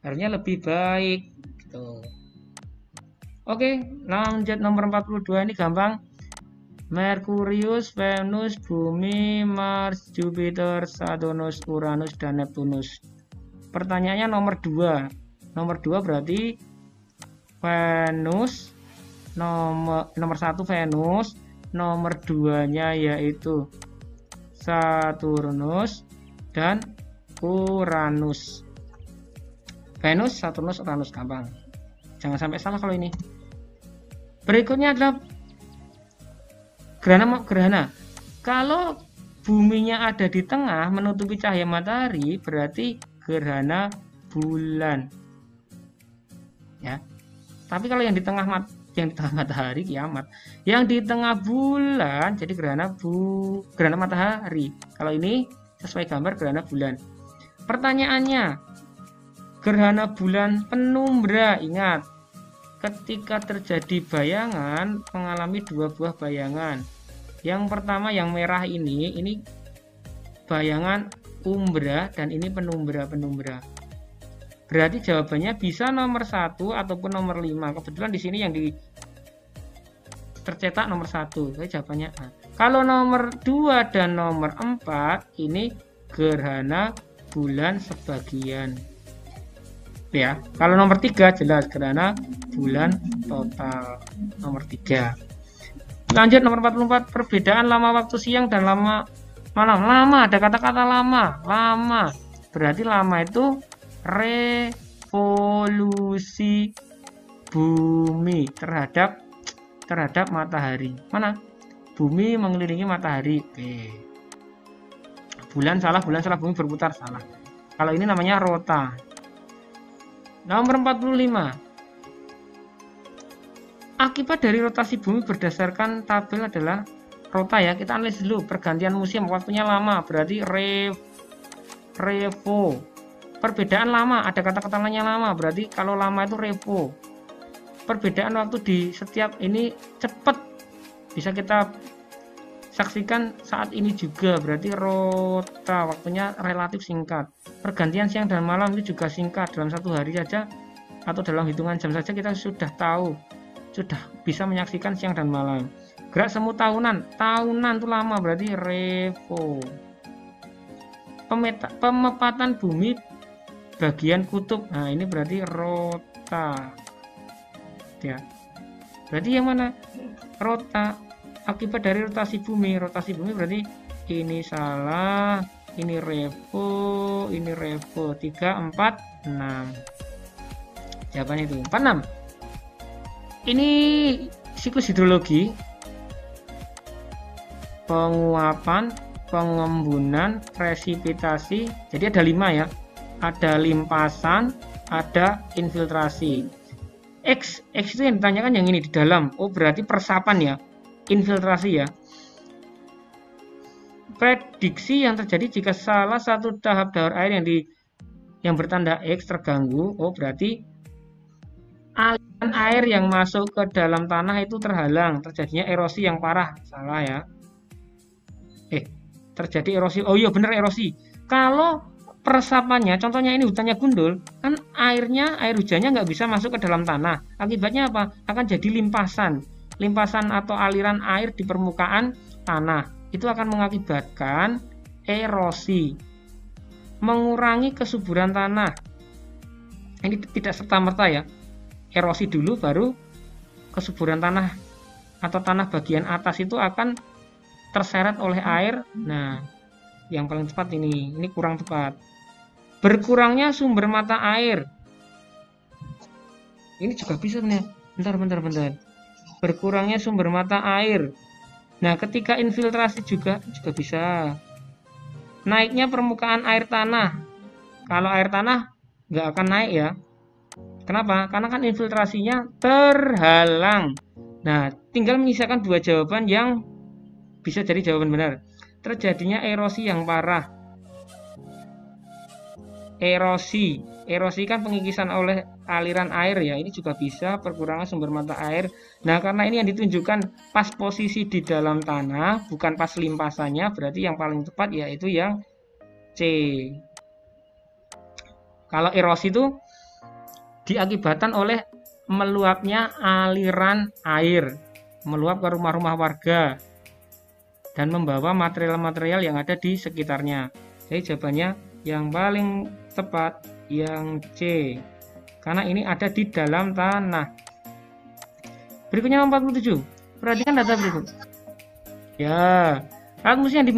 Harusnya lebih baik gitu. Oke, lanjut nomor 42 ini gampang. Merkurius, Venus, Bumi, Mars, Jupiter, Saturnus, Uranus, dan Neptunus. Pertanyaannya nomor 2. Nomor 2 berarti Venus, nomor 1 Venus, nomor 2-nya yaitu Saturnus dan Uranus. Venus, Saturnus, Uranus, gampang. Jangan sampai salah kalau ini. Berikutnya adalah gerhana. Kalau buminya ada di tengah menutupi cahaya matahari, berarti gerhana bulan. Ya. Tapi kalau yang di tengah matahari kiamat. Yang di tengah bulan jadi gerhana matahari. Kalau ini sesuai gambar gerhana bulan. Pertanyaannya, gerhana bulan penumbra, ingat, ketika terjadi bayangan mengalami 2 buah bayangan. Yang pertama yang merah ini bayangan umbra dan ini penumbra. Berarti jawabannya bisa nomor 1 ataupun nomor 5. Kebetulan di sini yang tercetak nomor 1. Jadi jawabannya A. Kalau nomor 2 dan nomor 4 ini gerhana bulan sebagian. Ya, kalau nomor 3 jelas gerhana bulan total. Nomor 3. Lanjut nomor 44, perbedaan lama waktu siang dan lama malam. Lama, ada kata-kata lama. Lama. Berarti lama itu revolusi bumi terhadap matahari. Mana? Bumi mengelilingi matahari. Oke. Bulan salah, bumi berputar, salah. Kalau ini namanya rota. Nomor 45. Akibat dari rotasi bumi berdasarkan tabel adalah rota ya. Kita analisis dulu. Pergantian musim, waktunya lama, berarti revo. Perbedaan lama, ada kata-katanya lama, berarti kalau lama itu revo. Perbedaan waktu di setiap ini cepat, bisa kita saksikan saat ini juga, berarti rota, waktunya relatif singkat. Pergantian siang dan malam itu juga singkat, dalam 1 hari saja atau dalam hitungan jam saja kita sudah tahu, sudah bisa menyaksikan siang dan malam. Gerak semu tahunan itu lama, berarti revo. Pemepatan bumi bagian kutub, nah ini berarti rota ya. Berarti yang mana? Rota. Akibat dari rotasi bumi berarti ini salah, ini revo, 3, 4, 6. Jawabannya itu 46. Ini siklus hidrologi, penguapan, pengembunan, presipitasi. Jadi ada 5 ya. Ada limpasan, ada infiltrasi. X itu yang ditanyakan yang ini di dalam. Oh, berarti persapan ya. Infiltrasi ya. Prediksi yang terjadi jika salah satu tahap daur air yang bertanda X terganggu. Oh, berarti aliran air yang masuk ke dalam tanah itu terhalang, terjadinya erosi yang parah. Salah ya. Terjadi erosi. Oh iya bener, erosi. Kalau peresapannya, contohnya ini hutannya gundul, kan air hujannya nggak bisa masuk ke dalam tanah. Akibatnya apa? Akan jadi limpasan atau aliran air di permukaan tanah. Itu akan mengakibatkan erosi, mengurangi kesuburan tanah. Ini tidak serta-merta ya. Erosi dulu baru kesuburan tanah atau tanah bagian atas itu akan terseret oleh air. Nah, yang paling tepat ini kurang tepat. Berkurangnya sumber mata air. Ini juga bisa nih. Bentar. Berkurangnya sumber mata air. Nah, ketika infiltrasi juga bisa. naiknya permukaan air tanah. Kalau air tanah nggak akan naik ya. Kenapa? Karena kan infiltrasinya terhalang. Nah, tinggal menyisakan dua jawaban yang bisa jadi jawaban benar. Terjadinya erosi yang parah. Erosi kan pengikisan oleh aliran air ya. Ini juga bisa perkurangan sumber mata air. Nah, karena ini yang ditunjukkan pas posisi di dalam tanah, bukan pas limpasannya, berarti yang paling tepat yaitu yang C. Kalau erosi itu diakibatkan oleh meluapnya aliran air, meluap ke rumah-rumah warga dan membawa material-material yang ada di sekitarnya. Jadi jawabannya yang paling tepat yang C, karena ini ada di dalam tanah. Berikutnya 47. Perhatikan data berikut. Ya, alat musik yang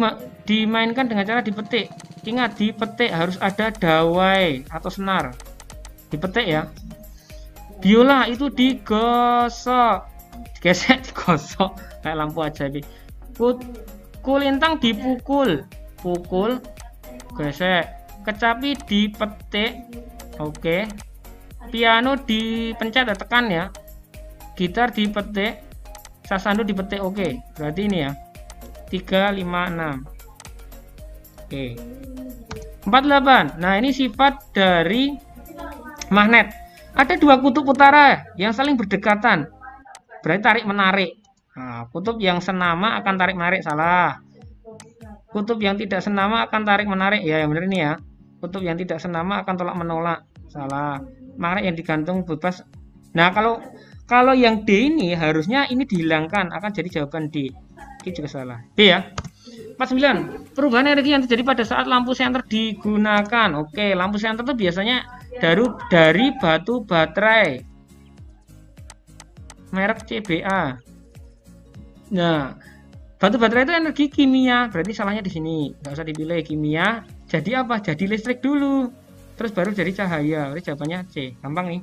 dimainkan dengan cara dipetik. Ingat, dipetik harus ada dawai atau senar. Dipetik ya. Biola itu digosok, gesek, digosok kayak lampu aja. Kulintang dipukul, pukul, gesek. Kecapi dipetik, oke. Piano dipencet atau tekan ya. Gitar dipetik, sasando dipetik, oke. Berarti ini ya. 3, 5, 6. Oke. 48. Nah, ini sifat dari magnet. Ada dua kutub utara yang saling berdekatan. Berarti tarik menarik. Nah, kutub yang senama akan tarik menarik, salah. Kutub yang tidak senama akan tarik menarik, ya yang benar ini ya. Kutub yang tidak senama akan tolak menolak, salah. Magnet yang digantung bebas. Nah, kalau yang D ini harusnya ini dihilangkan, akan jadi jawaban D. Ini juga salah. B ya. 49. Perubahan energi yang terjadi pada saat lampu senter digunakan. Oke, lampu senter itu biasanya dari batu baterai merek CBA. Nah, batu baterai itu energi kimia, berarti salahnya di sini. Nggak usah dipilih kimia. Jadi apa? Jadi listrik dulu. Terus baru jadi cahaya. Berarti jawabannya C. Gampang nih.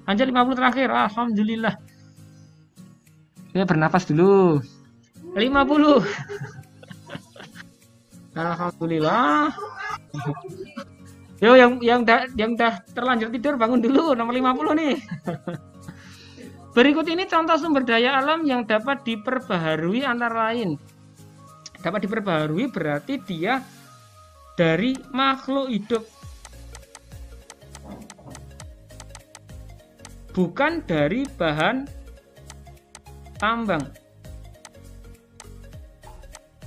Lanjut 50 terakhir. Alhamdulillah. Oke, bernafas dulu. 50. Alhamdulillah. Yo, yang udah terlanjur tidur bangun dulu, nomor 50 nih. Berikut ini contoh sumber daya alam yang dapat diperbaharui antara lain. Dapat diperbaharui berarti dia dari makhluk hidup. Bukan dari bahan tambang.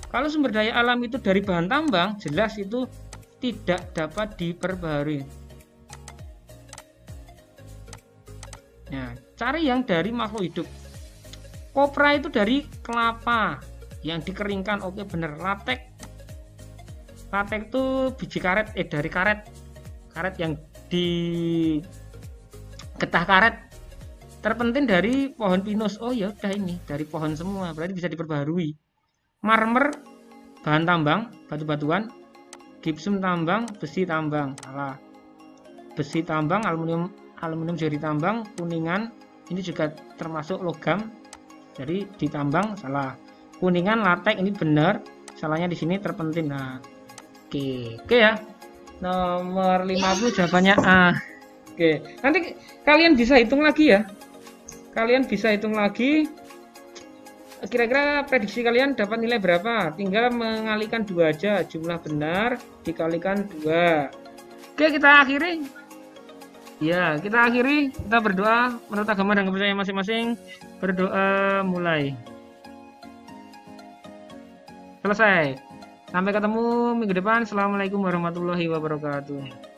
Kalau sumber daya alam itu dari bahan tambang, jelas itu tidak dapat diperbaharui. Nah, cari yang dari makhluk hidup. Kopra itu dari kelapa yang dikeringkan, oke bener. Latek itu biji karet, dari karet yang di getah karet. Terpenting dari pohon pinus. Oh ya udah, ini dari pohon semua, berarti bisa diperbaharui. Marmer bahan tambang, batu-batuan. Gipsum tambang, besi tambang, salah. Besi tambang, aluminium jadi tambang. Kuningan ini juga termasuk logam, jadi ditambang, salah. Kuningan, latek ini benar, salahnya di sini terpenting. Nah, oke ya. Nomor 50 jawabannya A. Oke, nanti kalian bisa hitung lagi ya. Kalian bisa hitung lagi. Kira-kira prediksi kalian dapat nilai berapa? Tinggal mengalihkan 2 aja, jumlah benar dikalikan 2. Oke, kita akhiri. Ya, kita akhiri. Kita berdoa menurut agama dan kepercayaan masing-masing. Berdoa mulai. Selesai. Sampai ketemu minggu depan. Assalamualaikum warahmatullahi wabarakatuh.